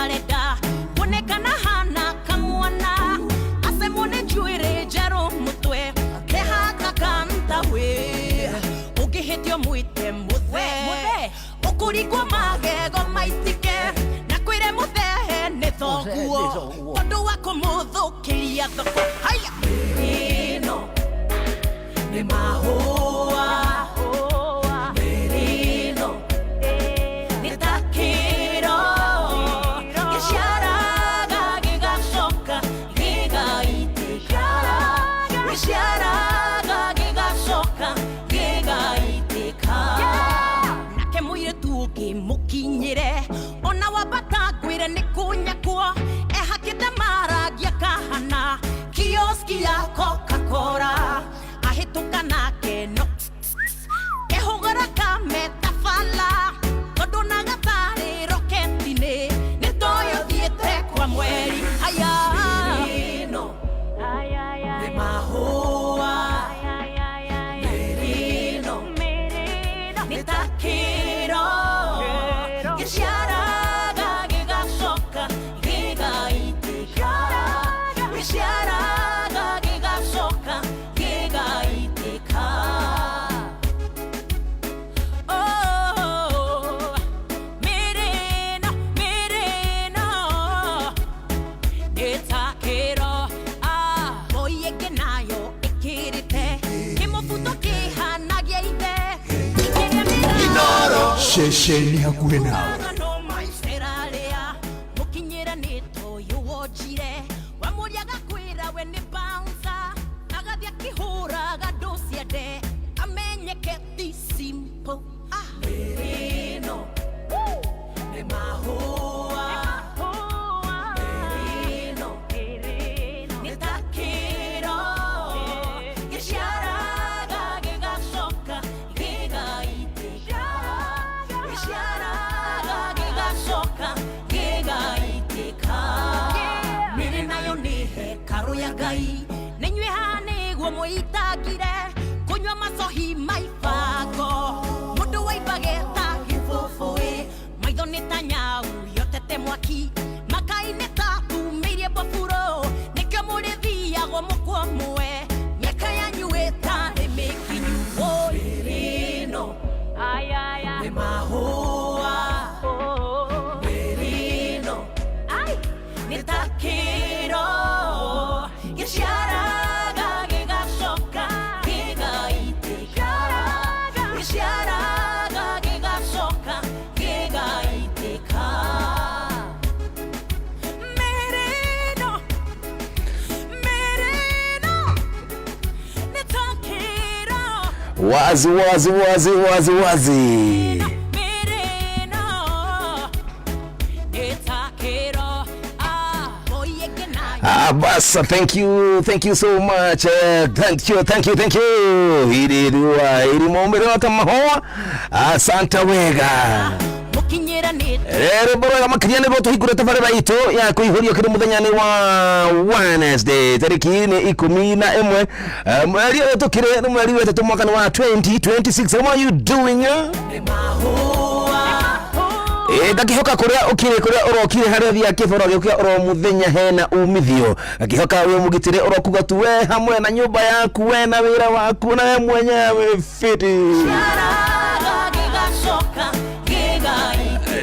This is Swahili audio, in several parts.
areda Kunekana hana kamwana Asemone juire jaro mutwe Keha kakanta we Ugihitio muite muthe Ukurigwa magego maitike Nakwire muthehe nithoguo Tondu wako muthukiria thoko Haya Merino Ni mahua Merino Ni takiro Gisharaga gigacoka gigaitika Gisharaga gigacoka gigaitika Nake muiretu ukimukinyire Ona wabata gwire ni kunyakwo Ehakite maragia kahana Kioski ya Coca-Cola Ahituka nake no Kehugara kametafala Tondu nagatari roketine Nitoyo thiete kwa mweri Haya Merino Ni mahua Merino Ni takiro Gisharaga gigacoka gigaitika Gisharaga gigacoka gigaitika Oh Merino Ni takiro Oye nayo ikirite Kimufuto kihanagia ide Inoro Shesheni hakuhe nawe No maiseralia Mukinyira nito yuwojire Wamuriaga kwira we ni bouncer Agathia kihura gadosia de Amenyeke ti simple Merino Ni mahua Merino Ni takiro Gisharaga gigacoka gigaitika Gisharaga gigacoka gigaitika Miri nayo ni hekaru ya Ngai Ninywe haniguo muitagire Kunywa macohi maibango Mundu waibageta gibubui Maitho ni ta nyau yotete mwaki Makai ni ta tumirie bofuro Nikio murithiagwo mukwomwe Miaka yanyu itari mikinyu Merino Ni mahua Merino Ni takiro Gisharaga gigacoka gigaitika Gisharaga gigacoka gigaitika Merino Ni takiro Wazi Merino Ni takiro Oye genayo Basa, thank you so much. Thank you. Iri mombere wa kamahoa. Asante wega. Mukinyira nito Rero bora makiriane boto higura tabarira ito ya kuihuria kiri muthenya wa Wednesday tariki ni 11 mweri wetu kire mweri wetu mwaka wa 2026. How are you doing? Ni mahua Gakihoka kuria ukire kuria urokire harethi ya kiboro gikuya uro muthenya hena umithio gakihoka we mugitire urokuga tu we hamwe na nyumba yaku we na wira waku na we mwenyewe fiti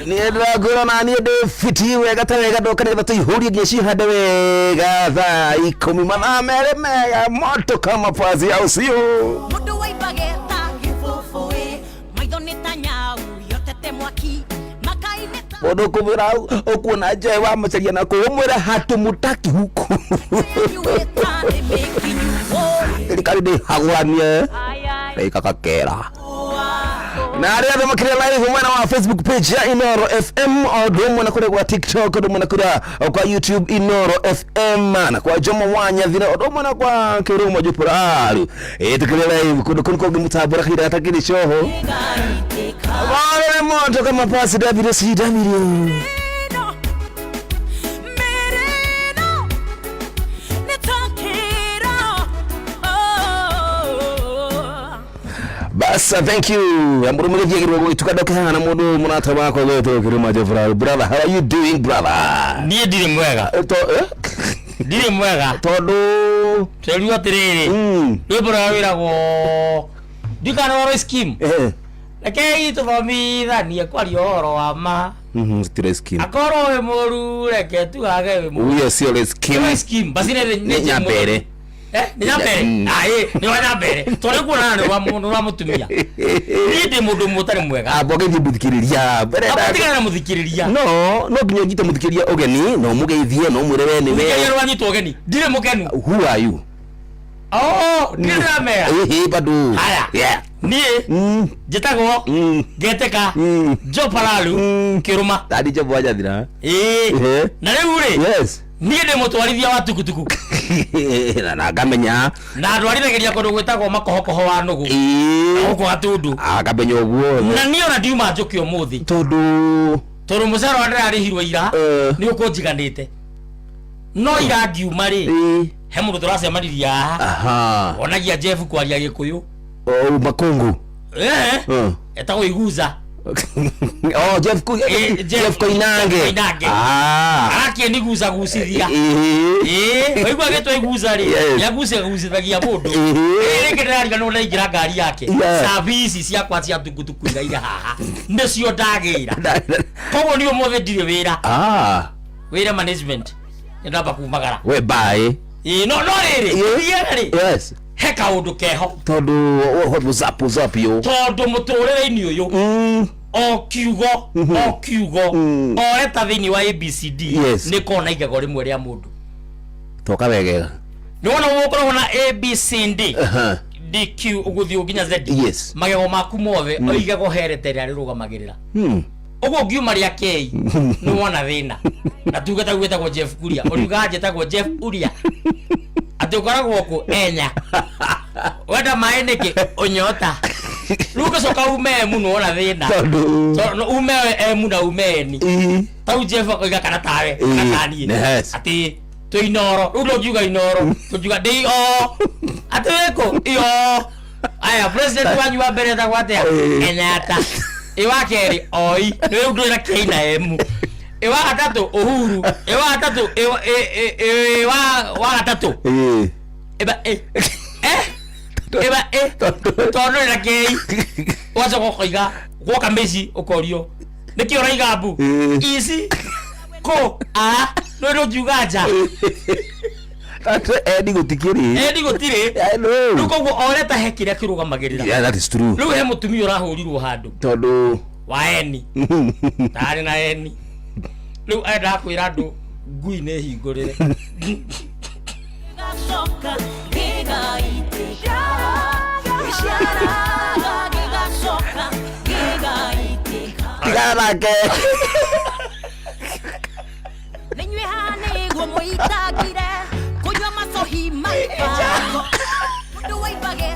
ni ndagura na ni de fiti we gata we gadoka ni batu ihuri gishi hade we gatha 10 mere mega moto kama pazi au sio mundu waibageta gifufui maitho ni tanyau yotete mwaki Bodo kubira okuona je wa macharia na kuumwera hatumutaki huko Kali de hagwanie ikakakera na aria makire live mwana wa Facebook page ya Inoro FM odomo na kule kwa TikTok odomo na kula kwa YouTube Inoro FM na kwa jomo wanya dhina odomo na kwa kirumo jupurali tukile live kuko mutabura khira takili shoho wale moto kama pasi David Sidamiri Yes, thank you. Amurumige jigiro gwitukadoka hana mundu munata wako gweto kirima Jeffrey. Brother, how are you doing, brother? Niĩ ndirĩ mwega. Ndirĩ mwega. Tondu tũriũ atirĩrĩ. Rwĩmbo rwa wĩragwo ndikanoro scheme. Rekei tũthomithanie kwaria ũhoro wa ma. Stire scheme. Akorwo wĩ mũru reke tuage wĩ mũru. Uye sio scheme. Scheme. Basi nĩ nyambere. Ni nyambere. Ni wa nyambere. Tore kuona ni wa mundu wa mutumia. Ni ndi mundu mutari mwega. Aboge muthikiriria. Abatigana na muthikiriria. No nginya ngite muthikiriria ogeni, no mugeithie, no murere ni we. Muthikiriria rwanyitwo ogeni. Ndire mukenu. Who are you? Oh, ndire mea. Badu. Haya. Yeah. Ni jetagwo geteka Jopalalu kiruma. Tadi jo boja dira. Na riu ri. Yes. Ni ndi mutwarithia wa tukutuku. Na ngamenya na ndwarithagiria kundu gwitagwo makohokoho wa nugu huko atundu akamenya uguo na niyo na ndiuma njuki umuthi tondu mucero wa ndararihirwo ira ni ukunjiganite no ira ngiuma ri he mundu turacemaniria aha onagia Jeff kwaria gikuyu makungu etagwo iguza Jeff Koinange ake niguza gucithia waigua gitwa iguza ri yaguce gucithagia mundu reke ndarariga no ndaingira ngari yake service ciakwa cia tukutuku ira haha nicio ndagira koguo ni umothe ndire wira wira management ndamba kumagara we bye no riri yes heka undu keho tondu what was up yo tondu muturire-ini uyu o kiugo o eta thini wa ABCD ni kona igego rimwe ria mundu toka wegega ni wona ukorwo na ABCD DQ uguthi uginya Z magego maku mothe o igego herete ria rirugamagirira uguo ngiuma ria K ni wona thina na tugeta gwetagwo Jeff Kuria uriuga jetagwo Jeff Uria ati ukoragwo ku enya wenda maĩ nĩkĩ ũnyota rĩu ũgĩcoka ume mu nĩwona thĩna ume emu na umeni tau Jeff akoiga kana tawe kana taniĩ atĩ twĩ inoro rĩu ndũngiuga inoro tũngiuga ndĩ o atĩ wĩkũ io aya president wanyu wa mbere etagwo atĩa Kenyatta wa kerĩ oi rĩu ndũrĩ na K na emu wa gatatũ Uhuru wa gatatũ wa gatatũ tondu na K wacha koiga gwoka meci ukorio niki uraiga mbu ici ko no ndo jugaja atu edi gutikiri no koguo oreta hekire kirugamagirira yeah that is true riu he mutumia urahurirwo handu tondu wa eni tari na eni riu enda kwira andu ngui ne hingurire Garake Ninywe hane go moitagire kunywa masohi maipa Mundu waibage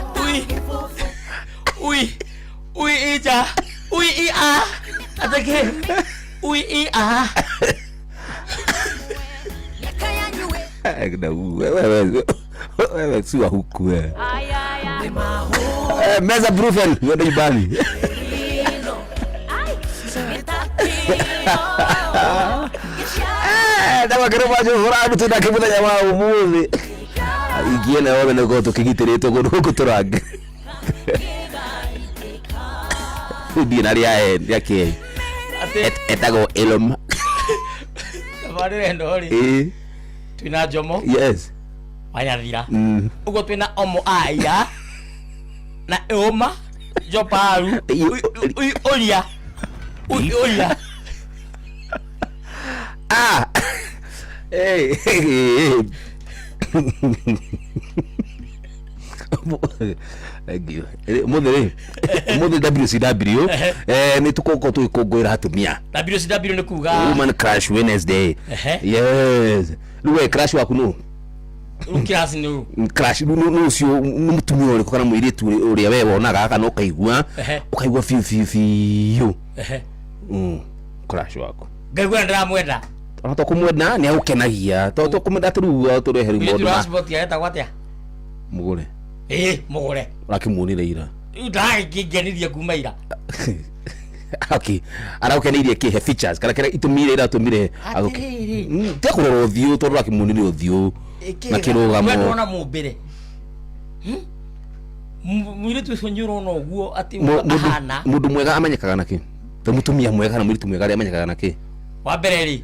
ui ija ui ia atake ui ia yakaya nywe wewe siwa huku meza brufen yodo ibani dawa kero bajo horadu tudakibuta jamaa umuthi igiene wame nego tukigitirite guku turange dinari ya ke etago elom barire ndori twina jomo yes wayathira ugo twina omo aya na eoma Jopalu olia hey thank you mothe WCW ni tukoko tukongwira atumia WCW ni kuga Woman Crush Wednesday yes luwe crush waku no ukirasi no crush no cio mutumia uri kana muiritu uri we wonaga kana ukaigua fiu crush wako ngaigua ndiramwenda to kumwenda ni aukenagia to kumwenda turu tureheru mundu ma transport ya eta gwatia mugure mugure rakimunire ira Ndai kigenirie kumaira. Okay. Araukenirie kihe features kana kira itumire ira tumire. Tekuroro uthio tondu akimunire uthio. Na kirugamo. Wewe ndona mumbire. Mwire tu sonyoro no guo ati ahana. Mundu mwega amenyekaga naki. Mutumia mwega na mwiritu mwega amenyekaga naki. Wa mbere ri.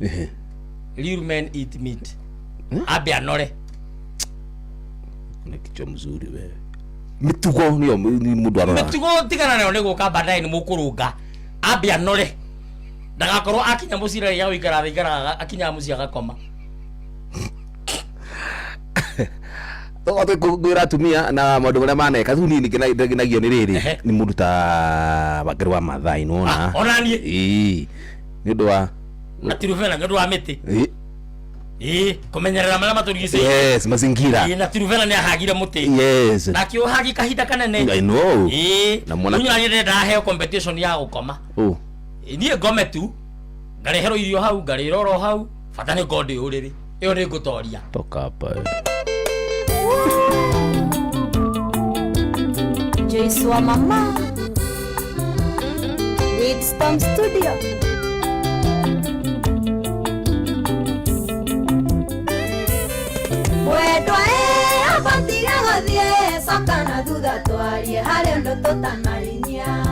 Real men eat meat. Abe anore. Kuna kichwa mzuri wewe. Mitugo niyo mundu arora. Mitugo tigana nayo nego ka badai ni mukurunga. Abe anore. Ndagakorwo akinya mucira ya wikara akinya mucia gakoma. Ote kugura tumia na maundu maria maneka tu nini nginagio ni riri ni mundu ta bakeru wa Mathai nona. Ona ni. Ni wa na tiruvena ndu wa miti. Kumenyerera maria maturigise. Yes, mazingira. Na tiruvena ni ahagire muti. Yes. Na kio hagi kahinda kanene. I know. Na mwana ni ndaheo competition ya gukoma. Ni ngome tu. Ngarehero irio hau, ngariroro hau. Fata ni ngode uriri. Iyo ni ngutoria. Toka hapa. Joyce wa mama Widstorm Studio. Mwendwa abatiga guthie coka na thutha twarie hari undu tutanarinyia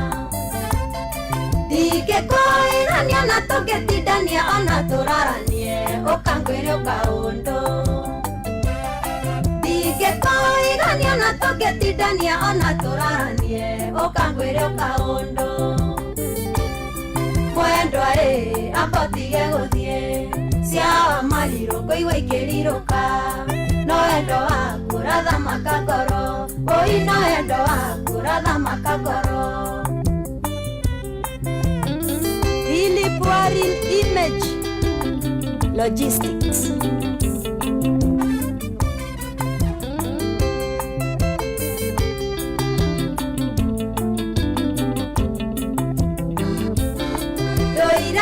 ndingikuirania na tungitindania ona turaranie ukangwire ukaundu ndingikuirania na tungitindania ona turaranie ukangwire ukaundu mwendwa abatige guthie cia mariro kuigua ikiriruka no endo waku ratha makakoro oi no endo waku ratha makakoro Philip Warren Image Logistics.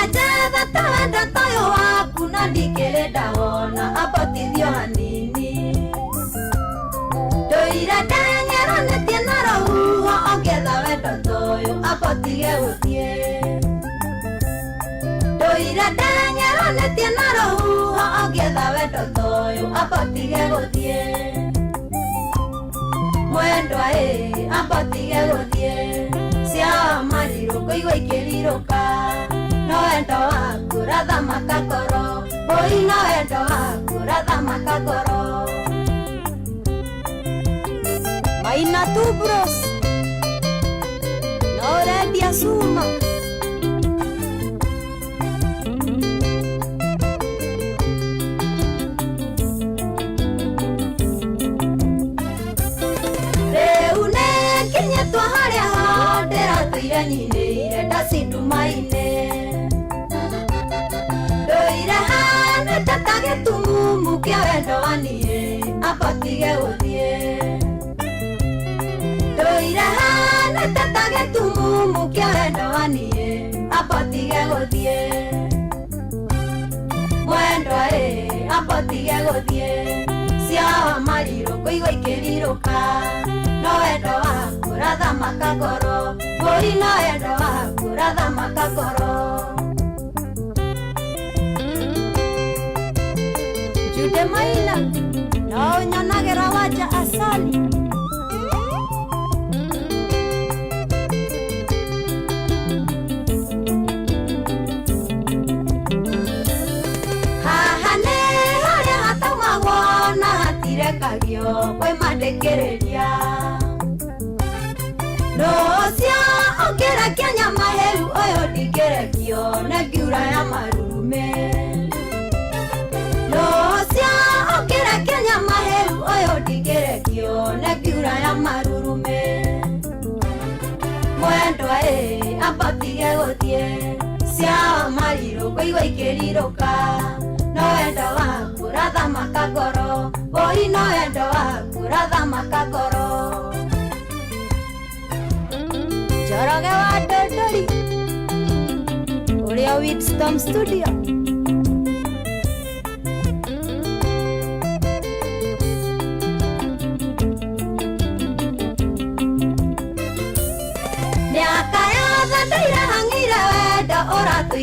Jatha tawenda tayo waku na ndikire ndawona abotithio hanini ndoira ndengeronetie na rohuho ongetha wendo toyo abotige guthie ndoira ndengeronetie na rohuho ongetha wendo toyo abotige guthie mwendwa abotige guthie cia mariro kuigua ikiriruka no endo waku ratha makakoro oi no endo waku ratha makakoro Maina tu bros no redia suma Reune kinye twa haria ho ndiratuire nyinire ndacindumaine Tatagitumu kia wendo wanie abatige guthie ndoira hana tatagitumu kia wendo wanie abatige guthie mwendwa abatige guthie cia mariro kuigua ikiriruka no wendo waku ratha makakoro oi no wendo waku ratha makakoro Jude Maina no nyonagera waja asali hahane haria hatamagwo na hatirekagio kwe mandekereria nocia ongerekia nyama heru oyo ndingerekio na ngiura ya marume Nocia ongerekia nyama heru oyo ndingerekio na ngiura ya marurume mwendwa abatige guthie cia mariro kuigua ikiriruka no endo waku ratha makakoro oi no endo waku ratha makakoro Njoroge wa Dodori uria Widstorm Studio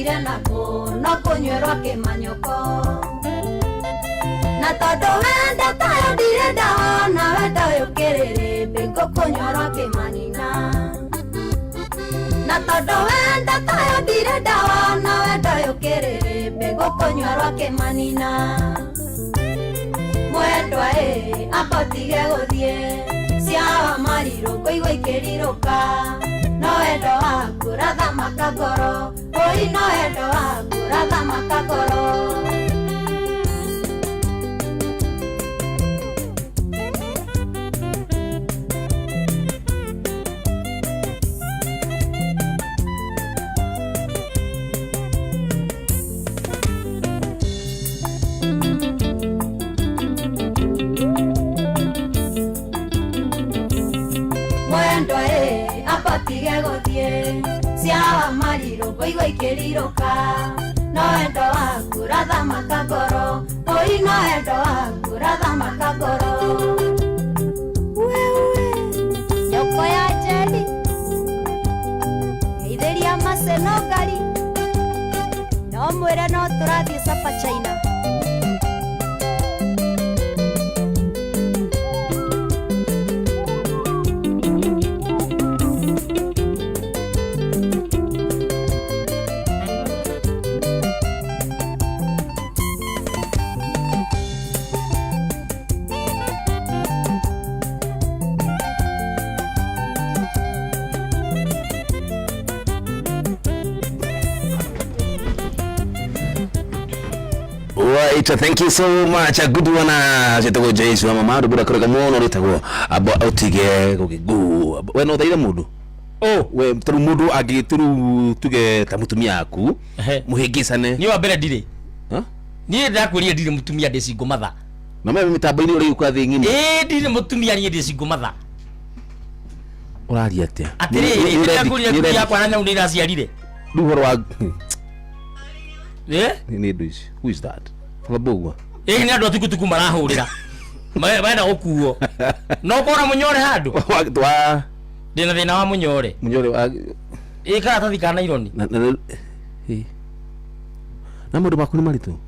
tũtire naguo no kũnyuĩrwo kĩmanyũko na tondũ wenda tayo ndire ndawona wenda ũyũ kĩrĩrĩmbĩ ngũkũnyuĩrwo kĩmanina na tondũ wenda tayo ndire ndawona wenda ũyũ kĩrĩrĩmbĩ ngũkũnyuĩrwo kĩmanina mwendwa ambotige gũthiĩ ciawa marirũ ngũigua ikĩrirũka no wendo waku rathamaka ngoro ũi no wendo waku rathamaka ngoro apatige gũthiĩ ciawa marirũ ngũigua ikĩrirũka no wendo waku rathamaka ngoro ũi no wendo waku rathamaka ngoro nyoko ya Njeri geithĩria macenogari no mwĩre no tũrathiĩ Sapa China Right, thank you so much. A good one. Jetago Jace wa mama ndubura koroga muno ritago abo otige gugigu. We no thaire mundu. Oh, we turu mundu agituru tuge ta mutumia aku. Muhingicane. Ni wa mbere ndire. Ni ndakuria ndire mutumia ndeci matha. Na mimi mitambo-ini uri uka thi ngini. Ndire mutumia ni ndeci matha. Uraria atia? Atiri, ndakuria kuria yakwa na ndira ciarire. Nduhoro wa ni nduici. Who is that? Fabogwa. Ni andu atukutuku marahurira. Baenda gukuo. No kora munyore handu. Twa ndina thina wa munyore. Munyore wa kana tathikana ironi. Na mundu maku ni maritu.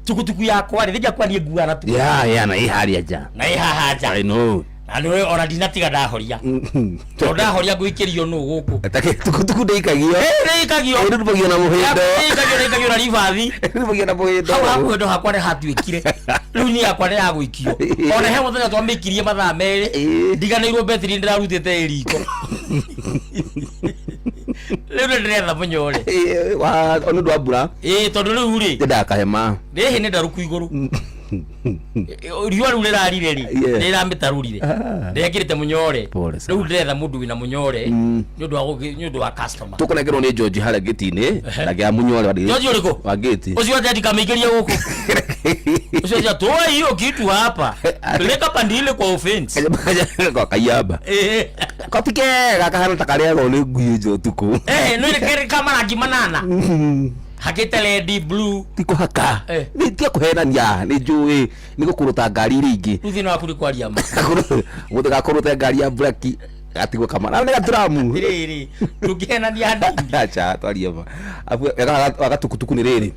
Tukutuku yakwa ri thija kwani nguana tu. Ya na ihari aja. Na ihaha aja. I know. Ani we ora dinatiga ndahoria. To ndahoria guikirio nu guku. Atake tukutuku ndeikagio. Ndeikagio. Ndu ndubagio na muhindo. Ndeikagio na rivathi. Ndubagio na muhindo. Hapo ndo hakwa hatuikire. Riu ni yakwa ya guikio. Ona he muthenya twamikirie mathaa meri. Ndiganirwo betri ndirarutite iriko. Riu ndiretha munyore. Wa onu ndo abura. Tondu riu ri. Ndakahema. Rihi ni ndaruku iguru. Riwa rurera rireri rira mitarurire ndekirite munyore riu ndetha mundu wina munyore nyondo wa customer tukonegerwo ni George hara gitine na munyore wa George uriko wa gate ucio ndati kamikiria guku ucio ja toa hiyo kitu hapa peleka pandile kwa offense kwa kayaba kapike gakahana takarego ni nguijo tuko no ile kere kamera gimanana hakitele di blue tiko haka ni tia kuhenania ni njui ni gukuruta ngari ringi uthina waku ni kwaria ma muthe gakuruta ngari ya braki gatigwo kamera na gatramu riri tukihenania ndingi acha twaria ma afu agatukutuku ni riri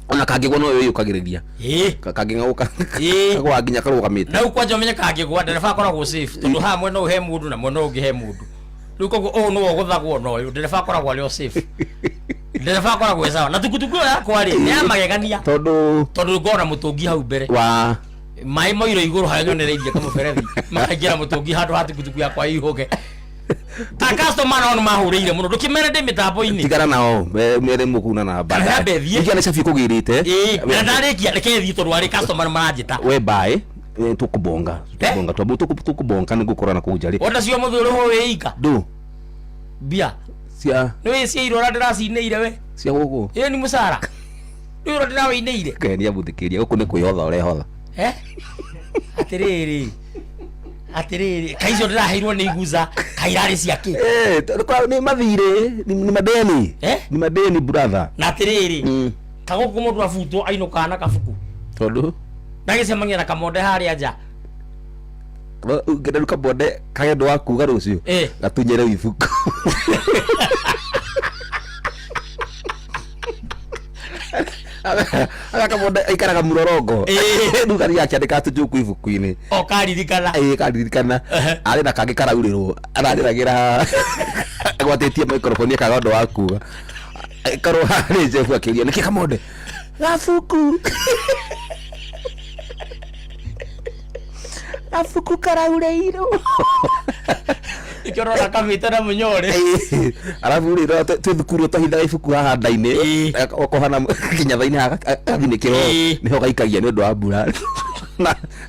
ona kangigwo no yo ukagiriria kangingauka kwa nginya karugamite na ukwaje umenye kangigwo ndereba koragwo safe tondu hamwe no he mundu na mwana ungihe mundu riu koguo no guthagwo no ndereba koragwo alio safe ndereba koragwo sawa na tukutuku yakwa ri ni amagegania tondu ngona mutungi hau mbere wa mai moiro iguru hayonereirie kama ferethi makangira mutungi handu hatukutuku yakwa ihoge customer no mahurire muno ndukimere ndi mitambo-ini tigara nao mere mukuna na banda iki ana cabi kugirite na ndarikia rekethi tondu ari customer maranjita we bye tukubonga twabu tukubonga ni gukora na kujari onda cio muthuru ho weika ndu bia cia ni cia irora ndiracineire we cia gugu ni musara ni irora ndirawineire kenia muthikiria guku ni kwihotha urehotha atiriri kaizo ndiraheirwo ni iguza kairari ciake kwa ni mathire ni madeni ni madeni brother na atiriri kaguku mundu afutwo ainuka na kafuku tondu ndagicemania na kamonde haria nja ngenda kabonde kagendo waku garucio gatunyere ibuku Akamonde aikaraga murorongo nduga ria kiandika tujuku ibuku-ini o karirikana karirikana ari na kangi karaurirwo arariragira agwatitie microphone akaga ndo waku karo hari Jeff akiria niki Kamonde gafuku karaureiro ikorora kamita na munyore arabu riro twithukuru tuhithaga ibuku haha ndaini okohana kinyatha-ini athinikiro niho gaikagia ni undu wa mbura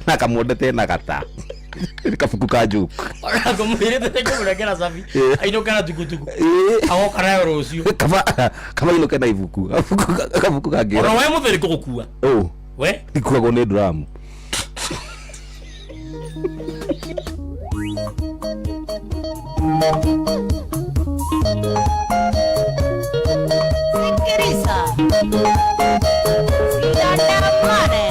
na Kamonde tena gata kabuku ka Njuku ngomwirite kumurengera cabi ainuke na tukutuku agoka nayo rucio kama inuke na ibuku kabuku kangira ora we mutheri kugukua we ikuagwo ni drum Sikiriza Sidana Mane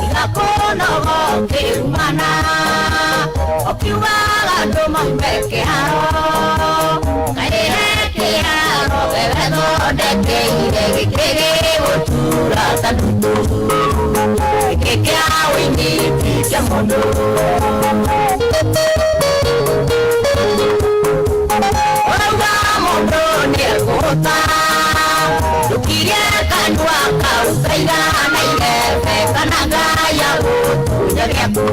Ilakono Kirumana Okiwala Doma Mbeke Haro Kaiheke Haro Bebedo Deke Ire Kikere Otura Tanutu Keke Awini Pika Mondo Oruga Mondo Nergota Lukiria Kanua Kausaida Nairefe Kanaga Yago Tujareku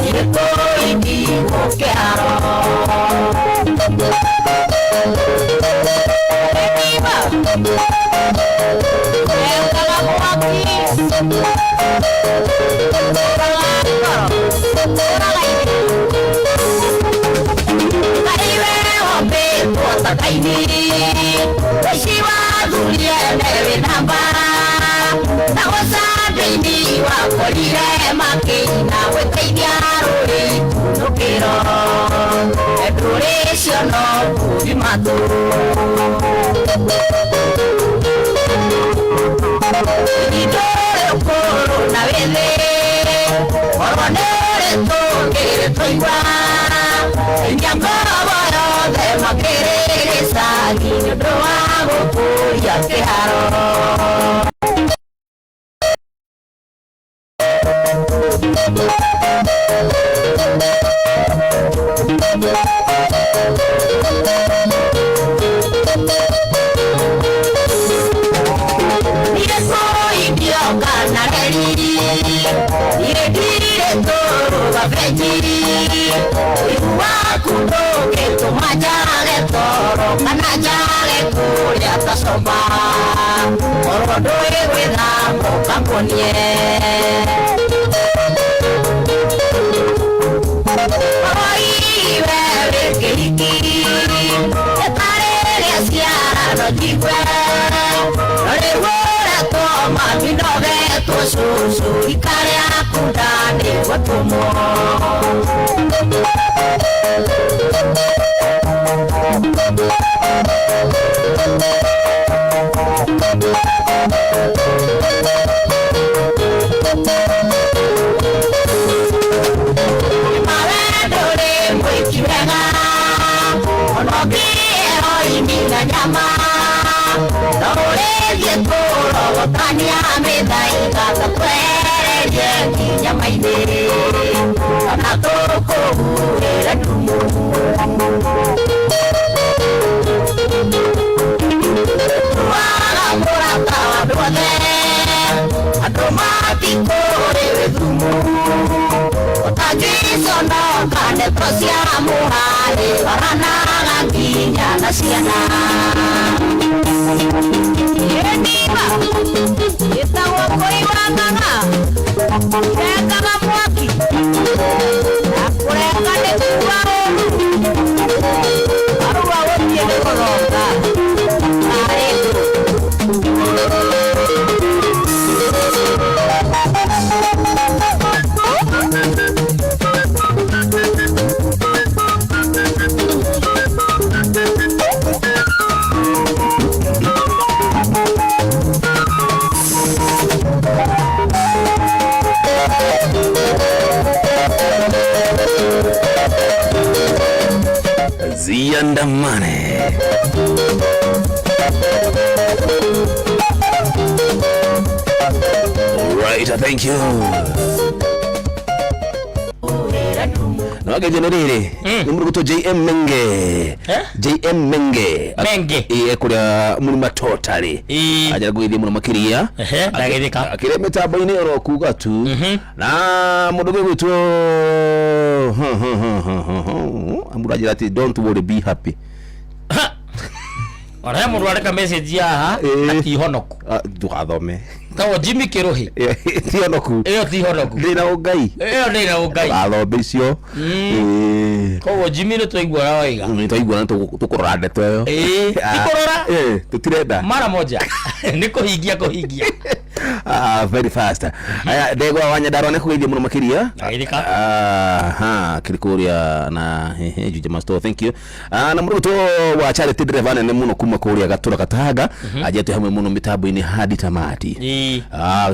Ireko Iki Mokearo Eniba ziandamane. Alright, thank you. Naga generere ni muruguto JM Menge. JM Menge. Kuria muri totally. Aja gwithie muno makiria. Ndagirika. Akire metabo ine oro kuga tu. Na mudogo gwitu amuragira ati don't worry, be happy. Ora murware message ya ati honoku. Dugathome. Tawo Jimmy Kirohi. Ti honoku. Ti honoku. Ndina ugai. Ndina ugai. Athombe icio. Kowo Jimmy no toigwa waiga. Toigwa na tukurora ndeto yo. Tikurora? Tutirenda. Mara moja. Niko higia. Very fast. Aya ndegwa Wanyandaro ne kugeithia muno makiria. Agirika. Kirikuria na Juja Master, thank you. Na muruto wa Charity Driver ne muno kuma kuria gatura Kataga. Ajetu hamwe muno mitambo-ini hadi tamati.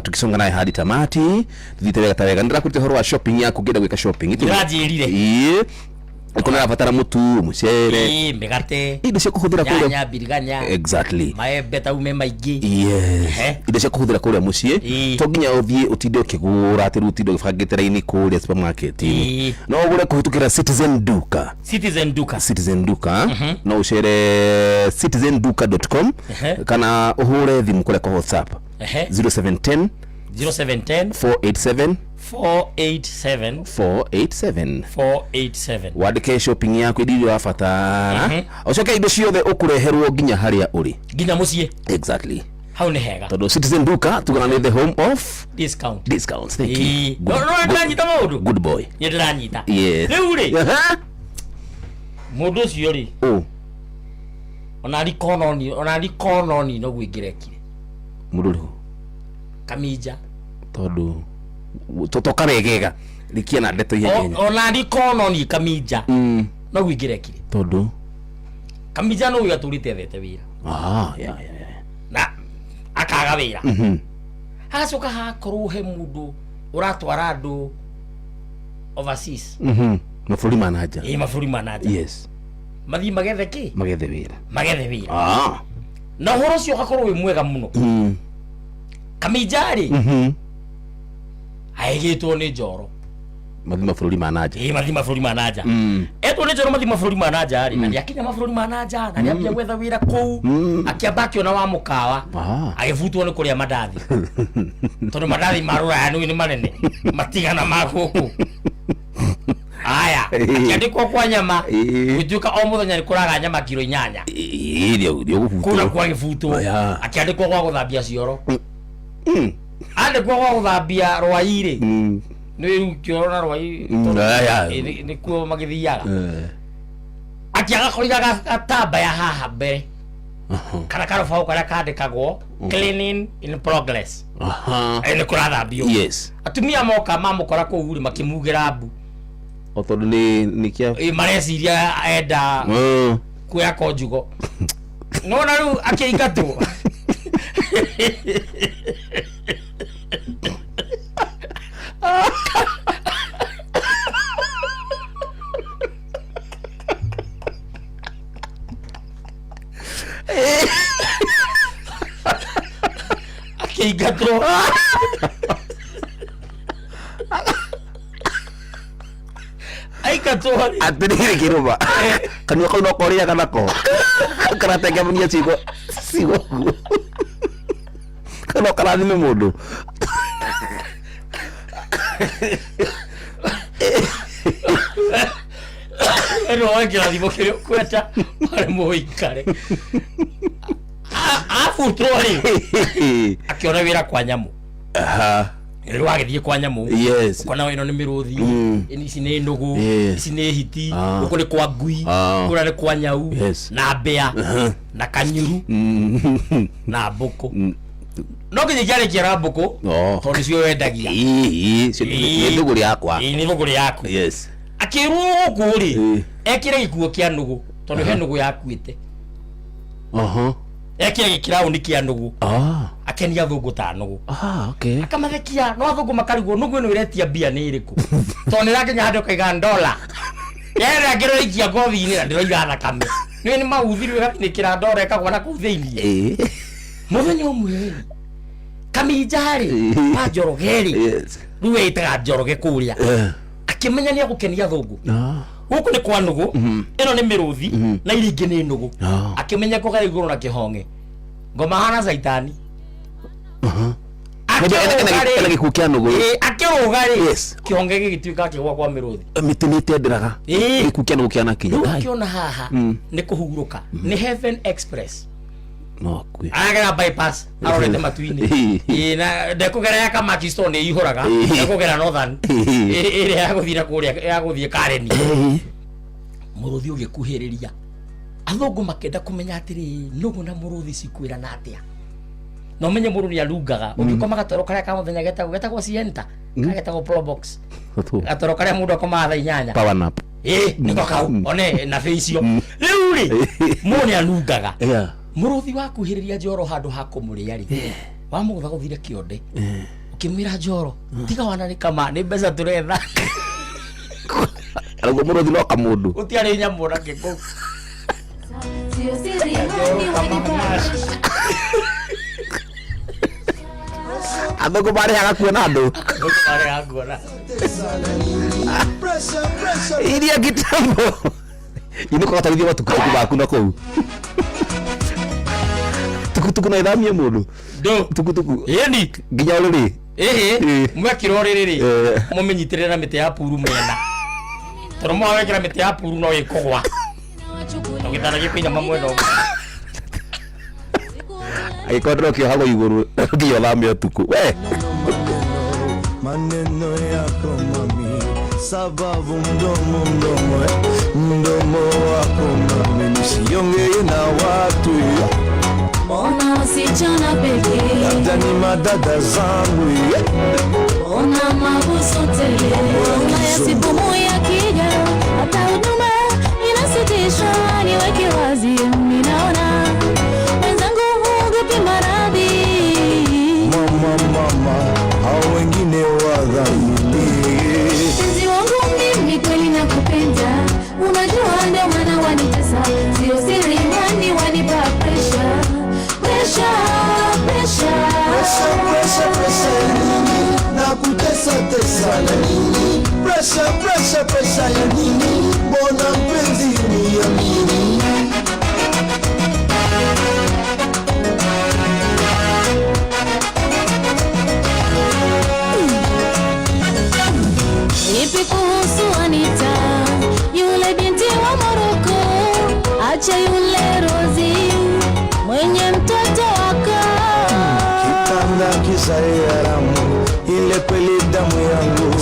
Tukisonga naye hadi tamati. Tuthite Gatawega ndira kurite horo wa shopping yako genda gwika shopping. Irajirire. Kuna batara mutu mucere migate indo cia kuhuthira kuria nyanya biriganya exactly maembe taume maingi indo cia kuhuthira kuria mucii to nginya uthie utinde ukigura ati rutindo gibangite raini kuria supermarket no ugure kuhitukira Citizen Duka no ucere citizenduka.com kana uhure thimu kule kwa WhatsApp 0710 487 wadike shopping yako idiri wa fatara ucoke indo ciothe ukureherwo nginya haria uri nginya mucie exactly hau ni hega todo Citizen Duka tugana the home of discounts thank you ndanyita maudu good boy ndanyita yes riu ri mundu cio ri ona rikononi no gwingirekire mundu ri Kamija todo tokaregega likia na ndeto ihenya ona rikononi Kamija no gwingirekire todo Kamija no yaturite thete wira ya na akaga wira hacoka hakorwo he mundu uratwara andu overseas mafuri manager mafuri manager yes mathi magethe ki magethe wira na horo cio gakorwo wi mwega muno Kamija ri aigitwo ni njoro mathi mafuri manager mathi mafuri manager etwo ni njoro mathi mafuri manager ri na ndiakinya mafuri manager na ndiambia gwetha wira kuu akiambakio na wa mukawa agivutwo ni kuria mandathi tondu mandathi marura anu ni manene matigana maguku aya akiandikwo kwa nyama gutuika o muthenya ni kuraga nyama kilo 8 irio kuna kwa givutwo akiandikwo kwa guthambia cioro andikwo kwa guthambia rwairi ni kiorona rwai ni kuo magithiaga akiaga koriga gatamba ya haha mbere kana karobao karia kandikagwo cleaning in progress ni kurathambio yes atumia moka mamukora kuu uri makimugira mbu otodo ni kia mareciria enda kuya konjugo no na riu akiingatwo akiingatwo aikatori atirire kiruba kanyo ko no koria kana ko karate gamunia sigo kana karani me mundu eno wangira thimo kirio kweta mare muikare afu troli akiona wira kwa nyamu ero wagithie kwa nyamu yes ukona ino ni miruthi ici ni ndugu ici ni hiti uko ni kwa ngui kuna ni kwa nyau na mbea na kanyuru na mbuku no kinyikare kira mbuku to ni cio wendagia ni ndugu yakwa ni ndugu yako yes akiruo kuri ekire gikuo kia ndugu tondu he ndugu yakuite ekire gikiraundi kia ndugu akenia thungu ta ndugu okay akamathekia no thungu makarigwo ndugu ino iretia bia ni iriku to ni rakinya handu kaiga $1 yera ngiroikia ngothi-inĩ na ndĩroiga thakame nĩ maũthirwe gatinĩkĩra ndore kagwa na kũu thĩinĩ mũthenya ũmwe kaminjarĩ wa Njoroge rĩu ĩtaga Njoroge kũrĩa akĩmenya nĩ agũkenia thũngũ gũkũ nĩ kwa nũgũ ĩno nĩ mĩrũthi na iria ingĩ nĩ nũgũ akĩmenya kũgera igũrũ na kĩhong'e ngoma hana caitani akĩrũga kĩhong'e gĩgĩtuĩka kĩgwa kwa mĩrũthi mĩtĩ nĩ ĩtenderaga gĩkuũ kĩa nũgũ kĩanakinya ũkĩona haha nĩ kũhurũka nĩ Heaven Express agera bypass arorete matu-inĩ na ndekũgera ya Kamaki store nĩ ihũraga ndekũgera Northern ĩrĩa yagũthira kũrĩa yagũthiĩ Karen mũrũthi ũgĩkuhĩrĩria athũngũ makenda kũmenya atĩrĩ nũgũ na mũrũthi cikwĩrana atĩa no menye mũrũthi arungaga ũngĩkoma gatoro karĩa ka mũthenya getagwo Sienta getagwo Pro Box gatoro karĩa mũndũ akomaga thaa 8 power nap nĩko kau one na icio rĩu rĩ mũndũ arungaga mũrũthi wakuhĩrĩria Njoro handũ ha kũmũrĩa rĩ wamũgũtha gũthire kĩonde ũkĩmwĩra Njoro tiga wanarĩ kama nĩ mbeca tũretha arauga mũrũthi no kamũndũ ũtiarĩ nyamũ na kĩkũ athũngũ marĩhaga kuona andũ iria kitambo ino kwa tarithia watu baku na kũu tukutuku na ithamie mũndũ tukutuku yeni nginya ũrĩrĩ mwekĩra ũrĩrĩ mũmenyitĩrĩra na mĩtĩ ya puru mwena tondũ mwawekĩra mĩtĩ ya puru no ĩkũgwa ũgĩthara gĩkĩnyama mwena ũmwe agĩkorwo kĩohagwo igũrũ nginya ũthamie ũtukũ we maneno yako mami sababu mdomo wako mami nisiongee na watu Ona wasichana pekee labda ni madada zangu ona mabuso tele ona yasipumu ya kija hata huduma inasitisha niweke wazi ninaona wenzangu huogopi maradhi mama hao wengine wadhamini mpenzi wangu mimi kweli nakupenda unajua ndio maana wanitesa sio siri ndani wanipa pressure nakutesa na nini pressure ya nini mbona mpenzi uniamini Ipi kuhusu Anita yule binti wa Moroko acha yule Rozi mwenye mtoto wako kitanda kisayaramu ile kweli damu yangu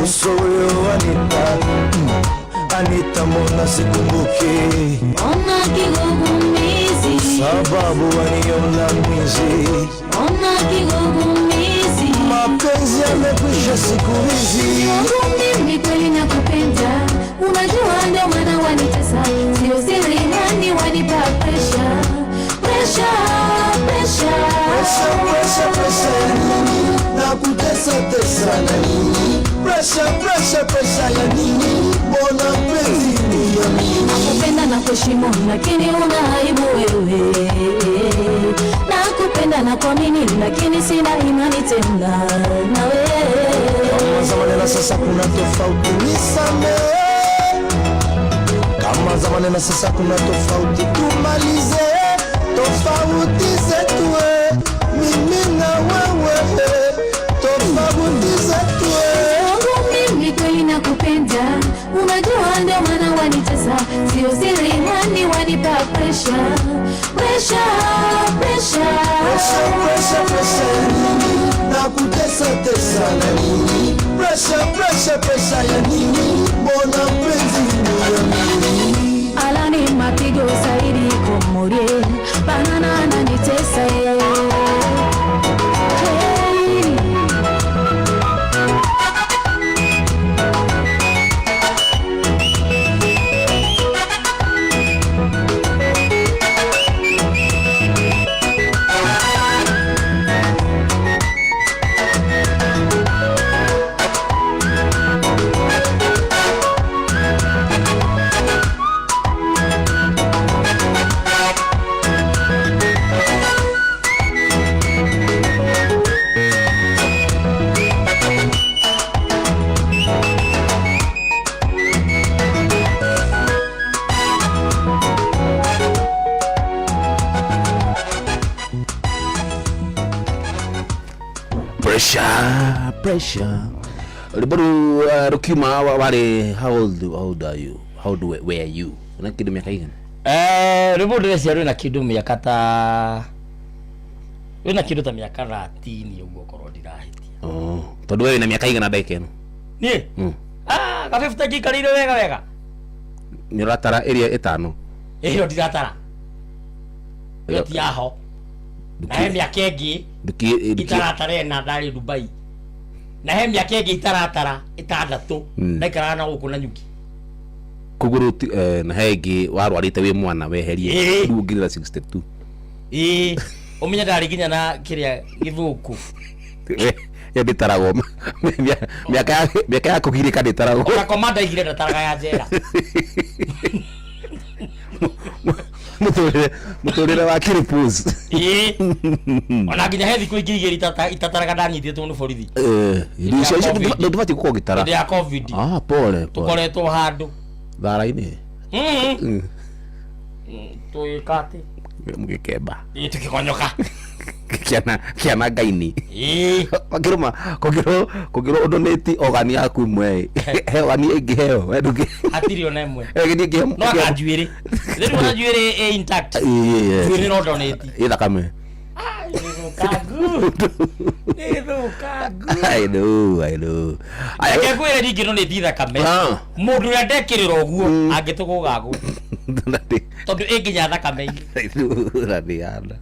uso huyo Anita mbona sikumbuki ona kigugumizi sababu waniona mwizi ona kigugumizi mapenzi yamekwisha siku hizi wangu mimi kweli nakupenda unajua ndio maana wanitesa sio siri ndani wanipa pressure ya nini nakutesa na nini pressure ya nini mbona mpenzi uniamini nakupenda na kuheshimu lakini una aibu wewe nakupenda na kuamini lakini sina imani tena na wewe kama zamani na sasa kuna tofauti nisamehe kama zamani na sasa kuna tofauti tumalize tofauti zetu mimi na wewe tofauti zetu wangu mimi kweli nakupenda unajua ndio maana wanitesa sio siri ndani wanipa pressure ya nini nakutesa na nini pressure ya nini mbona mpenzi uniamini alani mapigo zaidi komorie banana na nitesa Pressure. Liboru Rukima wale how old are you? Where are you? Una kidu miaka gani? Liboru resi na kidu miaka ta wena kidu ta miaka 30 ugo korodi rahiti. Todo wewe na miaka gani na daike no? Nie? Ka 50 gikarire wega. Ni ratara area 5. Iyo diratara. Yo tiaho. Na he miaka igi itaratara na ndari Dubai. Na he miaka igi itaratara 6 na ikarana guku na nyuki. Kuguru na hegi warwarite we mwana weherie rugirira 62. Omenya ndari ginya na kiria githuku. Ya ditarago. Miaka ya kugirika ditarago. Ona komanda igire ndataraga ya njera. Mutorere wa kiripus. Ona ginya hethi kuingiri itataraga ndanyititwo ni borithi. Icio ndubati guko gitara. Ya covid. Pole. Tukoretwo handu. Thara-ini. Tuikate. Mugikemba. Tukikonyoka. Kiana ngaini. Kogiro donate ogani yaku imwe. Hewani ingi heo weduke. Atiri ona imwe. Egithie no akanjuire. Rĩu akanjuire intact. Juire no donate. Ida kame. I know. Aya kwere ringi no ni thitha kame. Mundu ya ndekirira oguo angitugugagu. Tondu inginya thakame. Radiana.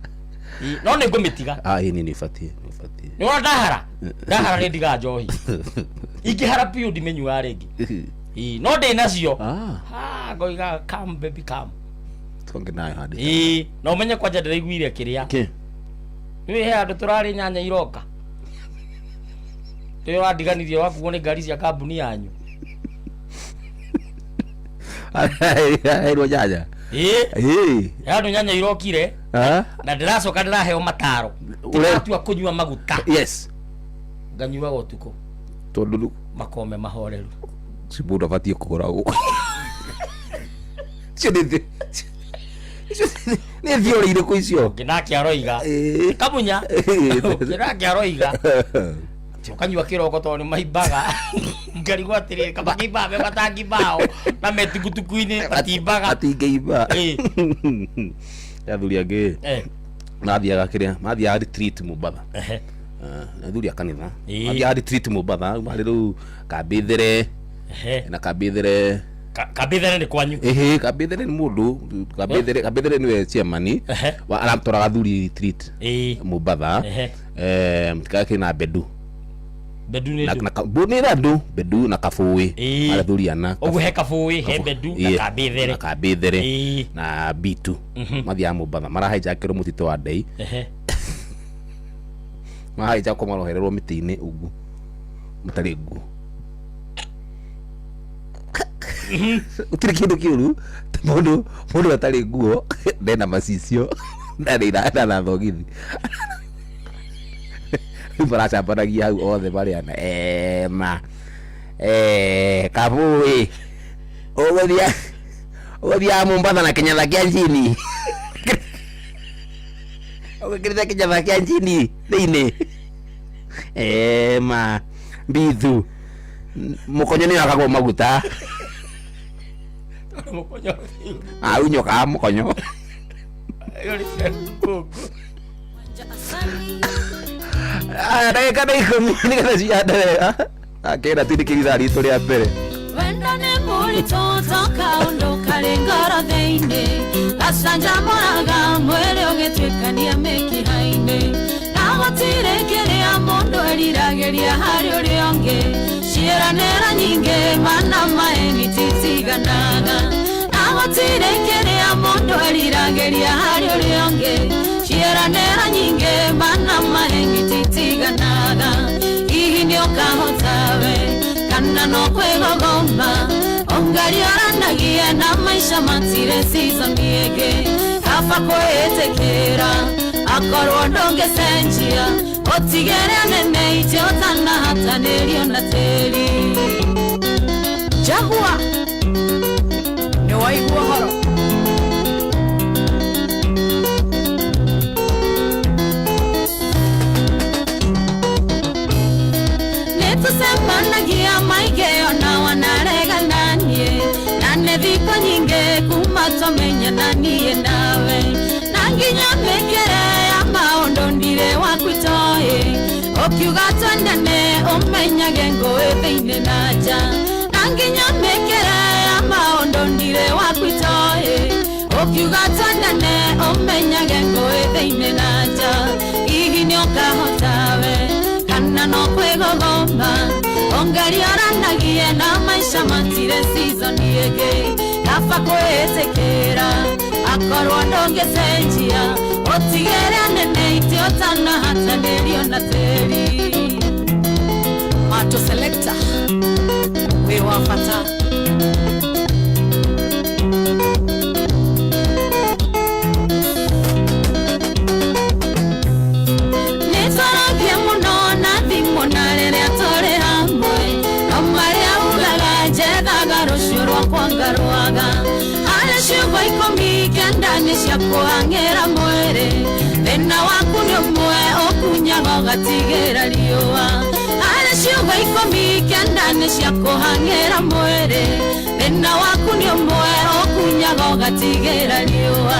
No ni ngumitiga. Ini ni fatie. Ni wona ndahara ni ndiga njohi. Ingihara piu ndimenyua ringi. No ndi nacio. Ngoiga come baby come. Tonge nayo hadi. No menye kwanja ndiraiguire kiria. Ni he andu turari nyanya iroka. Teo adiganirie wakuo ni ngari cia kambuni yanyu. Ero nyanya. Andu nyanya irokire. Na ndiracoka ndiraheo mataro. Tiratua kunyua maguta. Yes. Nganyua gotuko. Tondu makome mahoreru. Sibuda fatie kugura guko. Ni thiore iriku icio nginake aroiga kamunya nginake aroiga ukanyua kiroko to ni maimbaga ngarigwa atiri kabakibabe batangibao na metigutukuini batimbaga atingeiba yathuri angi nathiaga kiria mathiaga retreat Mombasa nathuri akanitha mathiaga retreat Mombasa mari ru kambithere na kambithere ni kwanyu kambithere ni mundu kambithere niwe chairman wa aramtoraga thuri retreat Mombasa mtikake na bedu ni bedu na kafui ala thuri ana oguhe kafui he bedu na kambithere na bitu mathia Mombasa marahijakirwo mutito wa ndei mahijakwo marohererwo miti-ini ugu mutari nguo utiri kindu kiuru mundu atari nguo ndena macicio ndana thogithi baracambanagia hau othe bariana kabui uguthia Mombasa na kinyatha kia njini ugikirithia kinyatha kia njini thiini mbithu mukonyo ni akagwo maguta mukonyo unyoka mukonyo ndagika na ikumi nigetha ciandere akenda twindikiriza ritu ria mbere wenda nĩ mũritũ toka ũndũ karĩ ngoro thĩinĩ gacanjamũraga mwĩrĩ ũgĩtuĩkania mĩkiha-inĩ na gũtirĩ kĩrĩa mũndũ eriragĩria harĩ ũrĩa ũngĩ ciĩranĩro nyingĩ mana maeni titiganaga na gũtirĩ kĩrĩa mũndũ eriragĩria harĩ ũrĩa ũngĩ ciĩranĩro nyingĩ mana maeni titiganaga hihi nĩũkahota we kana no kwĩgogoma ũngarioranagia na maica matire season ĩngĩ kaba kwĩĩtĩkĩra akorwo ndũngĩcenjia ũtigĩre nene itĩ ũtanahatanĩrio na tĩri Jahua nĩ waigua horo tusemanagia maigeo na wanaregananie na nethiko nyinge kuma tomenya niye nawe na nginya mekere ya maondo ndire wakwitoe okiuga twendane umenyage ngoe thĩinĩ na nja na nginya mekere ya maondo ndire wakwitoe okiuga twendane umenyage ngoe thĩinĩ na nja hihi nĩ ũkahotawe kana no kwĩgogomba ongarioranagie na maisha matire season ĩngĩ kaba kwĩtĩkĩra akorwo ndũngĩcenjia ũtigĩre nene itio ũtanahatanĩrio na tĩri Mato Selector wĩ wa bata nĩtwaragia mũno na thimũ na rĩrĩa tũrĩ hamwe no marĩa ugaga njethaga rũciũ rwakwa ngarwaga harĩ ciugo 19 nĩ cia kũhang'ĩra mwĩrĩ thĩna waku nĩ ũmwe ũkunyaga ũgatigĩra riũa harĩ ciugo 19 nĩ cia kũhang'ĩra mwĩrĩ thĩna waku nĩ ũmwe ũkunyaga ũgatigĩra riũa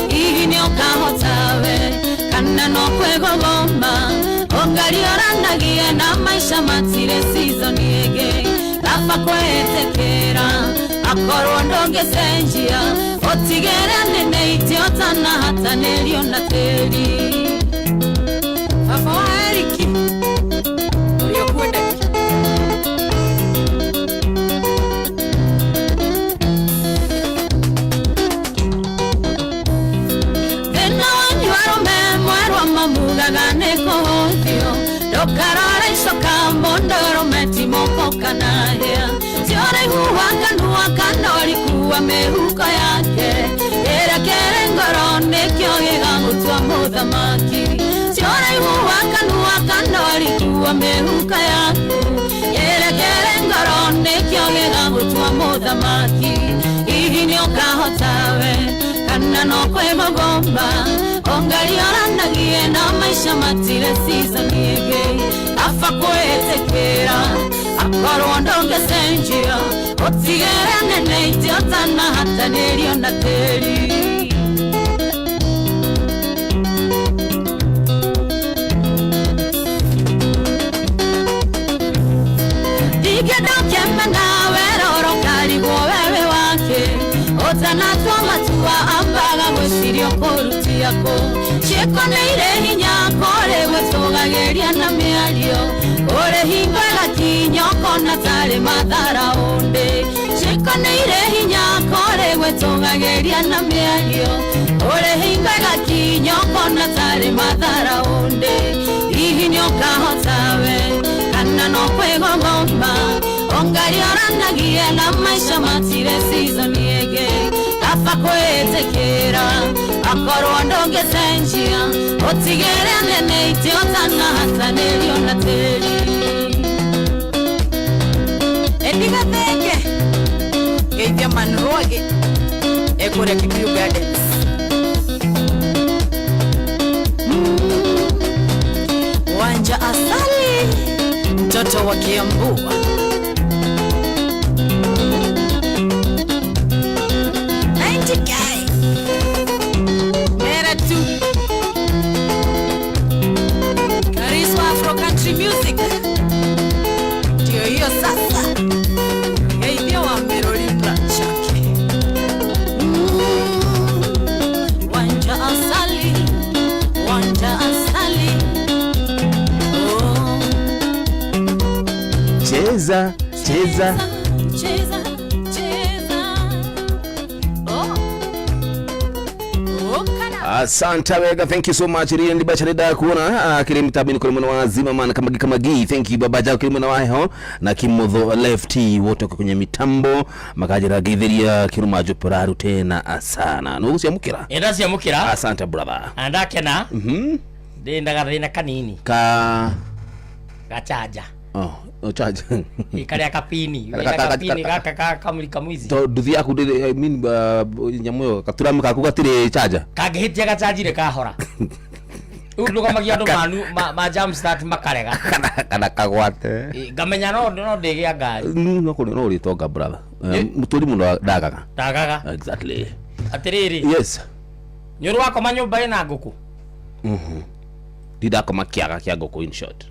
hihi nĩ ũkahotawe kana no kwĩgogomba ongarioranagie na maisha matire season ĩngĩ kaba kwĩtĩkĩra akorwo ndũngĩcenjia ũtigĩre nene itio ũtanahatanĩrio na tĩri baba wa Eriki ũrĩa ũkwendeki thĩna wanyu arũme mwerwa mamugaga nĩ kũhũthio ndũkarora icoka mũndũ ũrũme ti moko kana hĩa tioraihuwa kanua kana ũrikuwa mĩhuko yake ĩrekere ngoro nĩkĩo gĩgagũtua mũthamaki tioraihuwa kanua kana ũrikuwa mĩhuko yaku ĩrekere ngoro nĩkĩo gĩgagũtua mũthamaki hihi nĩ ũkahotawe kana no kwĩgogomba ongarioranagie na maisha matire season ĩngĩ kaba kwĩtĩkĩra akorwo ndũngĩcenjia ũtigĩre nene itio ũtanahatanĩrio na tĩri ingĩenda ũkĩmena weroro karigwo wewe wake ũtanatua matua ambaga gwĩciria kũrutia kũ ciĩko nĩ irĩ hinya kũrĩ gwĩtũgagĩria na mĩario ũrĩ hingo ĩgakinya ũkona tarĩ mathara ũndĩ ciĩko nĩ irĩ hinya kũrĩ gwĩtũgagĩria na mĩario ũrĩ hingo ĩgakinya ũkona tarĩ mathara ũndĩ hihi nĩ ũkahotawe kana no kwĩgogomba ongarioranagie na maisha matire season ĩngĩ kaba kwĩtĩkĩra akorwo ndũngĩcenjia ũtigĩre nene itio ũtanahatanĩrio na tĩri Ediga thenge geithia manroge ekũrĩa Kikuyu Gardens Wanja Asali mtoto wa Kiambu music ndio hiyo sasa geithia wa Meroli Brachake Wanja Asali oh. Cheza Asante wega, thank you so much. Ria ndi bacharida kuona kile mtabini kwa mwana wa zima man kama gi. Thank you baba jao kile mwana wa ho na kimodho lefty wote kwenye mitambo makajira githiria kirumajo poraru tena sana. No usiamukira. Endasi amukira. Asante brother. Andake na. Ndenda gathina kanini. Gachaja. Charge. Ikare akapini gaka kamulika mwizi. To nduthi yaku I mean nyamuyo katurami kaku gatire charger. Kagehitia gachajire kahora. Uruga magiado manu ma jam start makarega. Kana kagwate. Gamenya no ndege ngari. No ko no ritonga brother. Muturi muno dagaga. Dagaga. Exactly. Atiriri. Yes. Nyoru wako manyumba ina nguku. Dida koma kiaga kia nguku in short.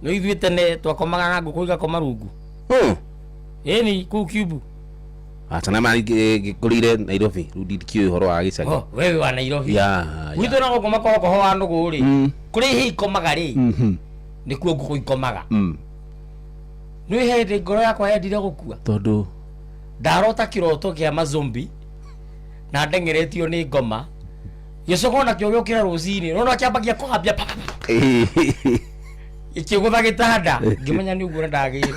No ithuite ne twakomaga na nguku igakoma rungu. Eni ku cube. Atana mari gikurire Nairobi rudi kio horo wa gicagi. Wewe wa Nairobi. Ya. Wito na gukoma ko ho wa ndugu ri. Kuri hi komaga ri. Ni kuo nguku ikomaga. Nui hende ngoro yakwa yendire gukua. Tondu ndarota kiroto kia mazombi na ndengeretio ni ngoma. Gicoko na kio giokira rucini. No kiambagia kuhambia. Ikigutha gitanda. Ngimenya ni uguo ndagire.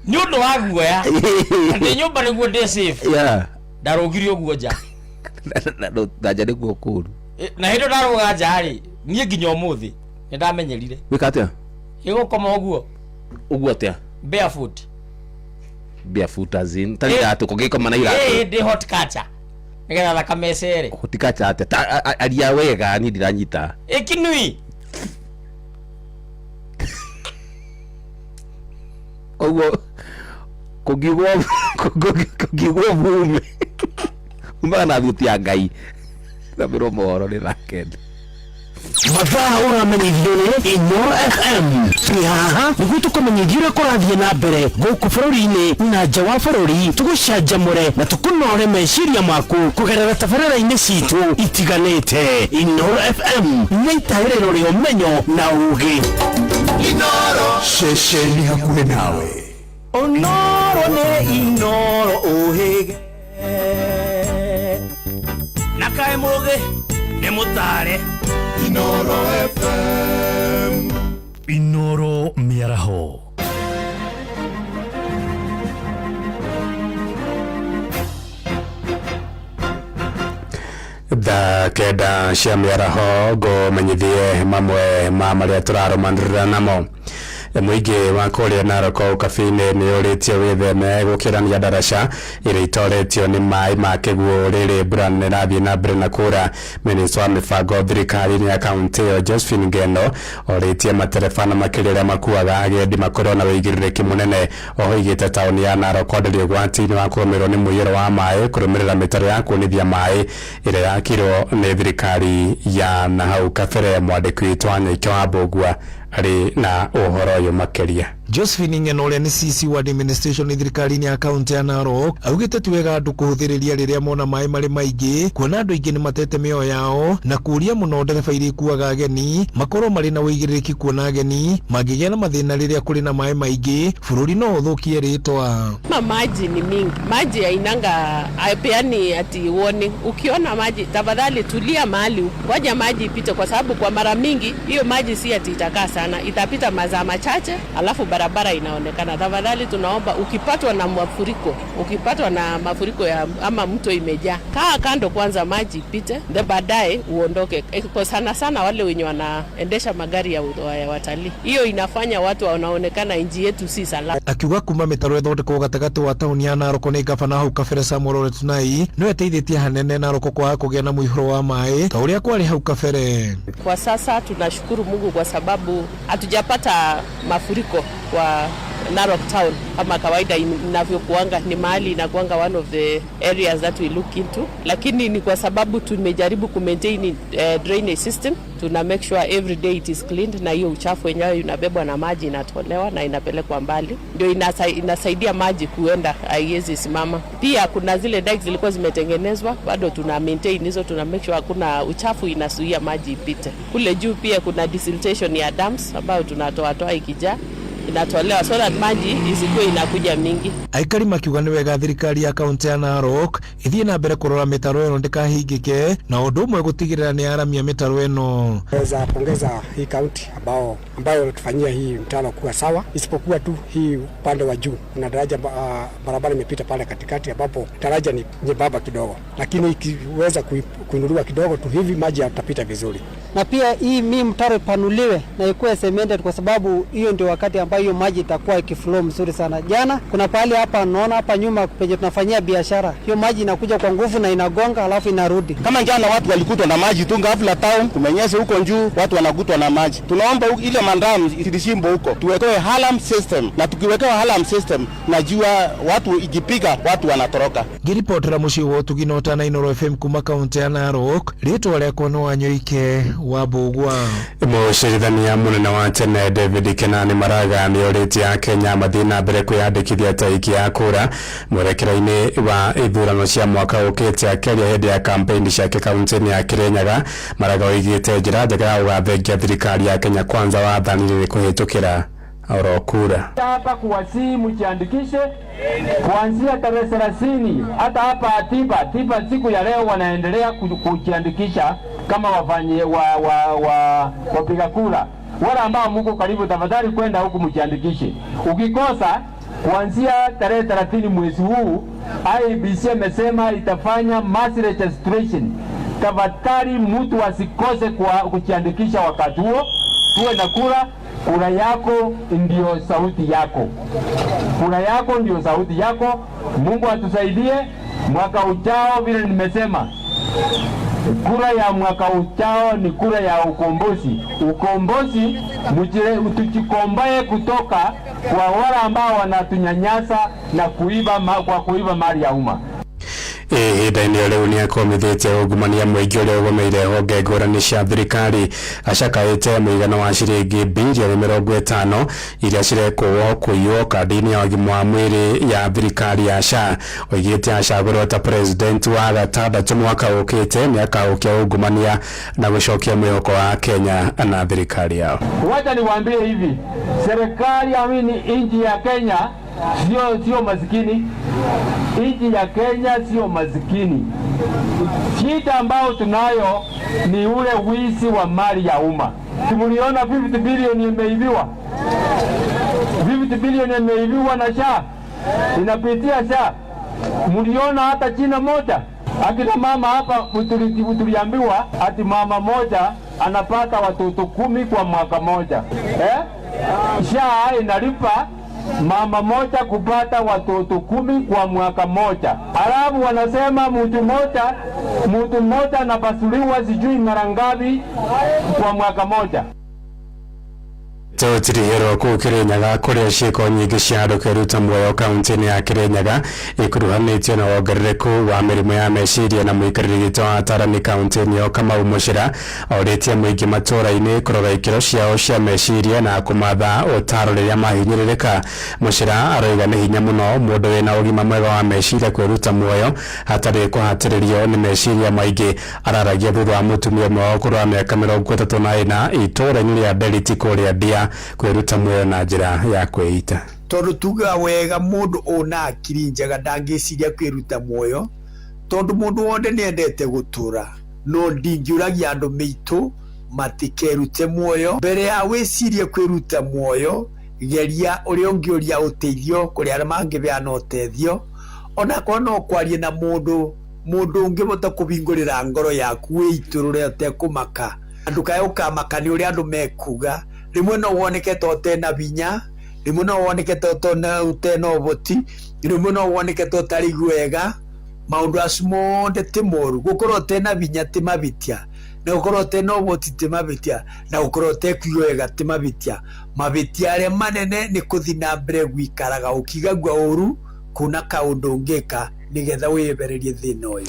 Ni undu wa guoya. Ndi nyumba niguo ndi safe. Yeah. Ndarugirio guo nja. Ndaja ni guo kuru. Na hindo ndaruga nja ri. Nie nginya umuthi. Ni ndamenyerire. Wikatia? Igukoma uguo. Uguo atia? Barefoot. Barefoot azin. Tani atu kugikoma na ira. Ndi hot catcher. Nigetha thakame ecere. Hot catcher atia? Aria wega ni ndiranyita. Ikinui. Uguo kugigwo vume. Umana thutia ngai. Sabiro mohoro ni rakende. Mathaa uramenyithio ni Inoro FM. Tũrĩ haha nĩguo tũkũmenyithie ũrĩa kũrathiĩ na mbere gũkũ bũrũri-inĩ na nja wa bũrũri, tũgũcanjamũre na tũkũnore meciria maku kũgerera tabarĩra-inĩ citũ itiganĩte. Inoro FM nĩ itaĩrĩro rĩa ũmenyo na ũũgĩ. Inoro ceceni hakuhĩ nawe. Onoro nĩ Inoro ũhĩge na kaĩ mũũgĩ nĩ mũtare. Inoro FM. Inoro mĩaraho. Thaa kenda cia mĩaraho ngũmenyithie mamwe ma marĩa tũraromanĩrĩra namo. Mũingĩ wa kũrĩa Narok kabi-inĩ nĩ ũrĩtio wĩtheme gũkĩrania ndaraca ĩrĩa itoretio nĩ maĩ ma kĩguũ rĩrĩ mbura nĩ ĩrathiĩ na mbere na kũra. Minista wa mĩbango thirikari-inĩ ya kaunti ĩyo Josephine Ngeno orĩtie matereba na makĩria arĩa makuaga agendi makorwo na wĩigĩrĩrĩki mũnene. Oho oigĩte taũni ya Narok ndĩrĩ ũgwati-inĩ wa kũrũmĩrĩrwo nĩ mũiyũro wa maĩ kũrũmĩrĩra mĩtaro ya kuonithia maĩ ĩrĩa yakirwo nĩ thirikari ya nahau kabere. Mwandĩki witũ wa Nyaike wa Mbũgua arĩ na ũhoro ũyũ makĩria. Josephine Ngeno ũrĩa nĩ CC wa administration thirikari-inĩ ya kaunti ya Narok augĩte ti wega andũ kũhũthĩrĩria rĩrĩa mona maĩ marĩ maingĩ, kuona andũ aingĩ nĩ matete mĩoyo yao na kũria mũno ndereba iria ikuaga ageni makorwo marĩ na wĩigĩrĩrĩki kuona ageni mangĩgĩa na mathĩna rĩrĩa kũrĩ na maĩ maingĩ, bũrũri no ũthũkie rĩtwa. Maji ni mingi, maji hainanga hapeani ati warning. Ukiona maji tafadhali tulia mahali, ngoja maji ipite, kwa sababu kwa mara mingi hiyo maji si ati itakaa sana, itapita masaa machache alafu barabara inaonekana. Tafadhali tunaomba ukipatwa na mafuriko ya ama mto imejaa, kaa kando kwanza maji ipite, ndio baadaye uondoke. Kwa sana wale wenye wanaendesha magari ya watalii, hiyo inafanya watu wanaonekana nchi yetu si salama. Akiuga kuma mĩtaro ĩthondekwo gatagatĩ wa taũni ya Narok nĩ gavana hau kabere Samuel Ole Tunai no ĩteithĩtie hanene Narok kwaga kũgĩa na mũihũro wa maĩ ta ũrĩa kwarĩ hau kabere. Kwa sasa tunashukuru Mungu kwa sababu hatujapata mafuriko kwa Narok town kama kawaida inavyokuanga, ni mahali inakuanga one of the areas that we look into, lakini ni kwa sababu tumejaribu kumaintain drainage system, tuna make sure every day it is cleaned, na hiyo uchafu wenyewe inabebwa na maji inatolewa na inapelekwa mbali, ndio inasaidia maji kuenda, haiwezi simama. Pia kuna zile dikes zilikuwa zimetengenezwa, bado tuna maintain hizo, tuna make sure hakuna uchafu inazuia maji ipite. Kule juu pia kuna desiltation ya dams ambayo tunatoa ikijaa inatolewa so that maji isikuwe inakuja mingi. Aikari makiuga nĩ wega thirikari ya kaunti ya Narok ithiĩ na mbere kũrora mĩtaro ĩno ndĩkahingĩke na ũndũ ũmwe gũtigĩrĩra nĩ yaramia mĩtaro ĩno. Naweza pongeza hii kaunti ambayo inatufanyia hii mtaro kuwa sawa, isipokuwa tu hii upande wa juu kuna daraja barabara imepita pale katikati ambapo daraja ni nyembamba kidogo, lakini ikiweza kuinuliwa kidogo tu hivi maji yatapita vizuri. Na pia hii mtaro ipanuliwe na ikuwe cemented, kwa sababu hiyo ndio wakati ambayo maji itakuwa ikiflow mzuri sana. Jana kuna pahali hapa naona hapa nyuma penye tunafanyia biashara, hiyo maji inakuja kwa nguvu na inagonga alafu inarudi. Kama jana watu walikutwa na maji tu ghafla town, kumenyesha huko juu, watu wanakutwa na maji. Tunaomba ile mandamu isidishimbo huko tuwekewe alarm system, na tukiwekewa alarm system najua watu ikipiga watu wanatoroka. Ngiripotera muciĩ wa ũtugi na Inooro FM kuma kaunti ya Narok, rĩtwa rĩakwa nĩ Wanyoike wa Mbũgua. Mũcirithania mũnene wa tene David Kenani Maraga nĩorĩtie Kenya mathiĩ na mbere kwĩyandĩkithia tarĩki ya kura mwerekero-inĩ wa ithurano cia mwaka ũkĩte akĩaria hĩndĩ ya kampeni ciake kaunti-inĩ ya Kirinyaga. Maraga oigĩte njĩra njega ya gũgathengia thirikari ya Kenya Kwanza wathanire kũhĩtũkĩra oro kura. Hapa kuwasihi mjiandikishe kuanzia tarehe 30 hata hapa Atiba siku ya leo wanaendelea kujiandikisha kama wapiga kura. Wale ambao mko karibu tafadhali kwenda huku mjiandikishe. Ukikosa kuanzia tarehe 30 mwezi huu IEBC amesema itafanya mass registration. Tafadhali mtu asikose kujiandikisha wakati huo. Tuwe na kura. Kura yako ndio sauti yako. Kura yako ndio sauti yako. Mungu atusaidie mwaka ujao, vile nimesema. Kura ya mwaka ujao ni kura ya ukombozi. Ukombozi tujikomboe kutoka kwa wale ambao wanatunyanyasa na kuiba mali ya umma. Ihinda-inĩ rĩu nĩakomithĩtie ungumania mũingĩ ũrĩa ũgomeire honge ngũrani cia thirikari. Acakaĩte mũigana wa ciringi bilioni 50 iria cirekwo kũiywo kandi-inĩ ya ũgima wa mwĩrĩ ya thirikari ya SHA. Oigĩte acagũrwo ta president wa gatandatũ mwaka ũkĩte nĩakaũkia ungumania na gũcokia mwĩhoko wa Kenya na thirikari yao. Wacha niwaambie hivi, serikali nchi ya Kenya sio maskini. Nchi ya Kenya sio maskini. Shida ambao tunayo ni ule wizi wa mali ya umma. Tuliona 50 bilioni imeibiwa. 50 bilioni imeibiwa na SHA. Inapitia SHA. Mliona hata jina moja. Akina mama hapa tuliambiwa ati mama moja anapata watoto 10 kwa mwaka moja. SHA inalipa mama moja kupata watoto 10 kwa mwaka moja. Alafu wanasema mtu moja anapasuliwa sijui mara ngapi kwa mwaka moja. Tũtirihĩrwo kũu Kirinyaga kũrĩa ciĩko nyingĩ cia andũ kwĩruta muoyo kaunti-inĩ ya Kirinyaga ikuruhanĩtio na wongerereku wa mĩrimũ ya meciria na mũikarĩri gĩtĩ wa atarani kaunti-inĩ ĩyo Kamau Muchira orĩtie mũingĩ matũũra-inĩ kũrora ikĩro ciao cia meciria na kũmatha ũtaaro rĩrĩa mahinyĩrĩrĩka. Muchira aroiga nĩ hinya mũno mũndũ wĩna ũgima mwega wa meciria kwĩruta muoyo hatarĩ kũhatĩrĩrio nĩ meciria maingĩ. Araragia thutha wa mũtumia ũmwe wa ũkũrũ wa mĩaka 34 itũũra-inĩ rĩa Nderiti kũrĩa Ndia kwĩruta muoyo na njĩra ya kwĩita. Tondu tuga wega mundu ona akiri njega ndangĩciria kwĩruta muoyo tondu mundu wothe nĩendete gũtũra, no ndingĩũragia andũ mĩitũ matikerute muoyo. Mbere ya wĩcirie kwĩruta muoyo, geria ũrĩa ũngĩũria ũteithio kũrĩ arĩa mangĩbeana ũteithio, ona korwo no kwaria na mundu ũngĩhota kũbingũrĩra ngoro yaku wĩitũrũre ũtekũmaka. Ndũkae ũkamaka nĩ ũrĩa andũ mekuga. Rimwe no wonekete ũtena binya, rimwe no wonekete ũtena ũboti, rimwe no wonekete ũtarĩ wega. Maũndũ acio mothe ti moru. Gũkorwo ũtena binya ti mabitia, na gũkorwo ũtena ũboti ti mabitia, na gũkorwo ũtekũigua wega ti mabitia. Mabitia arĩa manene nĩ kũthiĩ na mbere gwikaraga ũkigagua ũru kuna kaũndũ ũngĩka nigetha wĩyebererie thĩna ũyũ.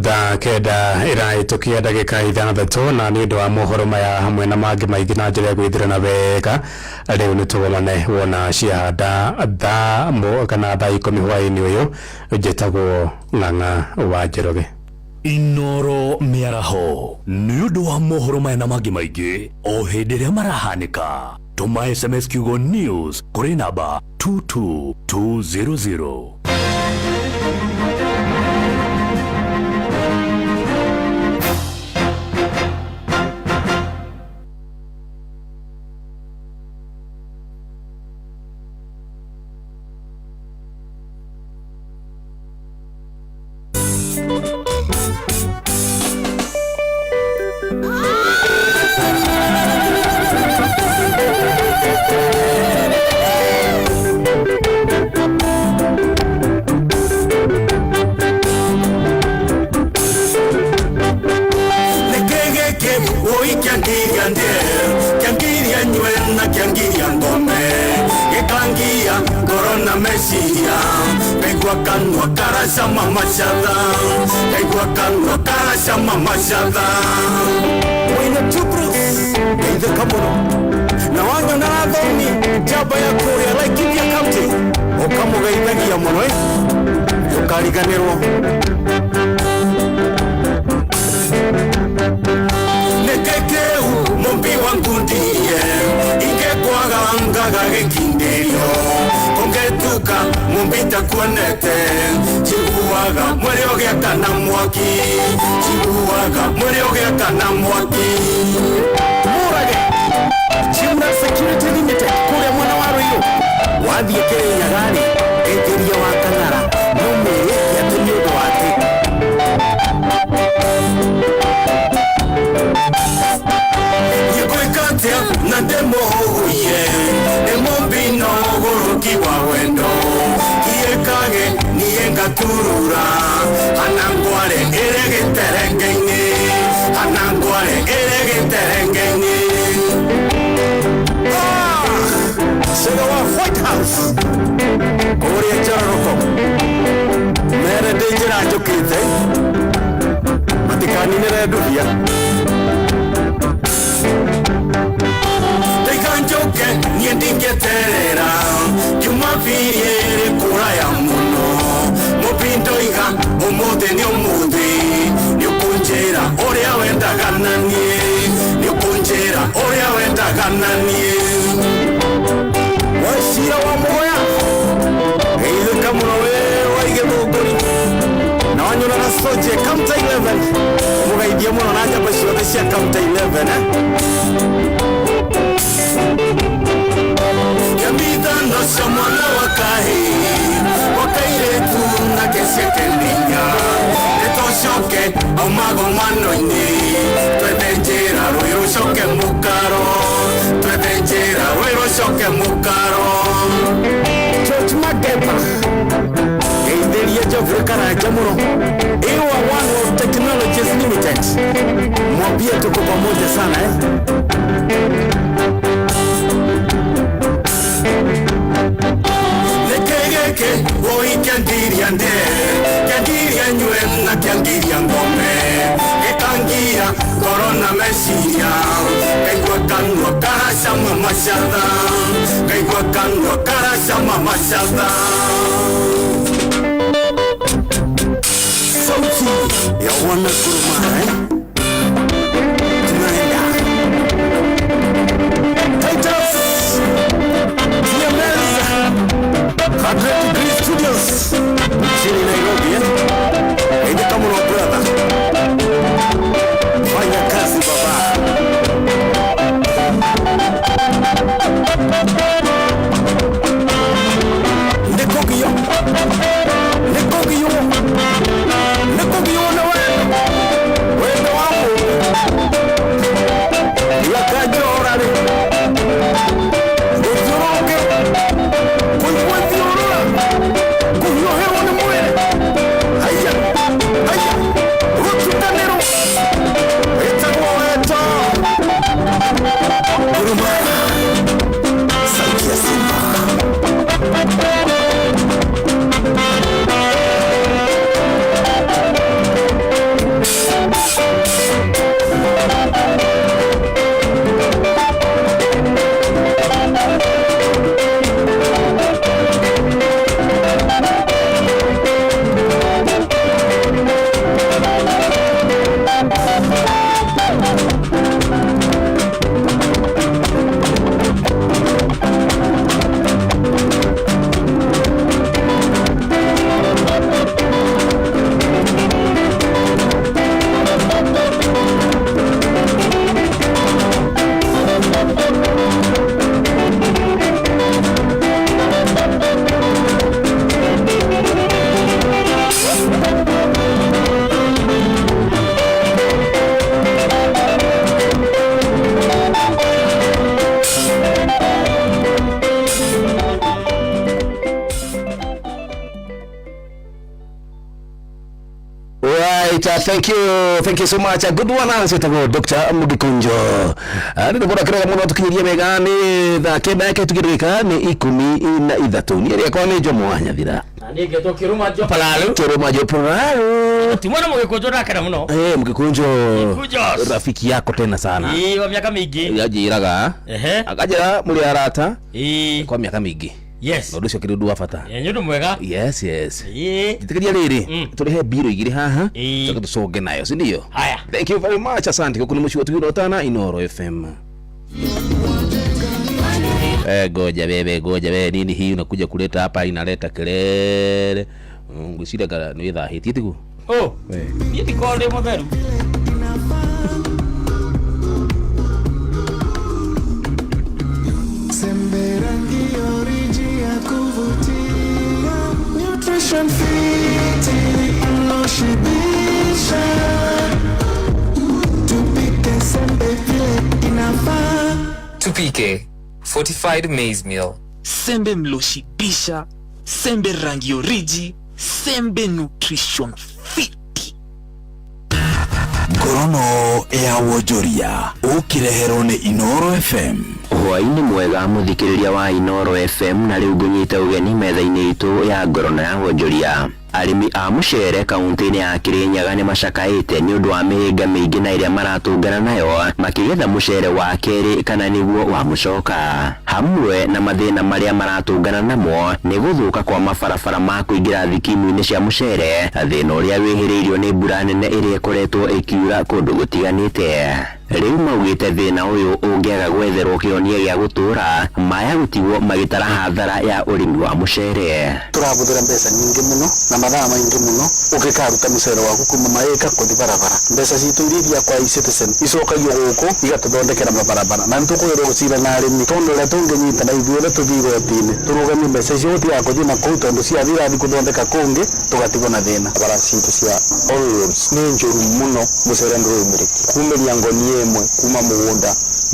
Thaa kenda ĩrahĩtũkia ndagĩka 6 na nĩ ũndũ wa mohoro maya hamwe na mangĩ maingĩ na njĩra ya gwĩthirana wega, rĩu nĩ tũgomane wona ciahanda thaa 10 hwaĩ-inĩ ũyũ. Njĩtagwo Ng'ang'a wa Njoroge. Inooro mĩaraho nĩ ũndũ wa mohoro maya na mangĩ maingĩ o hĩndĩ ĩrĩa marahanĩka. Tũma SMS kiugo news kũrĩ namba 22200. mesiria kaigua kanwa karasa mamachada kaigua kanwa karasa mamachada wina tubrus either kamono na wanyo na rathoni jaba ya kuria Laikipia County okamugeithagia muno tukariganirwo nekekeu mumbi wangu ndiye ingekwaga ngaga gikindirio kongetuka mumbi takuonete chiguaga mwere ogiaka na mwaki chiguaga mwere ogiaka na mwaki murage Chimna Security Limited kule mwana wa Ruiru wathie Kirinyaga-ri engeria wa Kang'ara numere yatumye undu wake yikoika atia na ndemohuye nemombino guruki wa wendo kiekage niye ngaturura anangware ere giterengeini anangware ere giterengeini Sega wa White House Korea Jaroko Mere Dejira Jokite Matikani nere dunia Tekanjoke Niendinge terera Jumapiri kura ya muno Mopindo iga Omote ni omude Ni ukunjera Orea wenda gananie Ni ukunjera Orea wenda gananie Washira wa moya Eile kamuna waige muguri na wanyona na soje County 11 mugaidia muno na njamba ciothe cia County 11 Yamithano cia mwana wa kahi wakairetu na keciakeninya nitocoke aumago mano-ini twethe njĩra rũĩ rũcoke mũkaro twethe njĩra rũĩ rũcoke mũkaro George Mageba geithĩrie Geoffrey Karanja mũno Iwa One World Technologies Limited mwambie tuko pamoja sana Nekegeke woi kiandiria nde kiandiria nywe na kiandiria ngome Gekangia korona mesiria kaigua kanwa karasa mamachada kaigua kanwa karasa mamachada Sauti ya wana kuruma tunaenda Titus TMS 100 Degree Studios chini Nairobi Ende kama no brother fanya kazi baba Nekogiyo na wendo wangu yakajorare Kuzioroke kuziorora kuzirohewa na mwere Thank you so much. A good one answer to Dr. Mugikunjo. Ndio bora kile kama tukinyia megani tha kenda yake tukirika ni 13 ni ile kwa ni jomwanya thira. Nige to kiruma jo palalu. Kiruma jo palalu. Timwana Mugikunjo nakana muno. Mugikunjo rafiki yako tena sana. Wa miaka mingi. Yajiraga. Akaja muri arata. Kwa miaka mingi. Yes. Ndio cio kirudu wafata. Nyundo mwega. Yes. Titikiria riri. Turihe biro igiri haha. Tukatusonge nayo, si ndio? Haya. Thank you very much. Asante kwa kunimushua tukirotana Inoro FM. Goja bebe nini hii unakuja kuleta hapa inaleta kelele. Ngusida kala ni dha hititiku. Oh. Yiti kole moberu. Nutrition fit unoshibisha tupike sembe vile inafaa. Tupike fortified maize meal. Sembe mloshibisha, sembe rangi origi, sembe nutrition fit. Gorono ya Wojoria ukirehero ni Inoro FM. Hwaini mwega muthikiriria wa Inoro FM na riu ngunyite ugeni metha-ini itu ya Gorono ya Wojoria. Arimi a mucere kaunti-ini ya Kirinyaga ni macakaite ni undu wa mihinga mingi na iria maratungana nayo makigetha mucere wa keri kana niguo wa mucoka. Hamwe na mathina maria maratungana namo ni guthuka kwa mabarabara ma kuingira thikimu-ini cia mucere, thina uria wihiriirio ni mbura nene iria ikoretwo ikiura kundu gutiganite. Riu maugite thina uyu ungiaga gwetherwo kionia gia gutura maya gutigwo magitara hathara ya urimi wa mucere. Turabuthira mbeca nyingi muno na mathaa maingi muno ukikaruta mucere waku kuma maika kuthi barabara. Mbeca citu iria kwa e-citizen icokagio guku igatuthondekera mabarabara na nitukwirwo gucira na arimi tondu ria tunginyita na ithuothe tuthii gotini turugamie mbeca icio gutia kuthi na kuu tondu cia thirathi kuthondeka kungi tugatigwo na thina. Barabara citu cia all roads ni njuru muno mucere ndurumiriki kumiria ngoni emwe kuma mugunda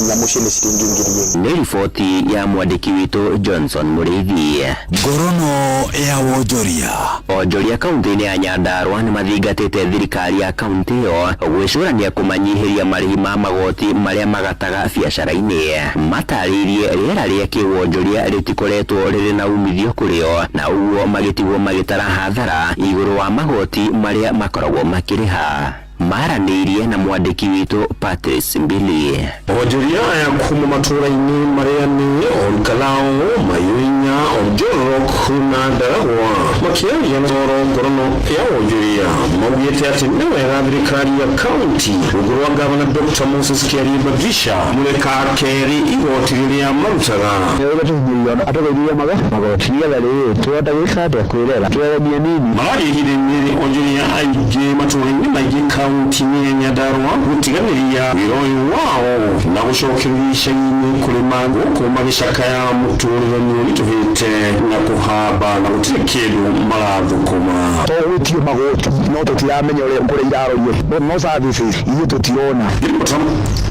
na mucene ciringi ngiri. Ni ripoti ya mwandiki witu Johnson Muriithi. Gorono ya Wojoria. Wojoria kaunti-ini ya Nyandarua ni mathingatite thirikari ya kaunti iyo gwicurania kumanyihiria marihi ma magoti maria magataga biacara-ini. Mataririe riera ria kiwonjoria ritikoretwo riri na umithio kurio na uguo magitigwo magitara hathara iguru wa magoti maria makoragwo makiriha. Maranirie na mwandiki witu Patrice Mbili. Wojoria ya kuma matura-ini maria ni Olkalao, Mayuinya, Oljorok na Daragwa makiaria nzoro Gorono ya Wojoria maugite ati ni wega thirikari ya kaunti uguru wa Gavana Dr. Moses Keri Badrisha mureka keri igoti riria marutaga atogithia magoti yale tuota gikade kwirera twebia nini mari hiri ni Wojoria aige matura-ini maigi kaunti ni Nyandarua gutiganiria wiroyi wao na gucokerisha ini kuri mango kuma gicaka ya muturire ni tuvite na kuhaba na gutikindu marathukuma tugutio magoti no tutiramenya uri kuri iraroye no services iyo tutiona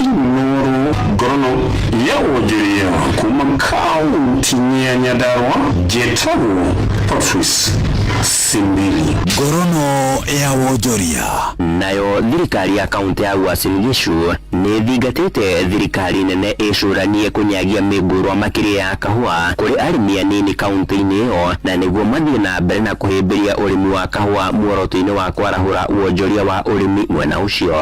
Inoro Gorono ya Wojoria kuma kaunti ni Nyandarua Getaru Patrice Simbili. Gorono ya Wojoria. Nayo thirikari ya kaunti ya Uasin Gishu ni thingatite thirikari nene icuranie kunyagia migurwa makiria ya kahua kuri arimi anini kaunti-ini iyo na niguo mathie na mbere na kuhimbiria urimi wa kahua muoroto-ini wa kwarahura wonjoria wa urimi mwena ucio.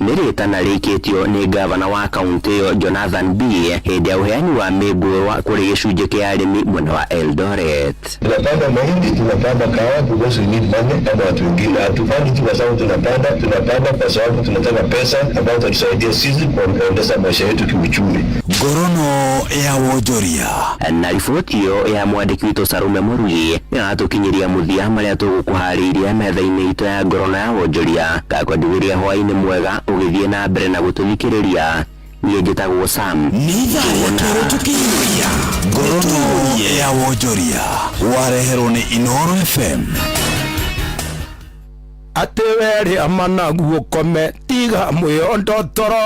Niritana rikitio ni gavana wa kaunti iyo Jonathan B hindi ya uheani wa migurwa kuri gicunji kia arimi mwena wa Eldoret. Tunapanda mahindi, tunapanda kahawa because we need money kama watu wengine. Hatupandi tu kwa sababu tunapanda kwa sababu tunataka pesa ambayo itatusaidia sisi kuendesha maisha yetu kiuchumi. Gorono ya Wojoria. Na ripoti iyo ya mwandiki witu Sarume Murugi iratukinyiria muthia maria tugukuhariria metha-ini itu ya Gorono ya Wojoria gakwendigiria hwaini mwega ugithie na mbere na gututhikiriria. Niĩ njĩtagwo Sam. Nithaya kero tukinyuria Gorono ya Wojoria wareherwo ni Inoro FM. ateweri amana guokome tiga mwiyondo toro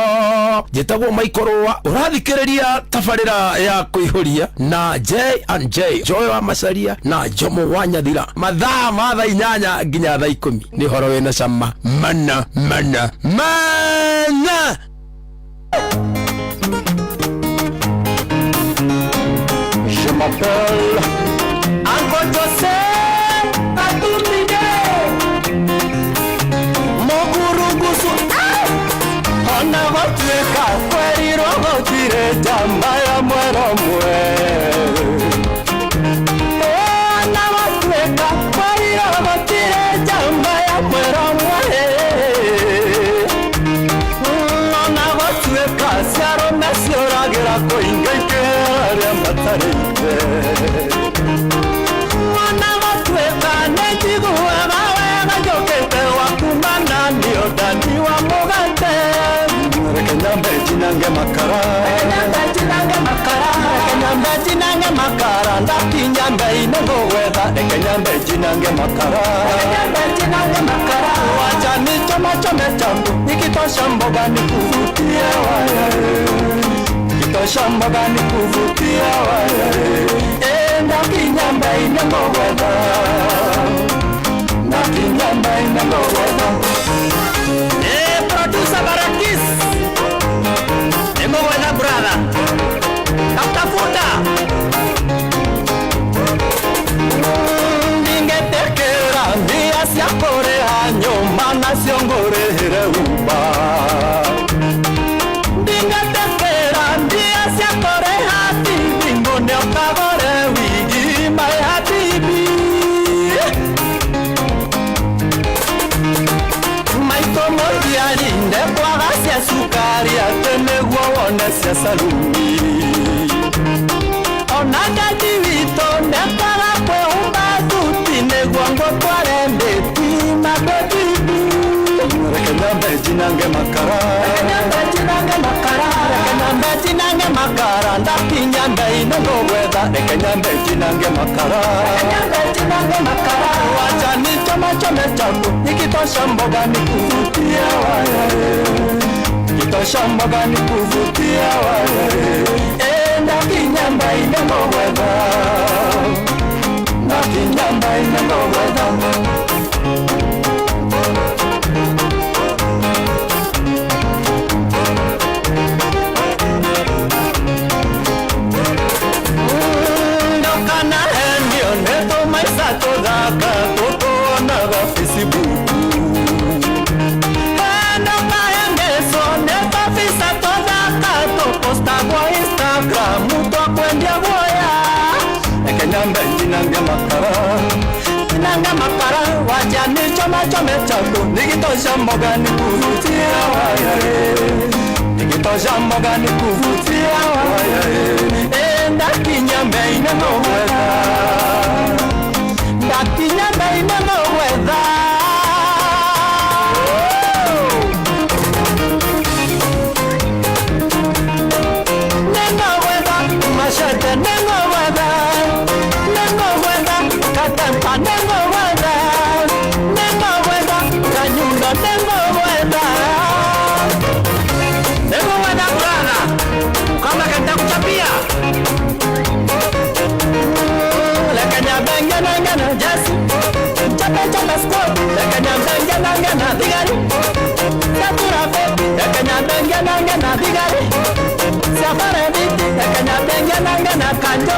jitagwo maikorwa urathikiriria tabarira ya kuihuria na J&J Joy wa Macharia na Jomo wa Nyathira mathaa ma thaa 8 nginya thaa 10 ni horo wena cama mana Je m'appelle Uncle José Atumide Mogurugusu Ona watueka kweri roho tire jamba ya mwero mwe Ona watueka kweri roho tire jamba ya mwero mwe Ona watueka siaro mesiora koinga ikere matarite Mwana watueka nejigu wewega jokete wakumana ndio dani wa mugate Rekenyambe jinange makara Rekenyambe jinange makara Ndakinyambe inengo wetha Rekenyambe jinange makara Wachani choma chome chambu Nikitosha mboga nikuvutie waya Kitosha mboga nikuvutie waya Ndakinyambe inengo wetha Ndakinyambe inengo wetha Producer Barakis Inengo wetha brother Tafuta Ningetekera mbia siakore nyuma na siongorehere uba Ningetekera mbia siakore hati Bingone okagore wigi my hatibi Maitomo diarinde kwa gasia sukari Atene guawone sia salumi Onagadi wito nepara kwe umbaduti Negwango kware mbeti mabebibi Rekenyambe jinange makara Rekenyambe jinange makara Ndakinyambe inengo wetha Rekenyambe jinange makara Wachani choma chome changu Nikitosha mboga nikuvutia waya Kitosha mboga nikuvutia waya Ndakinyambe inengo wetha Ndakinyambe inengo wetha Ndokana hendio neto maisa todaka Toto onaga Facebook Ndoka hendeso neto fisa todaka Toposta kwa Instagram Muto kwendia goya Ekenyambe jinange makara Jinange makara Wajani chome chome chako Nikitosha mboga nikuvutia waya Nikitosha mboga nikuvutia waya Ndakinyambe inengo wetha Ndakinyambe inengo wetha Nengo wetha Machete nengo wetha Nengo wetha Katempa nengo wetha Nengo wetha Kanyundo nengo wetha Nengo wetha brother Kama kata kuchapia Lekanyambengena jasi Chape squad Lekanyambengena digari Satura baby Lekanyambengena digari Safare biti Lekanyambengena kanjo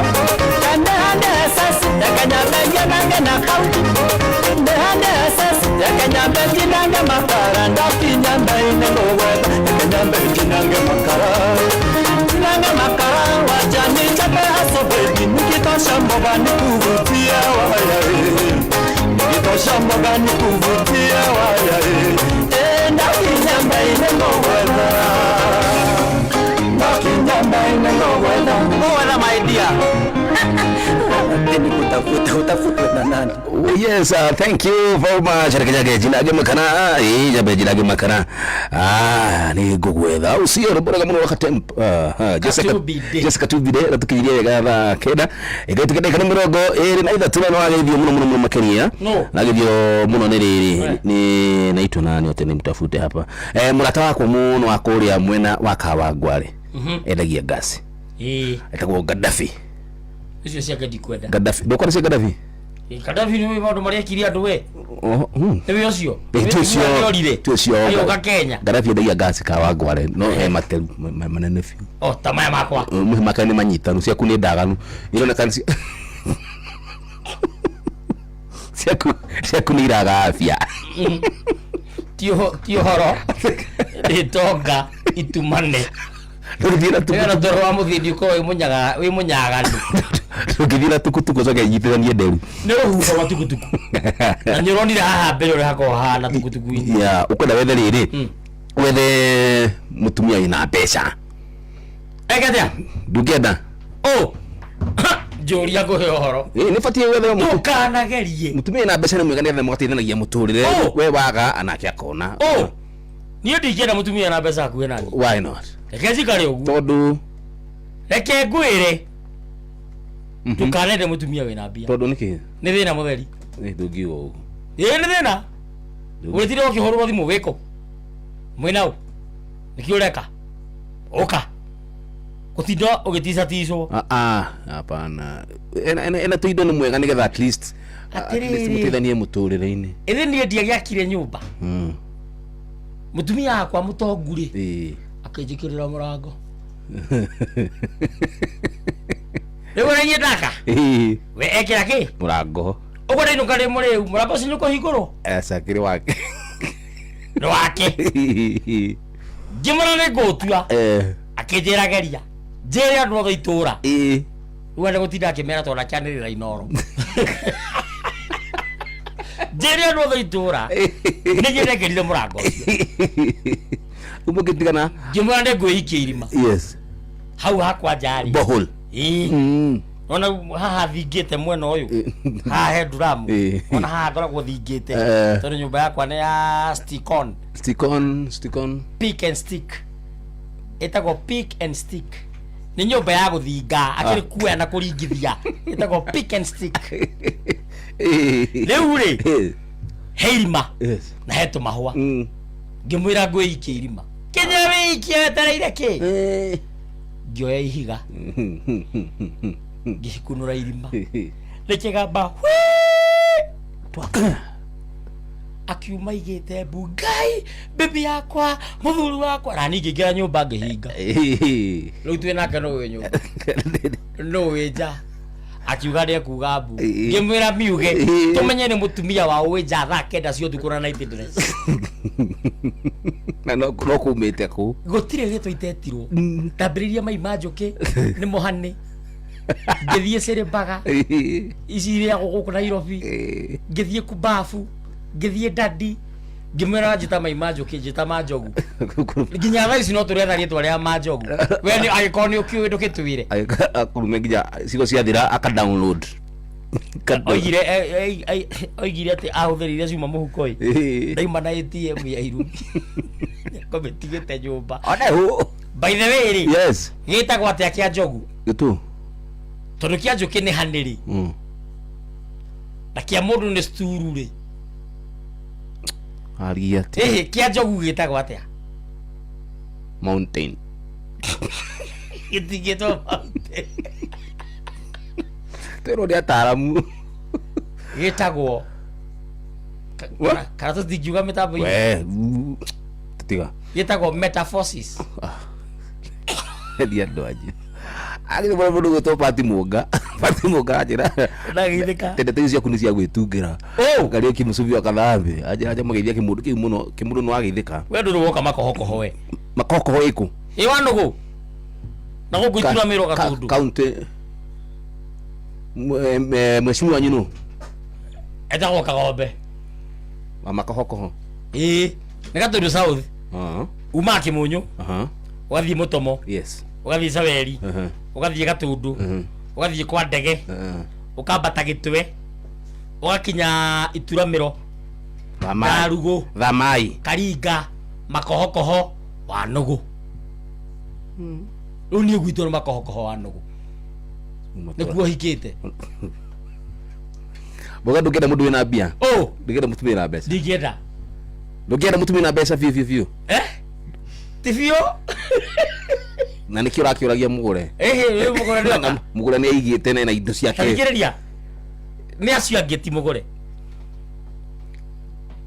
Kande hande esasi Lekanyambengena kauti Kande hande esasi Lekanyambengena makara Ndakinyambe inengo wetha Lekanyambengena makara Jinange makara Wajani chape haso baby Nikitosha mboga nikuvutia waya Nikitosha mboga nikuvutia waya Ndakinyambe inengo wetha Ndakinyambe inengo wetha Uwetha my dear Tini kuta utafutwe na nani? Yes, thank you very much. Rekaja jinage makana jabe jinage makana ni gugwetha usio robora kama wakati Jessica Tubide ratukirie gatha kenda igatukende kana mirongo eri na ithatu na wagethio muno makenia nagethio muno ni riri ni naitwa nani ote ni mtafute hapa murata wako muno wakuria mwena wa Kawangware endagia gasi etagwo Gaddafi icio cia Gadikwenda Gaddafi ndokora cia Gaddafi Gaddafi ni maundu maria kiria andu we ewe ocio tucio ayo ka Kenya Gaddafi endagia gasi Kawangware no mate manene fi tamaya makwa makani manyitanu cia kuni ndaganu irona kansi cia kuni iraga afya tio horo itonga itumane Rugithira tuku era ndoro wa muthindi ko we munyaga rugithira tuku zoge nyitithanie nderu ne ruhuka wa tuku na nyoronira haha mbere uri hako hana tuku ya ukwenda wethe riri wethe mutumia ina mbeca egatia ndungenda Joria go horo ni fatie wethe mukanagerie mutumia ina mbeca ni mwegane na mugateithanagia muturire we waga anake akona ni ndigenda mutumia na mbeca akuwe nani why not Rekezi kare ugu tondu reke ngwire tukanende mutumia wina mbia tondu niki ni thina mutheri ni ndungiwa ugu ni thina wetire okihoro thimu wiko mwinao nikiureka oka utindo ugitisa tiso hapana ena tuindo ni mwega nigetha at least mutithanie muturire-ini ithi ni ndia giakire nyumba mutumia akwa mutonguri akijikirira murango Lewe ni ndaka we ekira ki murango ugo ndino kare mureu murango sinyo ko higoro sakiri wake no wake gimara ne gotua akijira geria jere andu othe itura uende gutinda akimera tona chanirira inoro jere andu othe itura ni jere gerire murango umugitigana gimara ngwihikie irima yes hau hakwa jari bohol ona haha thingite mwena uyu haha he drum ona haha ngoragwo thingite tondu nyumba yakwa ni ya sticon pick and stick etago pick and stick ni nyumba ya guthinga akiri kuya na kuringithia etago pick and stick riu ri heirima na hetu mahua ngimwira ngwihikie irima Kenya wiki etereire ki ngioya ihiga ngikunura irima nikigamba twaka akiuma igite bungai bibi yakwa muthuru wakwa na ningigira nyumba ngihinga riu twi nake no we nyumba no we ja akiuga ni kuga mbu ngimwira miuge tumenye ni mutumia wa wenja thaa kenda cio thukura night dress na no kumite ku gutire gitwa itetirwo tambiriria mai majuki ni mohani ngithie Serebaga iciria guku Nairobi ngithie kubafu ngithie Dadi ngimera njita mai majuki njita majogu nginya thaa ici no turetha rietwa ria majogu we ni aikoni ukiwe ndukitwire akurume nginya cigo ciathira aka download oigire ati ahutherire ciuma muhukoi ndaima na ATM ya Irubi kometigite nyumba by the way yes gitagwo atia kia njogu gitu tondu kia njuki ni haniri na kia mundu ni sturu ri aria ati kia njogu gitagwo atia mountain gitigito mountain tero ni ataramu gitagwo kana tutingiuga mitambo we tiga gitagwo metamorphosis ndia ndoaje agire bora mundu gutwa pati muonga ajira ndagithika tende tecia kunisia gwitungira ngari kimusubi akathambe aje mugeithia kimundu kimundu no agithika we ndu woka makohoko we makohoko iku iwanugu na gukuitura miro gatundu county mheshimiwa nyinu etagwo Kagombe makahokoho nikatundu south uma Kimunyu ugathie Mutomo yes ugathie Caweri ugathie Gatundu ugathie kwa Ndege ukambata gitwe ugakinya ituramiro Karugo Thamai Karinga Makohokoho wa Nugu Uni gwitwo Makohokoho wa Nugu nikuo hikite boga ndugenda mundu wina mbia ndugenda mutumia na mbeca ndugenda mutumia na mbeca fiu tifio na nikio rakiuragia mugure mugure ni aigite na indo ciake thikiriria ni acio angeti mugure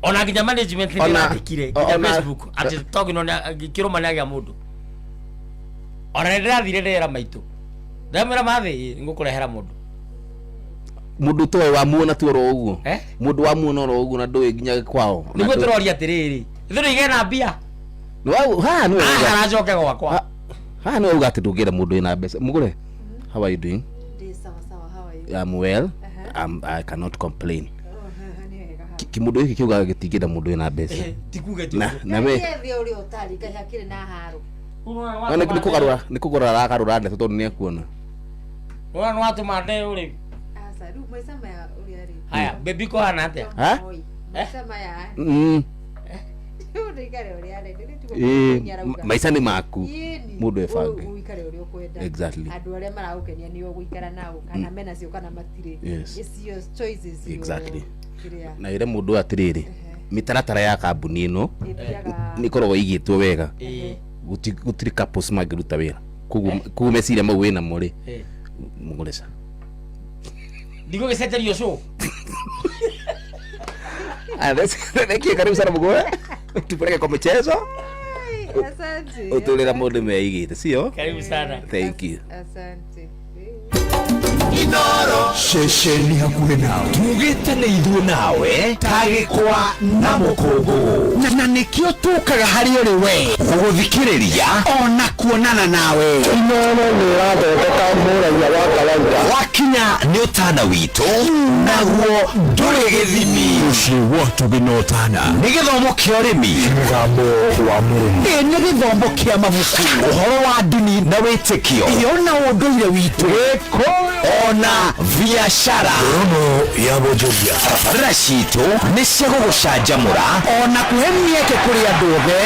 ona nginya management ni rathikire nginya Facebook ati togino kiroma ni agia mundu ona ndirathire ndera maitu ndamira mathi ngukurehera mundu toy wa muona tu ro uguo mundu wa muona ro uguo na ndoe nginya kwao niguo turoria atiriri ithuno igena mbia no no arajoke gwakwa no uga ati ndugire mundu ina mbeca mugure how are you doing sawa how are you I'm well I cannot complain kimundu hiki kiuga gitingida mundu ina mbeca tikuge tu na me thio uri utari kai hakire na haru ni kugura rakarura ndeto tondu ni akuona wana watu mate uri asa ru maisama ya uri ari haya baby ko hana atia maisama ya uri kare uri ari maisha ni maku mundu efange uikare uri ukwenda exactly andu aria maraukenia ni uguikara nao kana mena cio kana matire icio choices exactly na ire mundu atiriri mitaratara ya kambuni ino ni korwo igitwo wega gutiri couples magiruta wira kugu meciria mau wina muri muguresa digo que seterio show Neki karibu sana mugure tupeleke kwa michezo asante utulira mundu meigite sio karibu sana thank you asante Inoro shesheni hakuhe nawe tugite ni ithuĩ nawe tagĩkwa na mũkũngũ na nĩkĩo tũkaga harĩ ũrĩ we gũgũthikĩrĩria ona kuonana nawe Inoro nĩrathondeka mũraia wa kawaida wakinya nĩ ũtana witũ naguo ndũrĩ gĩthimi ũcio wotu gĩnotana nĩ gĩthomo kĩa ũrĩmi mũgambo wa mũrĩmi nĩ gĩthomo kĩa mabuku ũhoro wa ndini na wĩtĩkio ona ũndũire witũ ona biashara rono ya bojoria barabara citũ nĩ cia gũgũcanjamũra ona kũhe mĩeke kũrĩ andũ othe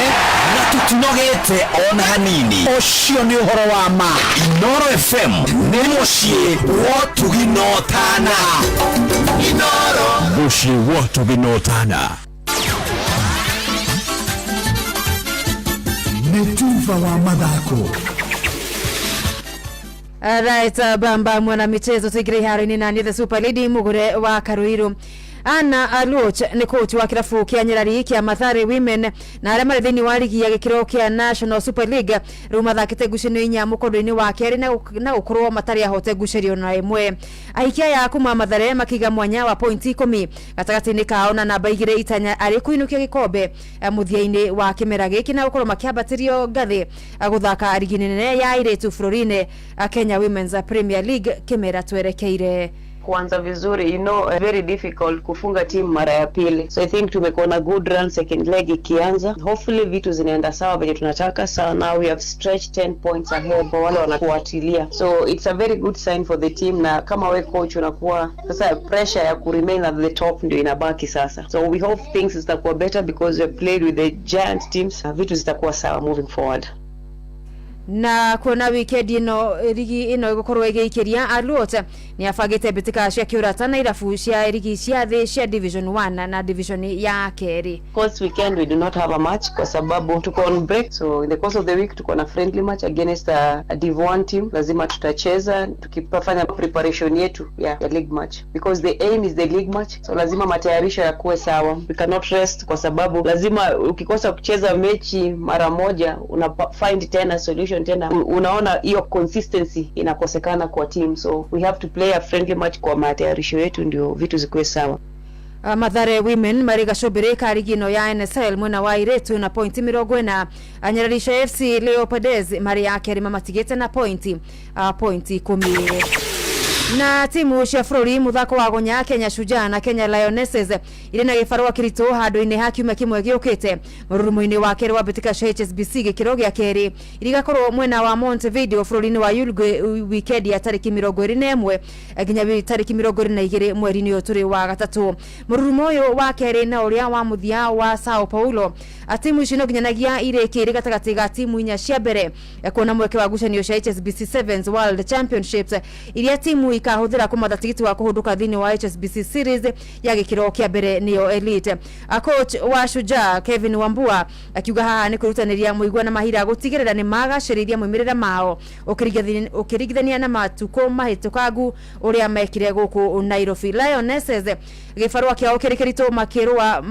na tũtinogete ona hanini ũcio nĩ ũhoro wa ma Inoro FM nĩ mũciĩ wa ũtugi na ũtana Inoro mũciĩ wa ũtugi na ũtana nĩ tuva wa mathako. Right, bamba mwana michezo tigire harini na the Super Lady mugure wa Karuiru. Ana Aluch ni coach wa kirafu kia Nyerari kia Mathare Women na arĩa marĩ thĩinĩ wa ligi ya gĩkĩro kia National Super League rĩu mathakĩte ngucanio inya mũkondo-inĩ wa kerĩ na gũkorwo matarĩ ahote ngucanio na ĩmwe. Aikia ya kuma Mathare makiga mwanya wa pointi 10 gatagatĩ-inĩ kao na namba 2 itanya arĩ kuinukia gĩkombe mũthia-inĩ wa kĩmera gĩkĩ na gũkorwo makĩambatĩrio ngathĩ gũthaka ligi nene ya airĩtu bũrũri-inĩ Kenya Women's Premier League kĩmera twerekeire. Kuanza vizuri, you know, very difficult kufunga team mara ya pili. So I think tumekuwa na good run second leg ikianza. Hopefully vitu zinaenda sawa venye tunataka. So now we have stretched 10 points ahead kwa wale wanakufuatilia. So it's a very good sign for the team na kama we coach unakuwa sasa pressure ya ku remain at the top ndio inabaki sasa. So we hope things zitakuwa better because we have played with the giant teams. Vitu zitakuwa sawa moving forward. Na kuona weekend ino ligi ino igukorwo igĩikĩria Aluot ni afagĩte mbĩtĩka cia kĩũrata na irabu cia ligi cia thĩ cia division 1 na division ya kerĩ. Course weekend we do not have a match kwa sababu tuko on break, so in the course of the week tuko na friendly match against a Div 1 team. Lazima tutacheza tukifanya preparation yetu ya league match because the aim is the league match, so lazima matayarisho yakuwe sawa. We cannot rest kwa sababu lazima ukikosa kucheza mechi mara moja una find tena solution tena, unaona hiyo consistency inakosekana kwa team, so we have to play a friendly match kwa matayarisho yetu ndio vitu zikuwe sawa. Mathare Women mariga shobere karigino ya NSL mwena wa iretu na pointi 40 Anyararisha FC Leopards mari yake matigete na pointi 10. Na timu cia bũrũri muthako wa gonya Kenya Shujaa na Kenya Lionesses ire na gibarua kirito handu-ini ha kiumia kimwe giukite mururumo-ini wa keri wa bitika HSBC gikiro gia keri irigakorwo mwena wa Montevideo bũrũri-ini wa Uruguay weekend ya tariki 21 nginya tariki 22 mweri-ini uyu turi wa gatatu. Mururumo uyu wa keri na uria wa muthia wa Sao Paulo timu ici no nginyanagia ire kiri gatagati ga timu inya cia mbere kuona mweke wa gucanio cia HSBC Sevens World Championships iria timu ikahuthira kumatha tigiti wa kuhunduka thini wa HSBC series ya gikiro kia mbere niyo elite. Coach wa Shujaa Kevin Wambua akiuga haha ni kurutaniria muigwa na mahira gutigirira ni magaciriria muimirira mao ukirigithania na matuko mahitukagu uria mekire guku Nairobi. Lionesses gifarwa kiao kirikirito makirwa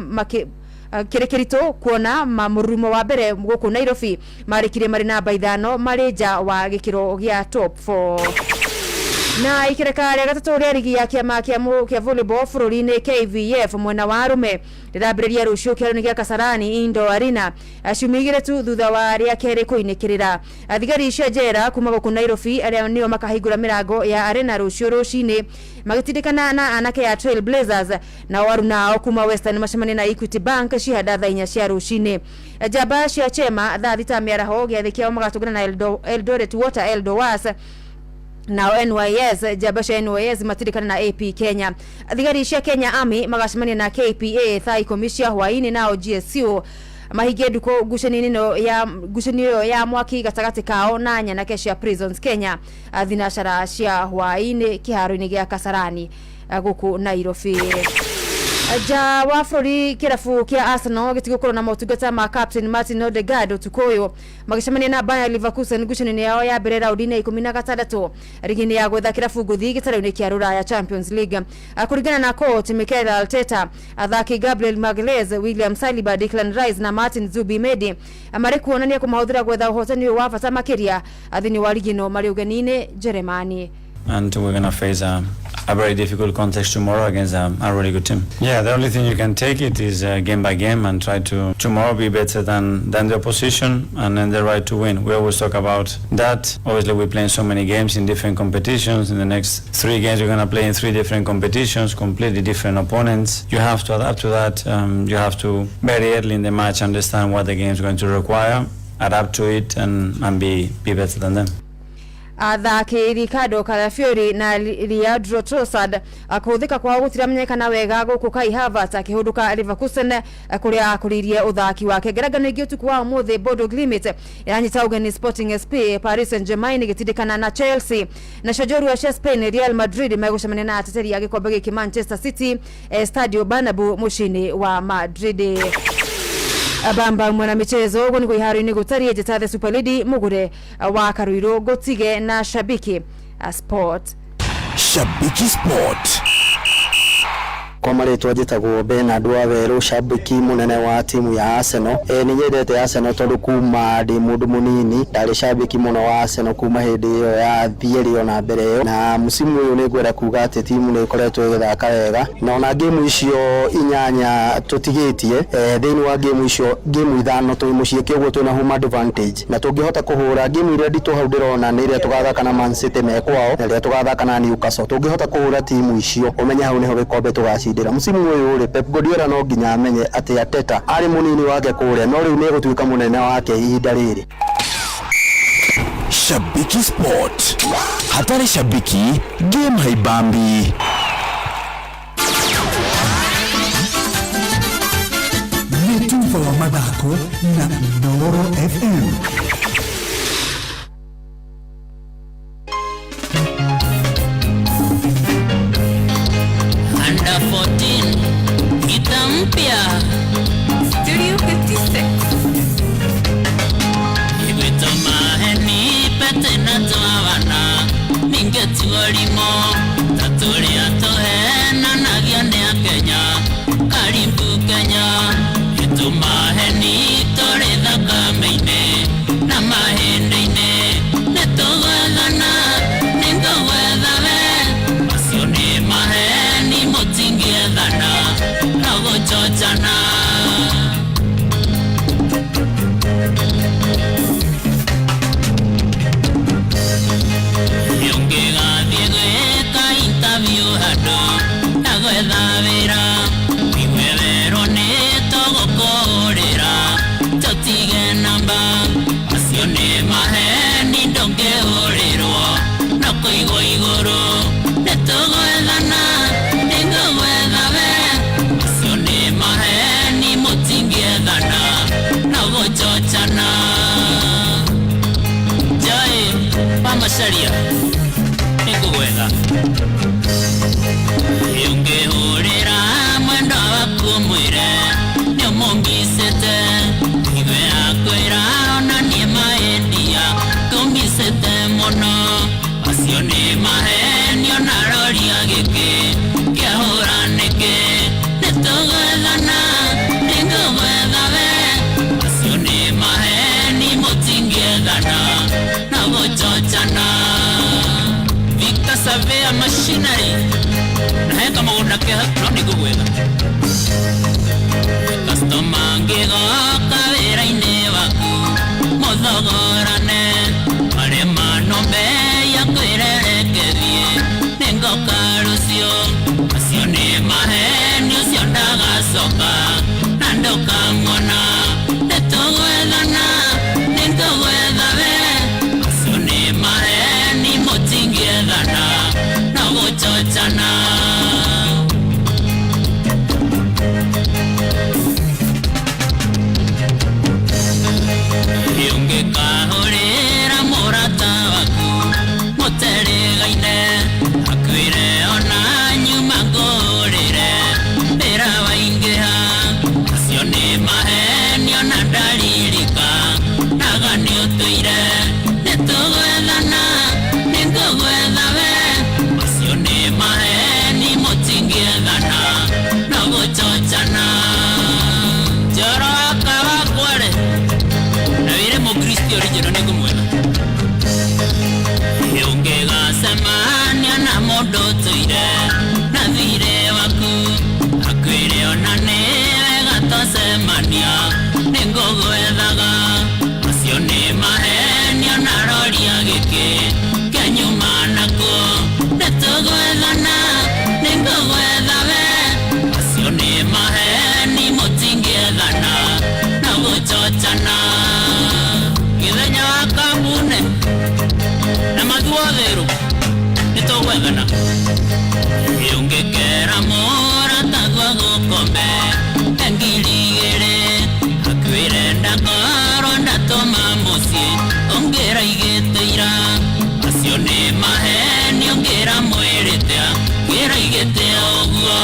kirikirito kuona mururumo wa mbere guku Nairobi marikire mari namba 5 marija wa gikiro gia top 4. Na ikireka ria gatatu ria ligi ya kiama kia volleyball bũrũri-inĩ KVF mwena wa arume rirambĩrĩria rũciũ kĩharo-inĩ gĩa Kasarani Indo Arena ciumia tu thutha wa ria keri kuinĩkĩrĩra. Thigari cia njera kuma gũkũ Nairobi arĩa nĩo makahingũra mĩrango ya arena rũciũ rũcinĩ magĩtindĩkana na anake ya Trail Blazers na waru nao kuma Western macemania na Equity Bank cihanda thaa 4 cia rũcinĩ. Njamba cia Chema thaa 5 mĩaraho gĩathĩ kĩao magatũngana na Eldoret Water Eldowas na NYS jabasha NYS matirikana na AP Kenya. Thigari cia Kenya Army magacemania na KPA thaa 10 cia hwaini nao GSU mahige nduko gucanio ya mwaki gatagati kao na nyanake cia Prisons Kenya thinashara cia hwaini kiharo-ini gia Kasarani guku Nairobi. Ja wa bũrũri kirabu kia Arsenal gĩtigũkorwo na motungata ma Captain Martin Odegaard utukoyo magicemania na Bayer Leverkusen ngucanio yao ya mbere raundi-inĩ 16 rigi-inĩ ya gwetha kirabu ngũthi gĩtaro-inĩ kia Rũraya Champions League. Kũringana na coach Mikel Arteta athaki Gabriel Magalhaes, William Saliba, Declan Rice na Martin Zubimendi marĩ kuonania kũmahũthĩra gwetha ũhotani wa bata makĩria thĩinĩ wa ligi ĩno marĩ ũgeni-inĩ Jeremani. And we're going to face a very difficult contest tomorrow against a really good team. Yeah, the only thing you can take it is game by game and try to tomorrow be better than the opposition and then the right to win. We always talk about that. Obviously, we're playing so many games in different competitions. In the next 3 games, we're going to play in 3 different competitions, completely different opponents. You have to adapt to that. You have to very early in the match understand what the game is going to require, adapt to it, and be better than them. Athaki Ricardo Calafiori na Leandro Trossard kuhuthika kwa gutiramanyekana wega guku Kai Havertz akihunduka Leverkusen kuria akuririe uthaki wake. Ngeragano ingi utuku wa umuthi Bodo Glimt iranyita ugeni Sporting SP, Paris Saint-Germain gitindikana na Chelsea na shajoru wa Spain Real Madrid megucemania na ateteri ya gikombe giki Manchester City Stadio Bernabeu mushini wa Madrid. Abamba mwana michezo ugo ni kuiharo-ini gutari ejetathe Super League mugure wa Karuiro gotige na Shabiki Sport. Shabiki Sport kwa maritwa njitagwo Bernard Waweru, shabiki munene wa timu ya Arsenal. Ni nyendete Arsenal tondu kuma ndi mundu munini ndari shabiki muno wa Arsenal kuma hindi iyo ya thieri ona mbere iyo, na musimu uyu ni gwera kuga ati timu ni ikoretwo igithaka wega na ona game icio 8 tutigitie thiini wa game icio game 5 twi mucie kiguo twina home advantage na tungihota kuhura game iria nditu hau ndirona ni iria tugathaka na Man City mekwao na iria tugathaka na Newcastle. Tungihota kuhura timu icio umenya hau niho gikombe tugacindira musimu uyu ri. Pep Guardiola no nginya amenye ati Arteta ari munini wake kuria no riu ni gutuika munene wake ihinda riri. Shabiki Sport, hatari shabiki, game haibambi. Mitufa wa madako na Noro FM. Under 14 itampia Studio 56 Ibitoma pete na tuawana ningetigorimo taturia tohena na gione ya Kenya karibu Kenya ituma tore thakameine na mahende-ine netogwethana ningogwethawe asione maheni mutingiethana na guchochana yongegathie gwika gwetha wĩra iwe werwo nĩ tũgũkũrĩra tũtige namba acio nĩ maheni ndũngĩhũrĩrwo no kũigwo igũrũ nĩ tũgwethana nĩ ngũgwetha we acio nĩ maheni mũtingĩethana no gũchochana Joy Pamacaria nĩ ngũgwetha ũngĩhũrĩra mwendwa waku mwĩre nĩũmũmbicĩte iwe akwĩra ona niĩ maendia ngũmbicĩte mũno acio nĩ maheni ona roria gĩkĩ kĩahũra nĩkĩ nĩtũgwethana nĩngũgwetha we acio nĩ maheni mũtingĩethana na gũchochana Victor Savea Machinery Naheka mũgũnda kĩha no nĩngũgwetha Customer ngĩgoka wĩra-inĩ waku mũthogorane marĩma nombe ya kwĩrerekethie nĩngoka rũciũ acio nĩ maheni ũcio ndagacoka na ndũkamwona nĩtũgwethana nĩngũgwetha we acio nĩ maheni mũtingĩethana na gũchochana ũngĩkahũrĩra mũrata waku mũterĩgaine akwĩre ona nyuma ngũrĩre wĩra waingĩha acio nĩ maheni ona ndaririka naga nĩũtũire nĩtũgwethana nĩngũgwetha we acio nĩ maheni mũtingĩethana no gũchochana Njoro akawakware na wĩre mũkristo original nĩngũmwetha ũngĩgacemania na mũndũ ũtũire na thirĩ waku akwĩre ona nĩ wega tũcemania nĩngũgwethaga acio nĩ maheni ona roria gĩkĩ kĩanyuma nakuo nĩtũgwethana nĩngũgwetha we acio nĩ maheni mũtingĩethana na gũchochana gĩthenya wa kambune na mathuotherũ nĩtũgwethana ũngĩkera mũrata gwa gũkombe ngiri igĩrĩ akwĩre ndakorwo ndatũma mũciĩ ũngĩra igĩte ira acio nĩ maheni ũngĩra mwĩrĩte ngĩra igĩte ũguo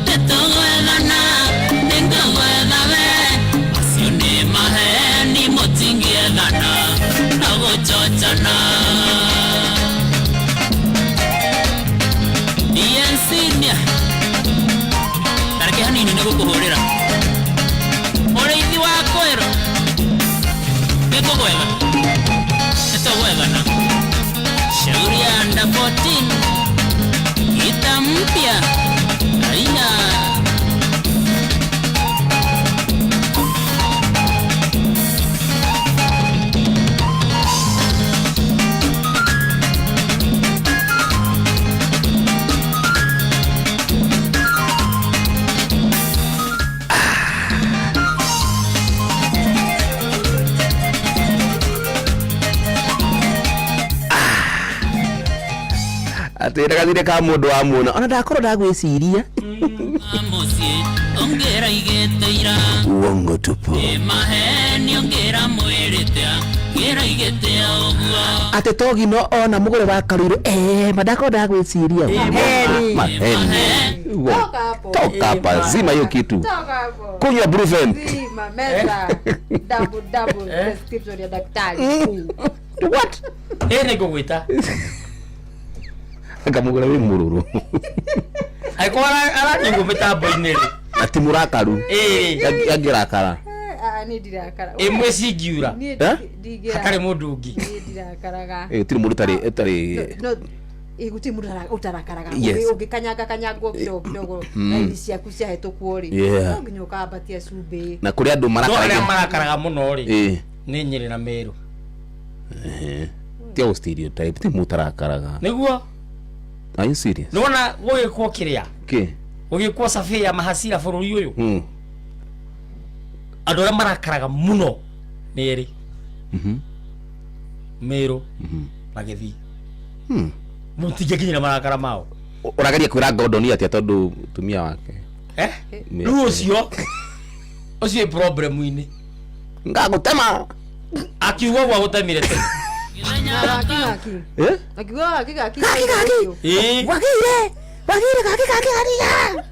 nĩtũgwethana nĩngũgwetha we acio nĩ maheni mũtingĩethana na gũchochana Diensinia tareke hanini nĩgũkũhũrĩra ũrĩithi wa kwĩrwo nĩngũgwetha nĩtũgwethana shauri ya under 14 gita mpya aina atĩra gathire ka mũndũ wa muona ona ndakorwo ndagwĩciria mũciĩ ũngĩra igĩte ira uongo tupu maheni ũngĩra mwĩrĩte ngĩra igĩte ũguo atĩ togi no ona mũgũre wa karũirũ mandakorwo ndagwĩciria maheni toka hapa zima hiyo kitu kunywa brufen zima meza double prescription ya daktari what nĩngũgwĩta ngamũgũra wĩ mũrũrũ aiko aranyingwo mĩtambo-inĩ rĩ ati mũrakaru angĩrakara nĩ ndirakara ĩmwe cingiura hakarĩ mũndũ ũngĩ nĩ ndirakaraga tiri mũndũ tarĩ guti mundu utarakaraga ungikanyangwo kidogo raini ciaku ciahĩtũkwo rĩ no nginya ũkambatia cumbĩ na kũrĩ andũ marakaraga mũno rĩ nĩ Nyĩrĩ na Meru ti stereotype ti mutarakaraga nĩguo. Are you serious? Nona gũgĩkwo kĩrĩa kĩ ugikwa safi ya mahasira bururi uyu andu aria marakaraga muno ni eri Meru magithi mutige kinyira marakara mao urageria kwira Gordon atia tondu tumia wake Lucio osie problem ini ngagutema akiwa wa gutemire tena akiwa wakire haria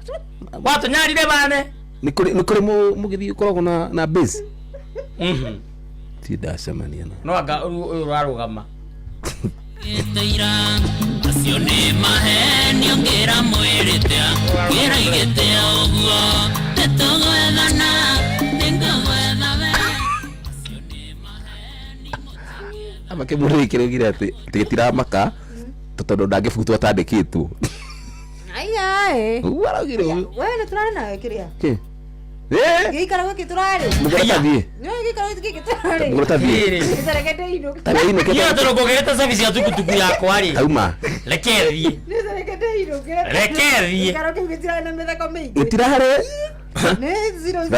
watu nyarire bane ni kuri mugithi ukoragwo na base tida semania no anga urarugama Ira acio ni maheni ongira mwirite kwira igite oguo tetogwethana ningagwetha we acio ni maheni amake muri kirugire ati gitiramaka tondu ndangibutwo tandikitwo aiya waragire wewe turare na kiria gikara gwe kiturare mugata thie gikara gwe kiturare mugata thie nizarekete ino niyo turogogeta service ya tukutuku yako ari auma lekerie nizarekete ino lekerie gikara gwe kiturare na methako mingi itirare ne zero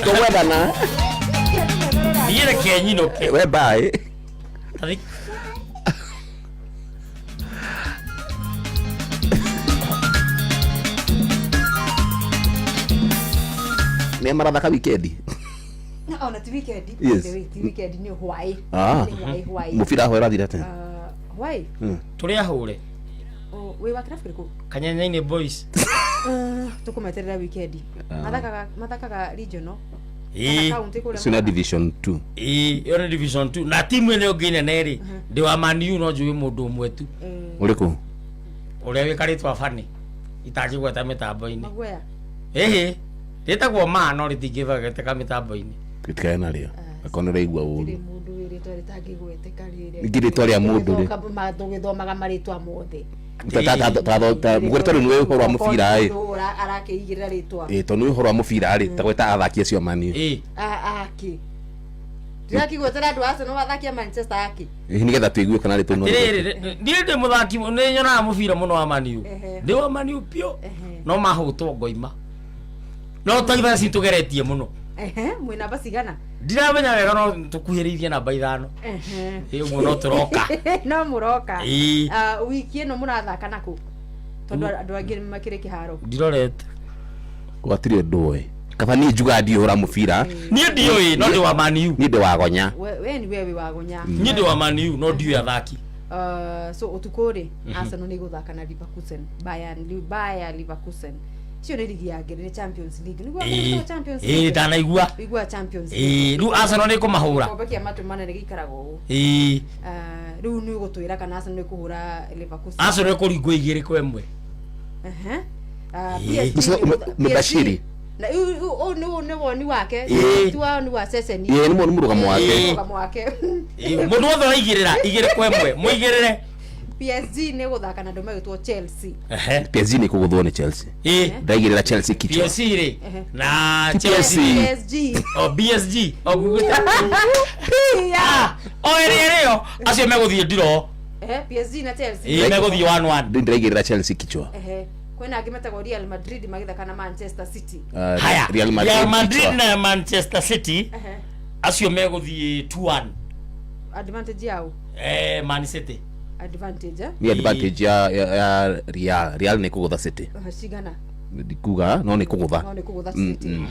towebana yere kenyino ke we bye ne marathaka weekend ona ti weekend ti weekend ni hwai mufira hwera thira tena hwai turi ahure we wa traffic ko Kanyanyaine boys tukumeterera weekend mathakaga regional sina division 2 yona division 2 na timu ene ogine neri ndi wa Man U no juwe mundu umwe tu uriku uria wikaritwa fani itajigweta mitambo-ini magwea ritagwo no ritingivagete ka mitambo-ini kitikaena rio akonera igwa uru mundu wiritwa ritangigweteka rire ngiritwa ria mundu ri tugithomaga maritwa mothe mugweta ni we uhoro wa mufira arakiigirira ritwa to ni uhoro wa mufira ri tagweta athaki acio mani aki ndirakigwetera andu acio no athakia Manchester aki ni getha tuigue kana ritwa no ndire ndi muthaki ni nyona mufira muno wa Man U ndi wa Man U pio no mahutwo ngoima no taitha citugeretie muno mwi namba cigana ndiramenya wega no tukuhiriithie namba 5 uguo no turoka no muroka wiki ino murathaka naku tondu andu angi makire kiharo ndirorete gwatire ndoe kaba ni njuga ndihura mufira ni ndioi no ndi wa Man U ni ndi wa gonya we ni wewe wa gonya ni ndi wa Man U no ndioi athaki so utukuri Arsenal ni guthaka na Leverkusen Bayer Leverkusen sio ni ligi ya ngere Champions League ni Champions League ndanaigua igua Champions League riu Arsenal ni kumahura kobekia matu manene gikarago riu ni gutwira kana Arsenal ni kuhura Leverkusen Arsenal ni kuringwo 2-1 Mubashiri na ni woni wake tuwa ni wa seseni ni murugamo wake mundu wothe waigirira 2-1 muigirire PSG ni guthaka na ndome gitwo Chelsea PSG ni kuguthwo ni Chelsea ndaigirira Chelsea kichwa PSG ri na Chelsea PSG BSG rio acio meguthie ndiro PSG na Chelsea meguthie 1-1 ndaigirira Chelsea kichwa kwena agimetagwo Real Madrid magithaka na Manchester City haya Real Madrid na Manchester City acio meguthie 2-1 advantage yao Man City advantage ni advantage ya Real ni kugutha City cigana ndikuga no ni kugutha City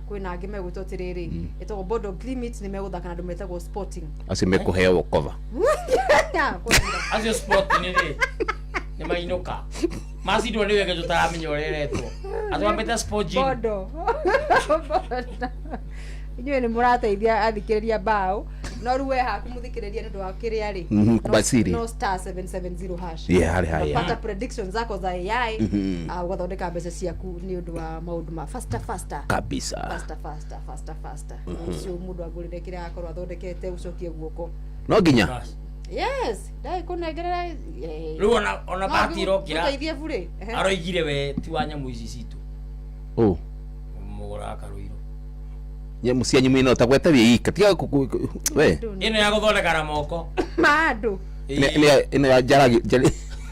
kwena angi megwitwo tiriri etagwo Bodo Glimt ni meguthaka na ndumetagwo Sporting acio mekuheo cover acio Sporting ni mainuka macidwo ni wege tutaramenya ureretwo atwambite Sport Bodo inyuĩ nĩ mũrateithia athikĩrĩria bao no ruwe haku muthikĩrĩria nĩ ũndũ wa kĩrĩa rĩ kubasiri no star 770 hash pata predictions zako za AI ugathondeka mbeca ciaku nĩ ũndũ wa maũndũ ma faster kabisa faster ũcio mũndũ agũrĩre kĩrĩa akorwo athondekete ucokie guoko no nginya yes dai kunegerera rĩu ona bati rokira ũteithie bure aroigire we ti wa nyamũ ici citũ mũgũra karuiro nyamũ cia nyamũ ino tagweta wĩika tiga we ino ya guthondeka na moko mandu ino ya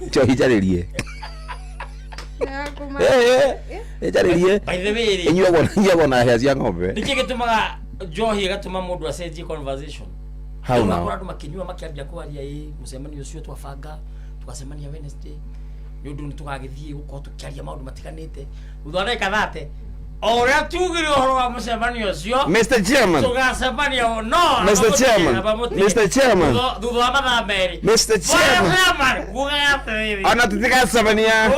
njohi njarĩrie Ejaririe. By the way, inyuagwo na hĩa cia ng'ombe. Niki gitumaga njohi gatuma mundu acenjie conversation. How now? Kuna makinyua makiambia kwaria mucemani ucio twabanga tukasemania Wednesday. Nĩũndũ nĩtũgagĩthiĩ gũkorwo tũkĩaria maũndũ matiganĩte. Thutha wa ndagĩka 30 Ora tugire horo wa mucemani ucio. Mr. Chairman. Tugacemania no. Mr. Chairman. Mr. Chairman. Thutha wa mathaa merĩ. Mr. Chairman. Ana tutikacemania.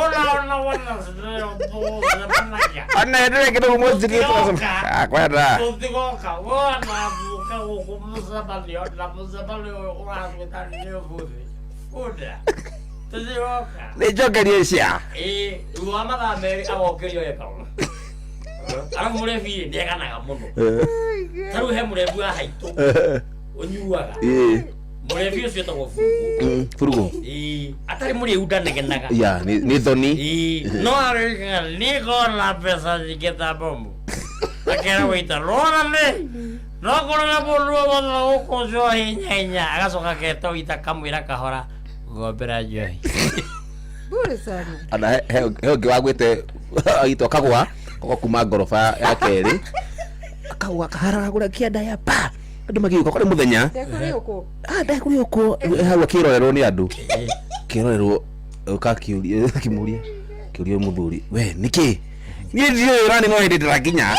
Ana ndio kidogo moja kidogo. Kwenda. Tutigoka. Wona buka kumucemania na mucemani ũragwĩta nĩ ũbũthĩ. Oda. Nĩnjokerie cia. Thutha wa mathaa merĩ agokerio ekaũna. Arabu murevi ndeganaga muno. Taru he murevi wa haitu. Onyuaga. Murevi ucio etagwo furugo. Furugo. Atari muri udanegenaga. Ya, ni thoni. No arega ni gona pesa ziketa bomu. Akera wita rona me. No korona bolu wa uko jo hinya agacoka keto wita kamwira kahora gombera johi. Bure sana. Ana he ngwagwite agitwa kagwa. Kwa kuma ngorofa ya keri akagwa kahara gura kianda ya pa andu magiko kore muthenya ndekuri uko hawa kirorerwo ni andu kirorerwo ukakiuria kimuria kiuria muthuri we niki ni ndio irani no hindi ndirakinya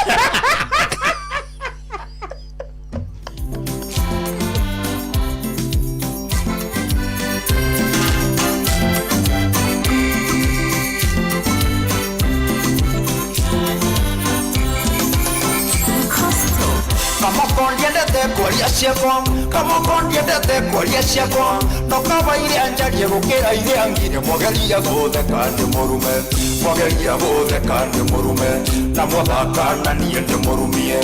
Kamokondiendete kwaria ciakwa no kaba iria njarie gukira iria ngire mwageria gutheka ndi murume mwageria gutheka ndi murume na mwathaka na niĩ ndi murumie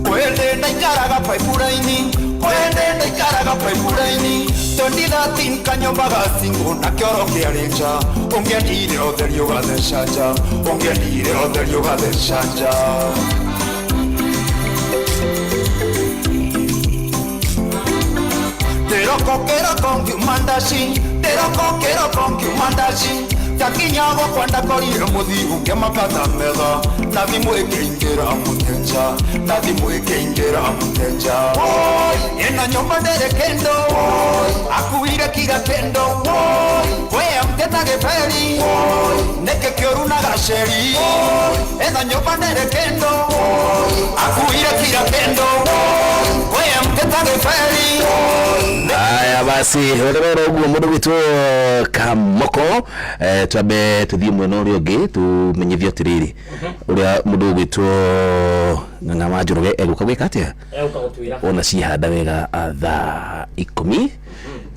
kwende ndaikaraga paipuraini kwende ndaikaraga paipuraini 2013 kanyombaga singo na kioro kiarinja ungendire otherio gathecanja ungendire otherio gathecanja Deroko mandashi takinyago kwanda korire muthiru ngemakata metha na thimu ikiingira mutenja na thimu ikiingira mutenja oi ena nyumba ndere kendo oi akuire kiga kendo oi we amteta geferi oi neke kioru na gasheri oi ena nyumba ndere kendo oi akuire kiga kendo oi we amteta geferi oi aya basi rero uguo mundu witu Kamoko twabe tuthie mwena uria ungi tumenyithio atiriri uria mundu witu Ng'ang'a Njoroge eguka gwika atia ona cihanda wega thaa 10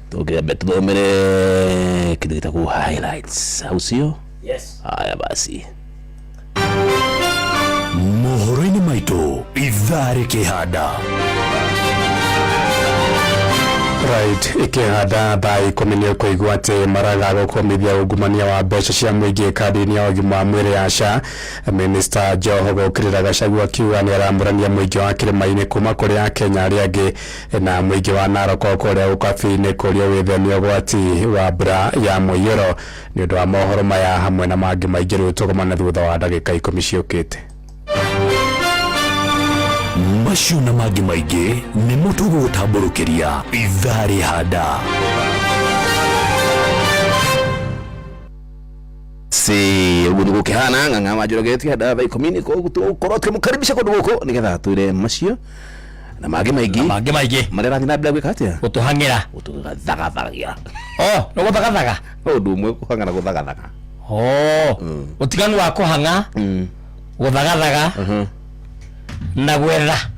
tugembe tuthomere kindu gitagwo highlights au sio? Yes. Aya basi mohoro-ini maitu ithaa rikihanda right ikihanda thaa 10 nĩ ũkũigua atĩ maraga gũkũmithia ungumania wa mbeca cia mũingĩ kandi-inĩ ya ũgima wa mwĩrĩ ya SHA. Minister Joho gũkĩrĩra Gachagua akiuga nĩ aramũrania mũingĩ wa kĩrĩma-inĩ kuma kũrĩ Akenya arĩa angĩ na mũingĩ wa Narok kũrĩa ũkabi-inĩ kũrĩa wĩthemia ũgwati wa mbura ya mũiyũro. Nĩ ũndũ wa mohoro maya hamwe na mangĩ maingĩ rĩu tũgũmana thutha wa ndagĩka 10 ciũkĩte. macio na mangĩ maingĩ nĩ mũtũgũtambũrũkĩria ithaa rĩhanda. si uguo niguo kihana Ng'ang'a Njoroge tihanda thaa 10 koguo tukorwo tumukaribisha kundu guku nigetha twire macio na mangĩ maingĩ marĩa rathi na mbere gwĩka atia gũtũgathagathagia no gũthagathaga ũndũ ũmwe kũhanga na gũthagathaga ũtiganu wa kũhanga gũthagathaga na gwetha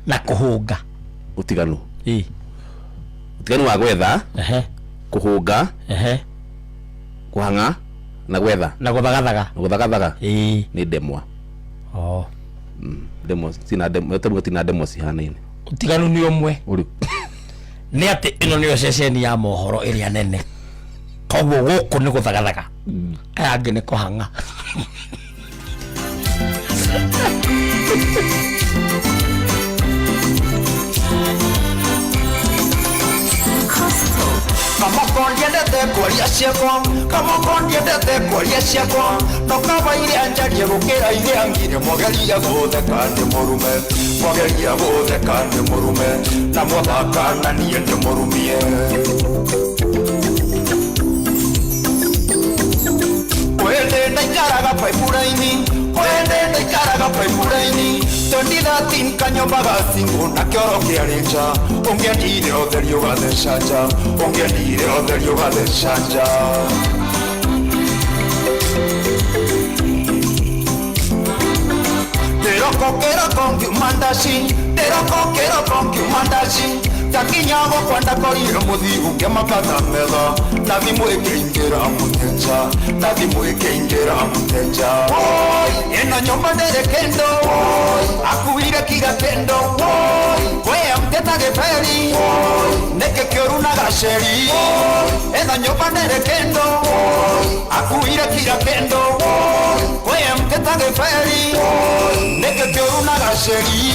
na kũhũnga utiganu wa gwetha kũhũnga kũhanga na gwetha na gũthagathaga ni ndemwa ndemwa sina ndemwa tina ndemwa cihanaine utiganu ni umwe ni ati ino ni ceceni ya mohoro ĩrĩa nene koguo gũkũ nĩ gũthagathaga aya angĩ nĩ kũhanga kamoko ndiendete kwaria ciakwa kamoko ndiendete kwaria ciakwa no kaba iria njarie gukira iria ngire mwageria gutheka ndi murume mwageria gutheka ndi murume na mwathaka na niĩ ndi murumie kwende ndaikaraga paipuraini kwende ndaikaraga paipuraini 2013 kanyombaga singo na kioro kiarinja ungendire otherio gathecanja ungendire otherio gathecanja Teroko ngiumandaci takinyago kwenda korire muthiu ngemapata metha na thimu ikiingira mutenja na thimu ikiingira mutenja ina nyumba ndere kendo akuire kiga kendo we amteta geferi neke kioru na gasheri ina nyumba ndere kendo akuire kiga kendo we amteta geferi neke kioru na gasheri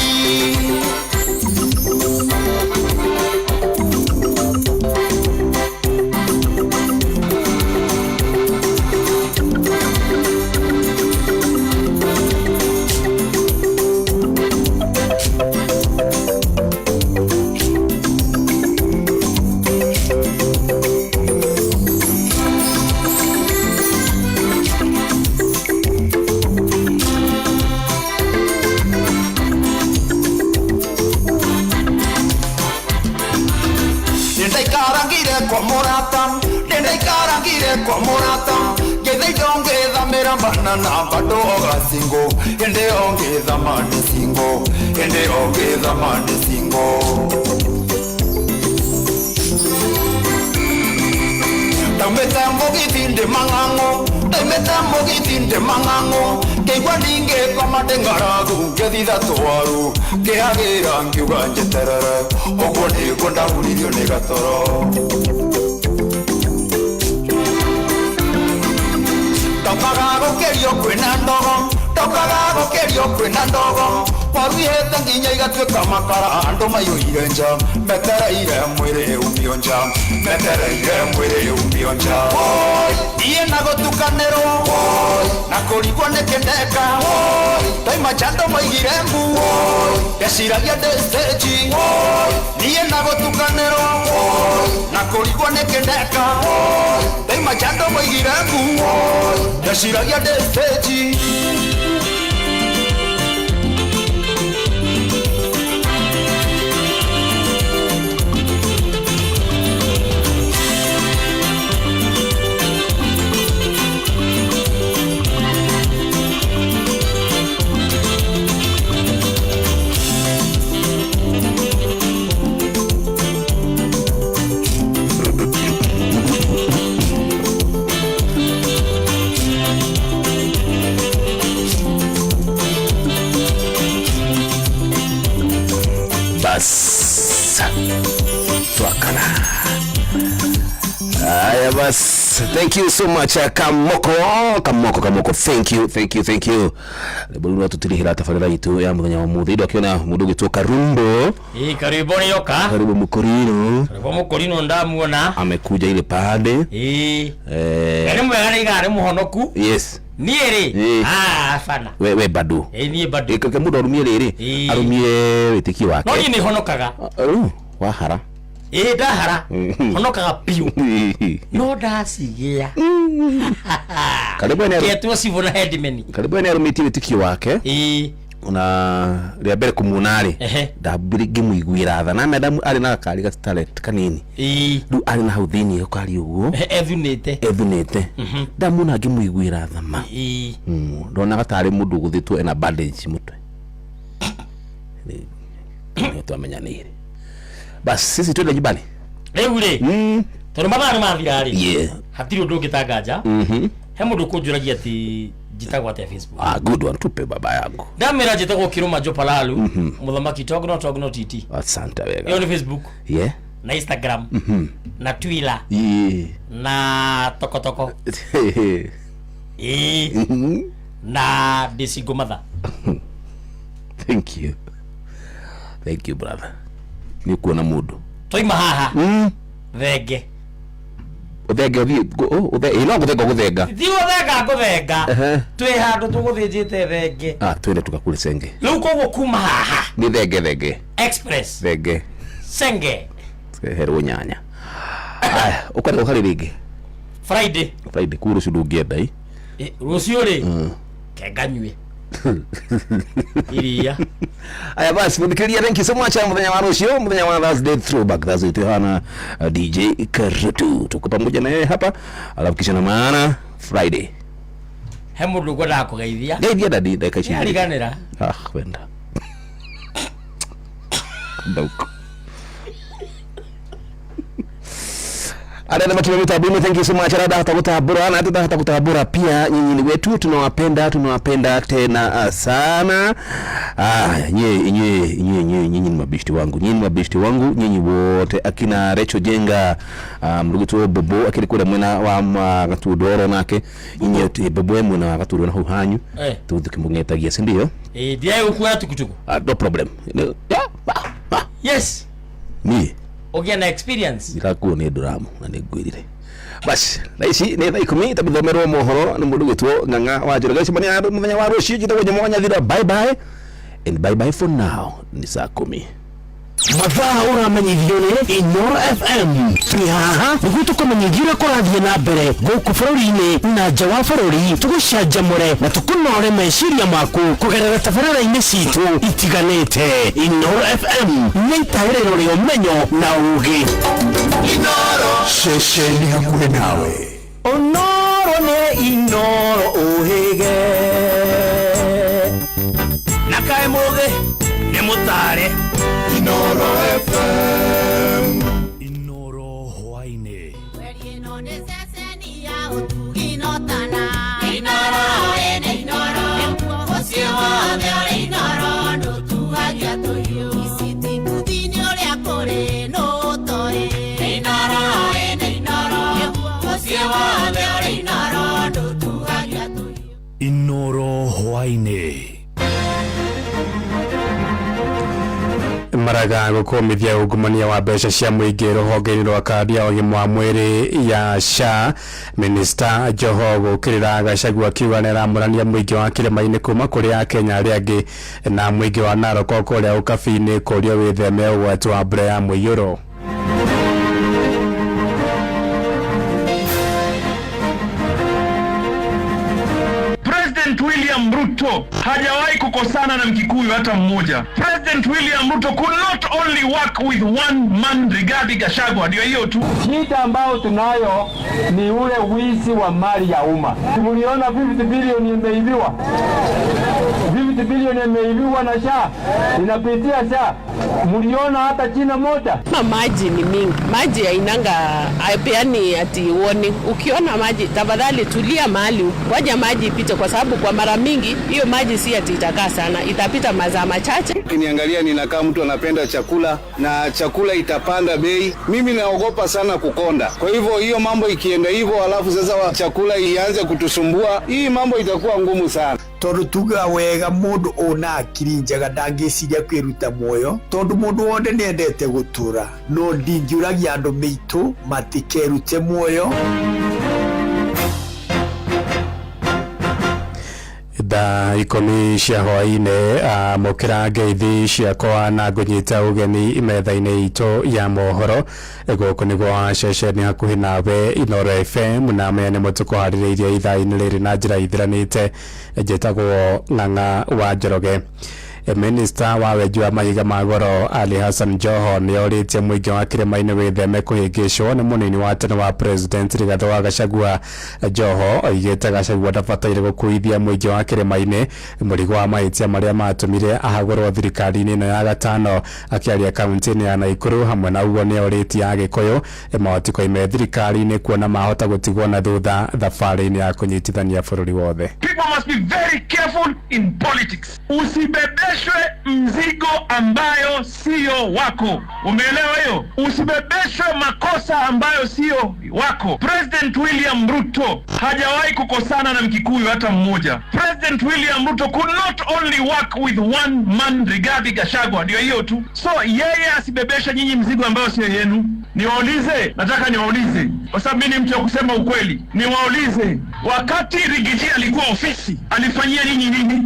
kwa morata gede donge dhamera banana badoga singo ende onge dhamane singo ende onge dhamane singo Tametambo gitinde mangango Keigwadinge kwa matengaragu Gedida toaru Kehagira ngiuga njeterere Ogwani konda huririo negatoro Tokagago kerio kwena ndogo Waru ihete nginya igatuika makara Ando mayuire nja Metereire mwire umionja Metereire mwire umionja Iye nagotukanero Nakorigwo nekendeka Toima chando maigire mbu Yasiragia desteji Iye nagotukanero Nakorigwo nekendeka Toima chando maigire mbu Yasiragia desteji Twakana. Aya bas, thank you so much Kamoko. Thank you. Bulu watu tulihira tafadhali itu ya mudanya wa mudhido akiona mudogo toka Rumbo. Karibuni yoka. Karibu Mukorino. Karibu Mukorino ndamuona. Amekuja ile pande. Karibu gari gari muhonoku. Yes. Niere. Afana. We badu. Ni badu. Kemudo arumie riri. Arumie wetiki wake. No ni honokaga. Wahara. Dahara. Honokaga piu. No dasigia. Karibu ni Ketu sivuna headman. Karibu ni arumiti wetiki wake. Una riabere kumunari ndabirigi muigwira tha na madamu ari na kari ga talent kanini du ari na huthini yo kari uguo ethunete ndamu na ngimuigwira tha ma ndona gatari mundu guthitwo ena bandage mutwe ni twamenyanire bas sisi twende nyumbani reure toro mabana mathirari hatiri undu ngitanganja he mundu kunjuragia ati jitagwa ate Facebook. Good one, tupe baba yangu. Damira jitagwa Kiruma Jopalalu, Mudhamaki Togno TT. Asante wega. Hiyo ni Facebook. Na Instagram. Na Twitter. Na Tokotoko. Na Desigo Mother. Thank you brother. Ni kuona mudu. Toima haha. Vege. Uthenge ino guthenga ti guthenga twi handu tuguthinjite thenge twende tukakule senge riu koguo kuma haha ni thenge express thenge senge herwo nyanya ukari ukari ringi Friday kuru ciu ndungienda rucio ri kenganyue iria aya basi mudhikiria. Thank you so much. Muthenya wa rucio, muthenya wa Thursday throwback Thursday hana DJ Karatu tuko pamoja na yeye hapa, alafu kisha na maana Friday hemu ndugwenda kugeithia dadi dakika 20 ariganira wenda ndauko Ada makiwa mitabuni. Thank you so much. Ada hata kutabura na hata kutabura pia. Nyinyi wetu tunawapenda tena sana. Nyinyi ni mabishti wangu. Nyinyi wote akina Recho Jenga, mndugu tu Bobo akilikuwa mwena wa Gatudoro nake. Nyinyi yote Bobo mwena wa Gatudoro na huhanyu. Tukimungetagia si ndio? Dia ukua tukutuku. No problem. Yes. Ni ogia na experience irakuo ni drama na ni gwirire basi naici ni thaa 10 tabithomerwo mohoro ni mundu gitwo Ng'ang'a wa Njoroge cimani andu muthenya wa rucio jitagwo Nyamwanya thira. Bye bye and bye bye for now. Ni saa 10 mathaa uramenyithio ni Inooro FM. Twihaha niguo tukumenyithia kurathie na mbere guku bururi-ini na nja wa bururi, tugucanjamure na tukunore meciria maku kugerera tabarĩra-inĩ citu itiganĩte. Inooro FM nĩ itaĩrĩro rĩa ũmenyo na ũũgĩ. Inooro ceceni hakuhĩ nawe. Onoro nĩ Inooro ũhĩge na kaĩ mũũgĩ nĩ mũtare. Inooro FM. Inooro hwainĩ. Ino nĩ ceceni ya ũtugi no tana. Inooro ene Inooro ũcio wothe ũrĩ Inooro ndũtugagia tũhiũ. Iciti mbuthi-inĩ ũrĩa kũrĩ no ũtoĩ. Inooro ene Inooro ũcio wothe ũrĩ Inooro ndũtugagia tũhiũ. Inooro hwainĩ. Maraga gukumithia ungumania wa mbeca cia muingi ruhonge-ini rwa kandi ya ũgima wa mwĩrĩ ya SHA. Minister Joho gukirira Gachagua akiuga nĩ aramũrania muingi wa kĩrĩma-inĩ kuma kũrĩ Akenya arĩa angĩ na muingi wa Narok kũrĩa ũkabi-inĩ kũrĩa wĩtheme ũgwati wa mbura ya mũiyũro. President William Ruto hajawahi kukosana na Mkikuyu hata mmoja. President William Ruto could not only work with one man Rigathi Gachagua. Ndio hiyo tu. Shida ambao tunayo ni ule wizi wa mali ya umma. Tuliona 50 bilioni imeibiwa. 50 bilioni imeibiwa na SHA. Inapitia SHA. Mliona hata China moja. Maji ni mingi. Maji hainanga haipeani ati uone. Ukiona maji tafadhali tulia mahali. Waja maji ipite kwa sababu kwa mara mingi hiyo maji si ati itakaa sana. Itapita mazaa machache. Ukiniangalia ninakaa mtu anapenda chakula na chakula itapanda bei. Mimi naogopa sana kukonda. Kwa hivyo hiyo mambo ikienda hivyo alafu sasa chakula ianze kutusumbua, hii mambo itakuwa ngumu sana. Tondu tuga wega mundu ona akiri njega ndangiciria kwiruta muoyo tondu mundu wonde niendete gutura no ndingiuragia andu mitu matikerute muoyo. Da ikomi cia hwainĩ mukĩra ngeithi ciakwa na ngũnyita ũgeni metha-inĩ itũ ya mohoro gũkũ nĩguo ceceni hakuhĩ nawe Inooro FM na maya nĩmo tũkũharĩrĩirie ithaa-inĩ rĩrĩ na njĩra ithiranĩte. Njĩtagwo Ng'ang'a wa Njoroge. Minister wa wenji wa mahiga ma goro Ali Hassan Joho nĩ orĩtie mũingĩ wa kĩrĩma-inĩ wĩtheme kũhĩngĩcwo nĩ mũnini wa tene wa president Rigathi wa Gachagua. Joho oigĩte Gachagua ndabataire gũkuithia mũingĩ wa kĩrĩma-inĩ mũrigo wa mahĩtia marĩa matũmire ahagũrwo thirikari-inĩ ĩno ya gatano. Akĩaria kaunti-inĩ ya Naikuru hamwe na ũguo nĩ orĩtie Agĩkũyũ mahoti koime thirikari-inĩ kuona mahota gũtigwo na thutha thabarĩ-inĩ ya kũnyitithania bũrũri wothe. People must be very careful in politics. Usibebe Usibebeshwe mzigo ambayo sio wako. Umeelewa hiyo? Usibebeshwe makosa ambayo sio wako. President William Ruto hajawahi kukosana na Mkikuyu hata mmoja. President William Ruto could not only work with one man, Rigathi Gachagua, ndio hiyo tu. So yeye asibebesha nyinyi mzigo ambayo sio yenu. Niwaulize, nataka niwaulize, kwa sababu mimi ni mtu wa kusema ukweli. Niwaulize, wakati Rigathi alikuwa ofisi, alifanyia nyinyi nini?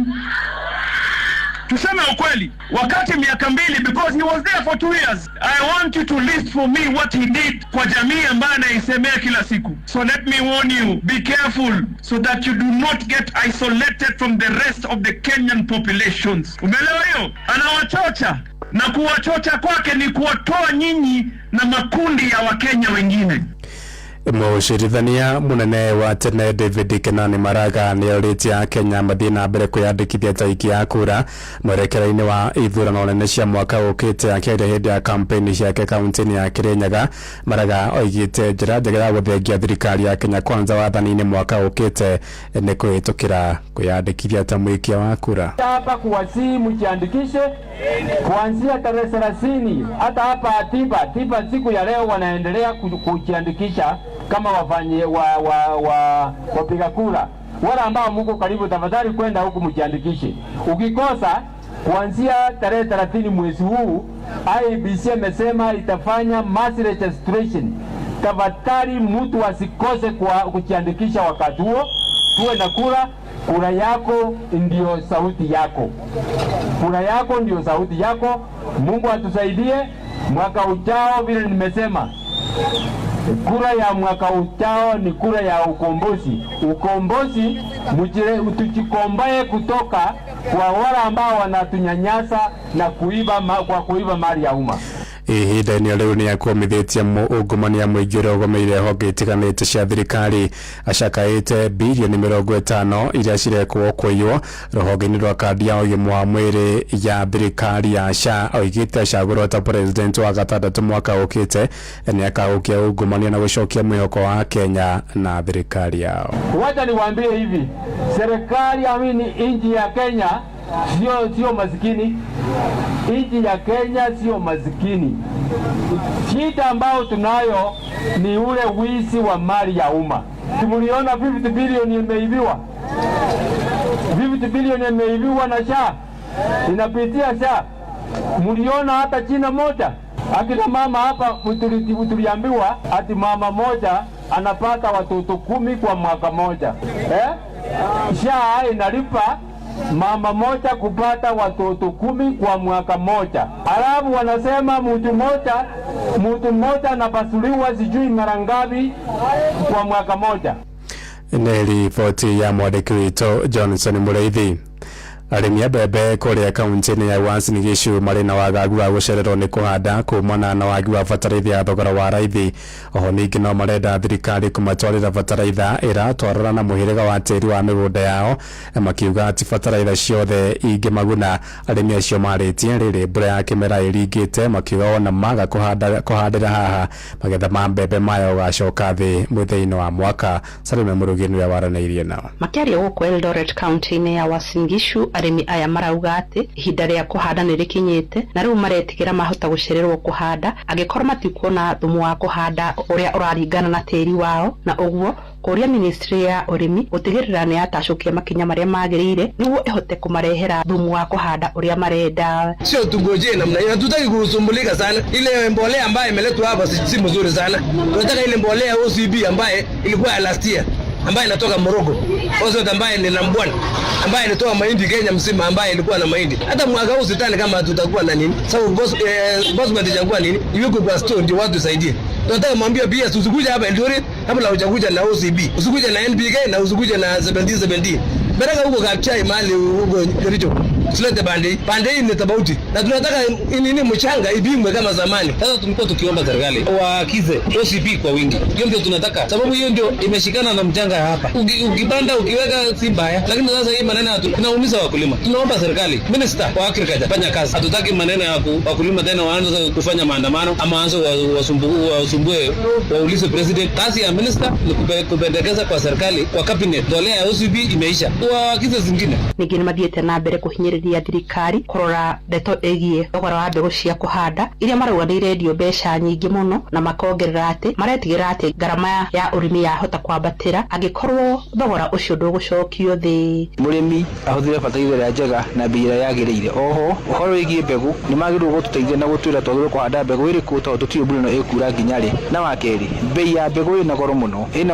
Tuseme ukweli, wakati miaka 2, because he was there for 2 years. I want you to list for me what he did kwa jamii ambayo anaisemea kila siku. So let me warn you, be careful so that you do not get isolated from the rest of the Kenyan populations. Umeelewa hiyo? Anawachocha, na kuwachocha kwake ni kuwatoa nyinyi na makundi ya Wakenya wengine. Mũcirithania munene wa tene David Kenani Maraga nĩ orĩtie Kenya mathiĩ na mbere kwĩyandĩkithia ta aikia a kura mwerekera-inĩ wa ithurano nene cia mwaka ũkĩte akĩaria hĩndĩ ya kampeni ciake kaunti-inĩ ya Kirinyaga. Maraga oigĩte njĩra njega ya gũthengia thirikari ya Kenya Kwanza wathani-inĩ mwaka ũkĩte nĩ kwĩhĩtũkĩra kwĩyandĩkithia ta mũikia wa kura. Hapa kuwasihi mjiandikishe kuanzia tarehe 30. Hata hapa Atiba siku ya leo wanaendelea kujiandikisha kama wapiga kura. Wale ambao mko karibu, tafadhali kwenda huku mjiandikishe. Ukikosa kuanzia tarehe 30 mwezi huu, IEBC amesema itafanya mass registration. Tafadhali mtu asikose kujiandikisha wakati huo. Tuwe na kura. Kura yako ndio sauti yako. Kura yako ndio sauti yako. Mungu atusaidie mwaka ujao, vile nimesema. Kura ya mwaka ujao ni kura ya ukombozi. Ukombozi tujikomboe kutoka kwa wale ambao wanatunyanyasa na kuiba mali ya umma. Ihinda-inĩ rĩu nĩ akwĩmithĩtie ungumania mũingĩ ũrĩa ũgomeire honge itiganĩte cia thirikari. Acakaĩte bilioni 50 iria cirekwo kũiywo rũhonge-inĩ rwa kandi ya ũgima wa mwĩrĩ ya thirikari ya SHA. Oigĩte acagũrwo ta president wa gatandatũ mwaka ũkĩte nĩ akahũkia ungumania na gũcokia mwĩhoko wa Kenya na thirikari yao. Wacha niwaambie hivi, serikali nchi ya Kenya sio maskini. Nchi ya Kenya sio maskini. Shida ambao tunayo ni ule wizi wa mali ya umma. Tuliona 50 bilioni imeibiwa. 50 bilioni imeibiwa na SHA. Inapitia SHA. Mliona hata jina moja. Akina mama hapa tuliambiwa ati mama moja anapata watoto 10 kwa mwaka moja. SHA inalipa mama moja kupata watoto 10 kwa mwaka moja. Alafu wanasema mtu moja anapasuliwa sijui mara ngapi kwa mwaka moja. Nĩ riboti ya mwandĩki witũ Johnson Mũrĩithi. Arĩmi a mbembe kũrĩa kaunti-inĩ ya Uasin Gishu marĩ na wagagu wa gũcererwo nĩ kũhanda kumana na wagi wa bataraitha ya thogora wa raithi. Oho ningĩ no marenda thirikari kũmatwarĩra bataraitha ĩratwarana na mũhĩrĩga wa tĩri wa mĩgũnda yao, makiuga atĩ bataraitha ciothe ingĩmaguna. Arĩmi acio marĩtie rĩrĩ mbura ya kĩmera ĩringĩte, makiuga ona maga kũhandĩra haha magetha ma mbembe maya ũgacoka thĩ mũthia-inĩ wa mwaka. Salome Mũrugi nĩwe waranĩirie nao. Makĩaria gũkũ Eldoret kaunti-inĩ ya Uasin Gishu, arĩmi aya marauga atĩ ihinda rĩa kũhanda nĩ rĩkinyĩte na rĩu maretigĩra mahota gũcererwo kũhanda angĩkorwo matikuona thumu wa kũhanda ũrĩa ũraringana na tĩri wao, na ũguo kũria ministry ya ũrĩmi gũtigĩrĩra nĩ yatacũkia makinya marĩa magĩrĩire nĩguo ĩhote kũmarehera thumu wa kũhanda ũrĩa marenda. Sio tungojee namna hiyo, hatutaki kusumbulika sana. Ile mbolea ambayo imeletwa hapa si mzuri sana. Tunataka ile mbolea OCB ambaye ilikuwa last year, ambaye inatoka Morocco, Ozot ambaye ni Nambwana, ambaye inatoa mahindi Kenya mzima, ambaye ilikuwa na mahindi. Hata mwaka huu sitani kama tutakuwa na nini. Sababu boss mtajakuwa nini? Yuko kwa store ndio watu saidie. Tunataka mwambie pia usikuje hapa Eldoret kabla hujakuja na OCB. Usikuje na NPK na usikuje na 70. Baraka huko Kapchai mahali huko Kericho. Usilete pande hii ni tofauti. Na tunataka nini mchanga ibimwe kama zamani. Sasa tumekuwa tukiomba serikali waakize OCB kwa wingi. Hiyo ndio tunataka. Sababu hiyo ndio imeshikana na mchanga hapa. Ukipanda ukiweka si mbaya. Lakini sasa hii maneno tunaumiza wakulima. Tunaomba serikali, Minister wa Agriculture fanya kazi. Hatutaki maneno ya wakulima tena waanze kufanya maandamano ama waanze wasumbue waulize president. Kazi ya minister ni kupendekeza kwa serikali kwa cabinet. Dolea ya OCB imeisha. Waakize zingine. Ningine mathiĩte na mbere kũhinyĩrĩria kũgirĩrĩria thirikari kũrora ndeto ĩgiĩ thogora wa mbegũ cia kũhanda iria marauga nĩ irendio mbeca nyingĩ mũno, na makongerera atĩ maretigĩra atĩ ngarama ya ũrĩmi yahota kwambatĩra angĩkorwo thogora ũcio ndũgũcokio thĩ. Mũrĩmi ahũthĩre bataraitha njega na bei ĩrĩa yagĩrĩire. Oho ũhoro wĩgiĩ mbegũ nĩ magĩrĩirwo gũtũteithia na gũtwĩra twagĩrĩirwo kũhanda mbegũ ĩrĩkũ tondũ tũtirĩ mbura ĩno ĩkura nginya rĩ. Na wakerĩ, bei ya mbegũ ĩna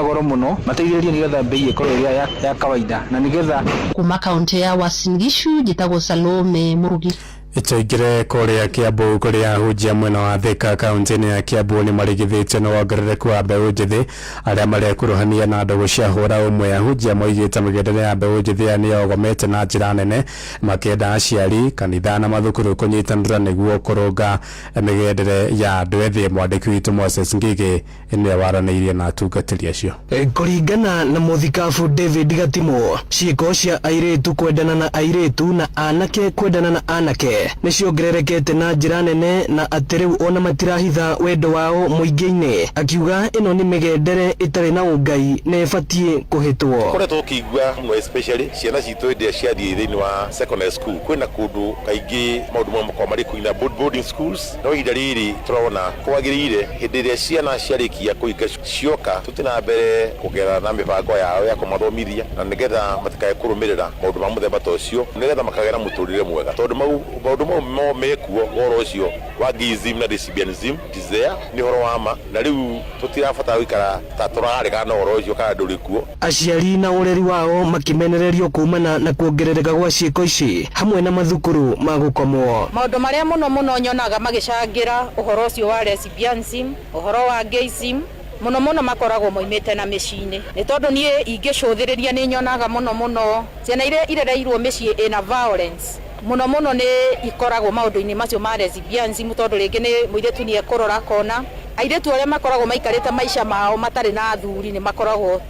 goro mũno, mateithĩrĩrie nĩgetha bei ĩkorwo ĩrĩa ya kawaida na nĩgetha. Kuma kaunti ya Uasin Gishu, njĩtagwo Salome Murugi. Itoigire Korea Kiambu Korea hujia mwena wa Thika kaunti ya Kiambu ni marigithĩtio na wongerereku wa mbeũ njĩthĩ arĩa marekuruhania na ndogo cia hũra ũmwe ahunjia moigĩte mĩgendere ya mbeũ njĩthĩ nĩyogomete na njĩra nene, makĩenda aciari, kanitha na mathukuru kũnyitanĩra nĩguo kũrũnga mĩgendere ya andũ ethĩ. Mwandĩki witũ Moses Ngigi nĩwe waranĩirie na atungatĩri acio. Kũringana na mũthikabu David Gatimo, ciĩko cia airĩtu kwendana na airĩtu na anake kwendana na anake nĩciongererekete na njĩra nene, na atĩ rĩu ona matirahitha wendo wao mũingĩ-inĩ, akiuga ĩno nĩ mĩgendere ĩtarĩ na ũngai na ĩbatiĩ kũhĩtwo. Koretwo kĩigua mũno especially ciana citũ hĩndĩ ciathiĩ thĩinĩ wa secondary school, kwĩna kũndũ kaingĩ maũndũ mamwe marĩ kũina boarding schools, no ihinda rĩrĩ tũrona kwagĩrĩire hĩndĩ ĩrĩa ciana ciarĩkia kũhika cioka tũthiĩ na mbere kũgerera na mĩbango yao ya kũmathomithia na nĩgetha matikae kũrũmĩrĩra maũndũ ma mũthemba ta ũcio, nĩgetha makagĩa na mũtũrĩre mwega, tondũ maũndũ mau mekuo ũhoro ũcio wa gayism na lesbianism tizea nĩ ũhoro wa ma, na rĩu tũtirabatara gũikara ta tũrarĩga na ũhoro ũcio kana ndũrĩ kuo. Aciari na ũreri wao makimenererio kumana na kuongerereka gwa ciĩko ici hamwe na mathukuru ma gũkomwo. Maũndũ marĩa mũno nyonaga magĩcangĩra ũhoro ũcio wa lesbianism, ũhoro wa gayism muno makoragwo moimĩte na mĩciĩ-inĩ, nĩ tondũ niĩ ingĩcũthĩrĩria nĩ nyonaga mũno ciana iria irereirwo mĩciĩ ina violence muno nĩ ikoragwo maũndũ-inĩ macio ma lesbianism, tondũ rĩngĩ nĩ mũirĩtu nĩ ekũrora kona airĩtu arĩa makoragwo maikarĩte maica mao matarĩ na athuri nĩ makoragwo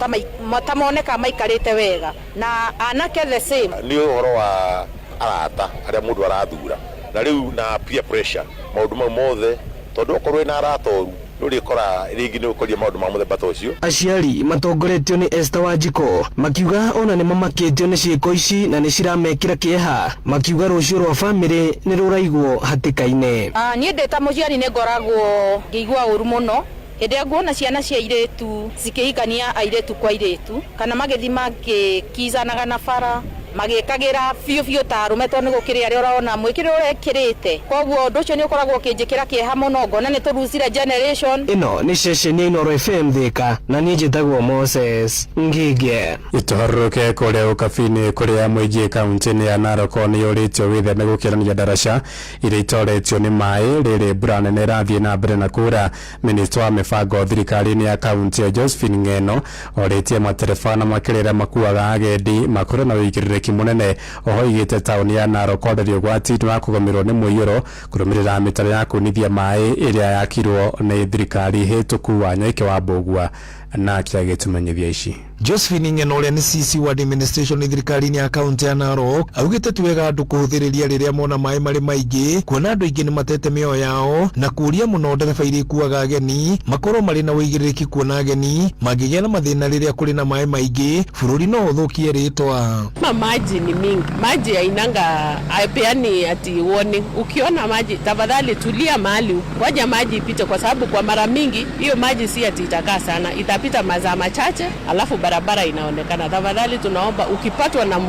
ta moneka maikarĩte wega, na anake the same. Nĩ ũhoro wa arata arĩa mũndũ arathura, na rĩu na peer pressure, maũndũ mau mothe, tondũ okorwo na arata oru nũrĩkora rĩngĩ nĩ ũkoria maũndũ ma mũthemba ta ũcio. Aciari matongoretio nĩ Esther Wanjiko makiuga ona nĩ mamakĩtio nĩ ciĩko ici na nĩ ciramekĩra kĩeha, makiuga rũciũ rwa bamĩrĩ nĩ rũraigwo hatĩka-inĩ. Niĩ ndĩ ta mũciari nĩ ngoragwo ngĩigua ũru mũno hĩndĩ ĩrĩa nguona ciana cia airĩtu cikĩhikania airĩtu kwa airĩtu, kana magĩthiĩ magĩkizanaga na bara magĩkagira biũ ta arũme, tondũ nĩ gũkĩrĩ arĩa ũrona mwĩkĩre ũrekĩrĩte, koguo ũndũ ũcio nĩ ũkoragwo ũkĩnjĩkĩra kĩeha mũno, ngona nĩ tũrucire generation. Ĩno nĩ ceceni ya Inooro FM Thika na niĩ njĩtagwo Moses Ngigi. Ituharũrũke kũrĩa ũkabi-inĩ kũrĩa mũingĩ kaunti-inĩ ya Narok nĩyũrĩtio wĩtheme gũkĩrania ndaraca iria itoretio nĩ maĩ rĩrĩ mbura nene ĩrathiĩ na mbere na kura. Minista wa mĩbango thirikari-inĩ ya kaunti ya Josephine Ng'eno orĩtie matereba na makĩrĩra makuaga agendi makorwo na wĩigĩrĩrĩki munene. Oho igĩte taũni ya Narok ndarĩ ũgwati wa kũgũmĩrwo nĩ mũiyũro kũrũmĩrĩra mĩtaro ya kũnithia maĩ ĩrĩa yakirwo nĩ thirikari hĩtũku wa Nyaike wa Mbũgua na kĩage tumenyithia ici. Josephine Ng'eno ũrĩa nĩ CC wa administration thirikari-inĩ ya kaunti ya Narok augĩte ti wega andũ kũhũthĩrĩria rĩrĩa mona maĩ marĩ maingĩ, kuona andũ aingĩ nĩ matete mĩoyo yao, na kũria mũno ndereba iria ikuaga ageni makorwo marĩ na wĩigĩrĩrĩki kuona ageni mangĩgĩa na mathĩna rĩrĩa kũrĩ na maĩ maingĩ, bũrũri no ũthũkie rĩtwa. Maji ni mingi, maji hainanga hapeani ati warning. Ukiona maji tafadhali tulia mahali, ngoja maji ipite, kwa sababu kwa mara mingi hiyo maji si ati itakaa sana, itapita masaa machache alafu barabara inaonekana. Tafadhali tunaomba ukipatwa na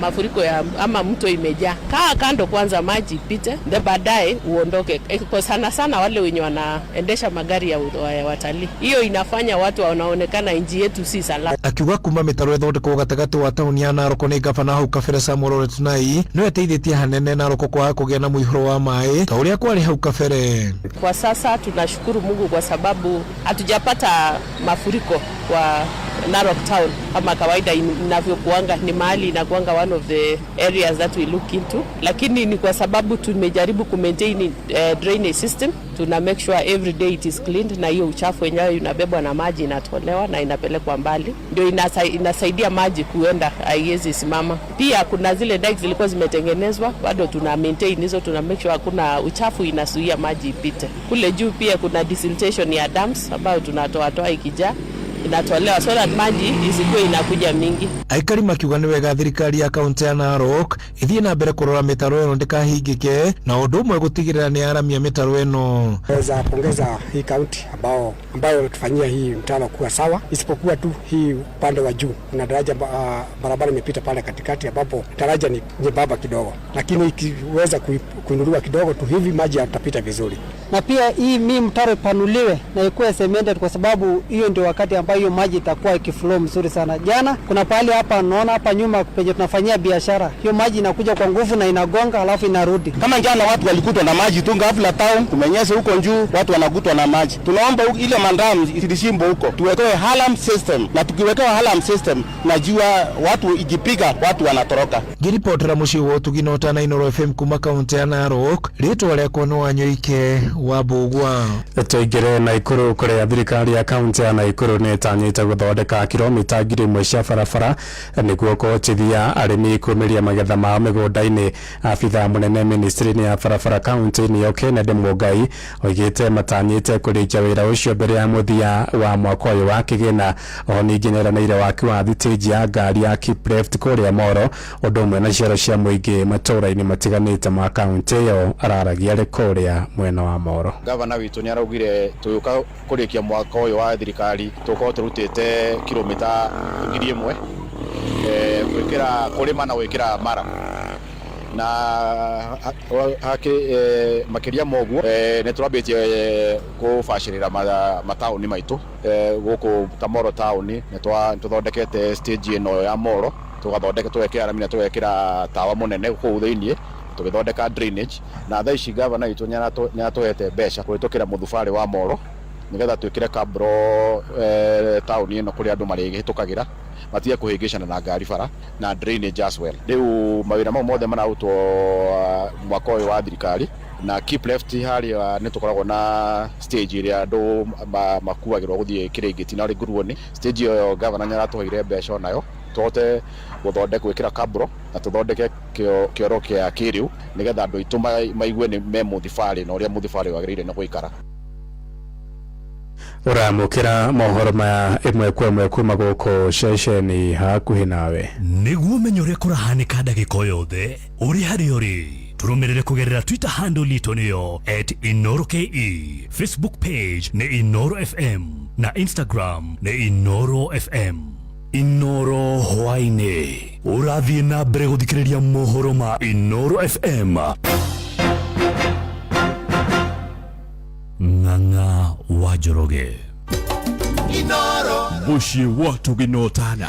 mafuriko ya ama mto imejaa, kaa kando kwanza maji ipite, ndio baadaye uondoke. Kwa sana wale wenye wanaendesha magari ya watalii, hiyo inafanya watu wanaonekana nchi yetu si salama. Akiuga kuma mĩtaro ĩthondekwo gatagatĩ wa taũni ya Narok nĩ gavana hau kabere Samuel Ole Tunai no ĩteithĩtie hanene Narok kwa kũgĩa na mũihũro wa maĩ ta ũrĩa kwarĩ hau kabere. Kwa sasa tunashukuru Mungu kwa sababu hatujapata mafuriko kwa Narok town kama kawaida inavyokuanga, ni mahali inakuanga one of the areas that we look into, lakini ni kwa sababu tumejaribu ku maintain drainage system, tuna make sure every day it is cleaned, na hiyo uchafu yenyewe inabebwa na maji inatolewa na inapelekwa mbali, ndio inasaidia maji kuenda, haiwezi simama. Pia kuna zile dikes zilikuwa zimetengenezwa, bado tuna maintain hizo, tuna make sure hakuna uchafu inazuia maji ipite. Kule juu pia kuna desiltation ya dams ambayo tunatoa ikijaa, inatolewa so that maji isikuwe inakuja mingi. Aikari makiuga ni wega thirikari ya kaunti ya Narok ithie na mbere kurora mitaro eno ndikahingike na undu umwe gutigirira ni aramia mitaro eno. Naweza pongeza hii kaunti ambayo tufanyia hii mtaro kuwa sawa, isipokuwa tu hii upande wa juu kuna daraja barabara imepita pale katikati ambapo daraja ni nyembamba kidogo, lakini ikiweza kuinuliwa kidogo tu hivi maji yatapita vizuri. Na pia hii mtaro ipanuliwe na ikuwe cemented kwa sababu hiyo ndio wakati ambayo hiyo maji itakuwa ikiflow mzuri sana. Jana kuna pahali hapa naona hapa nyuma penye tunafanyia biashara, hiyo maji inakuja kwa nguvu na inagonga alafu inarudi. Kama jana watu walikutwa na maji tu ghafla town, kumenyesha huko juu watu wanakutwa na maji. Tunaomba ile mandamu Tidishimbo huko tuwekewe alarm system, na tukiwekewa alarm system najua watu ikipiga watu wanatoroka. Giripotera mushi wotu ginota na Inoro FM kuma kaunti ya Narok rito rya kono wanyoike wa Bugwa. Toigere na ikuru kore thirikari ya kaunti ya Naikuru netanyite guthondeka kilomita ngiri imwe cia barabara niguo kuhotithia arimi kumiria magetha mao migunda-ini. Afitha munene ministry-ini ya barabara kaunti-ini ya Kennedy Mugai oigite matanyite kurikia wira ucio mbere ya muthia wa mwaka uyu wa kigina. O ningi neranire waki wa thitiji ya ngari ya Kipleft kuria Moro undu umwe na cioro cia muingi matura-ini matiganite ma kaunti iyo. Araragia ri kuria mwena wa Moro. Gavana witu ni araugire tuyuka kurikia mwaka uyu wa thirikari tuko turutite kilomita 1000 gwikira kurima na gwikira mara na makiria moguo ne turabetie kubashirira matauni maitu guku Moro town ne tuthondekete stage ino ya Moro tugathondeka twekera mina twekira tawa munene ku thiini tugithondeka drainage na thaa ici gavana itu nyatuhete mbeca kuhitukira muthubari wa Moro nigetha twikire kabro town ino kuri andu marigiitukagira matia kuhingicana na ngari bara na drainage as well. Riu mawira mau mothe mararutwo mwaka uyu wa thirikari na Kipleft hari ni tukoragwo na stage ria andu makuagirwo guthie Kirigiti na Riguruoni. Stage yo gavana nyaratuheire mbeca nayo tote guthondeka gwikira kabro na tuthondeke kioro kia kiriu nigetha andu itu maigue ni me muthibari na uria muthibari wagirire na guikara. Uramukira mohoro maya imwe kwa imwe kuma guku ceceni hakuhi nawe niguo menyore kurahanika ndagika yothe uri hari uri turumirire kugerera Twitter handle litu niyo @InoroKE, Facebook page ni Inoro FM na Instagram ni Inoro FM. Inoro hwaine urathie na mbere guthikiriria mohoro ma Inoro FM. Ng'ang'a wa Njoroge Inoro mushi watu ginotana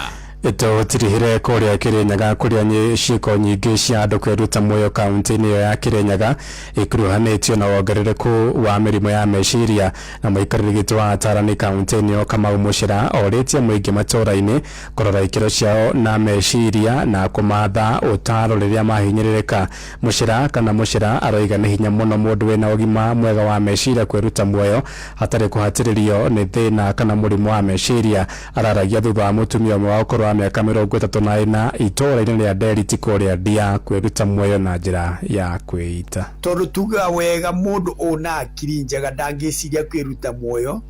ito tirihire kuria Kirinyaga kuria ciiko nyingi cia andu kwiruta muoyo kaunti-ini ya Kirinyaga ikuruhanitio na wongerereku wa mirimo ya meciria na muikariri wa atarani kaunti-ini yo Kamau Muchira oritie muingi matura-ini kurora ikiro ciao na meciria na kumatha utaro riria mahinyiririka. Muchira aroiga ni hinya muno mundu wina ugima mwega wa meciria kwiruta muoyo hatari kuhatiririo ni thina kana murimo wa meciria. Araragia thutha wa mutumia umwe wa ukoro miaka 34 itora-ini ria Deriti kuria Ndia kwiruta muoyo na njira ya kwiita. Tondu tuga wega mundu una akiri njega ndangiciria kwiruta muoyo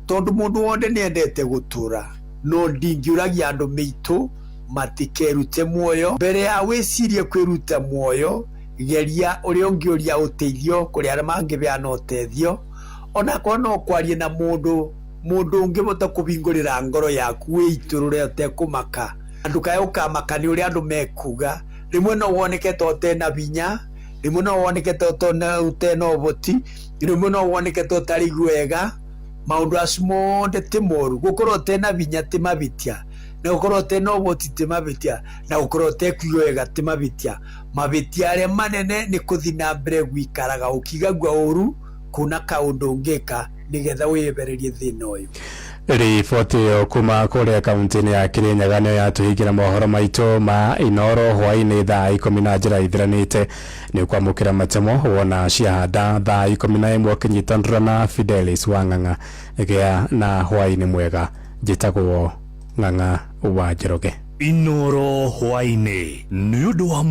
tondu mundu wonde ni endete gutura no ndingiuragia andu miitu matikerute muoyo mbere ya wicirie kwiruta muoyo geria uria ungiuria uteithio kuri aria mangibeana uteithio ona kono kwarie na mundu ungibota kubingurira ngoro yaku witurure utekumaka andu kae ukamaka ni uria andu mekuga rimwe no wonekete utena binya rimwe no wonekete utena uboti rimwe no wonekete utari gwega maundu acumonde ti moru gukorwo utena binya ti mabitia na gukorwo utena uboti ti mabitia na gukorwo utekwiga wega ti mabitia aria manene ni kuthina mbere gwikaraga ukigagwa uru kuna kaundu ngika nigetha wiyebererie thina uyu. Riboti yo kuma kuria kaunti-ini ya Kirinyaga niyo yatuhigira mohoro maitu ma Inoro hwaini thaa 10 na njira ithiranite ni kwamukira matemo wona ciahanda thaa 11 kinyitanira na Fidelis wa Ng'ang'a gea na hwaini mwega njitagwo Ng'ang'a wa Njoroge. Inoro hwaini ni undu wa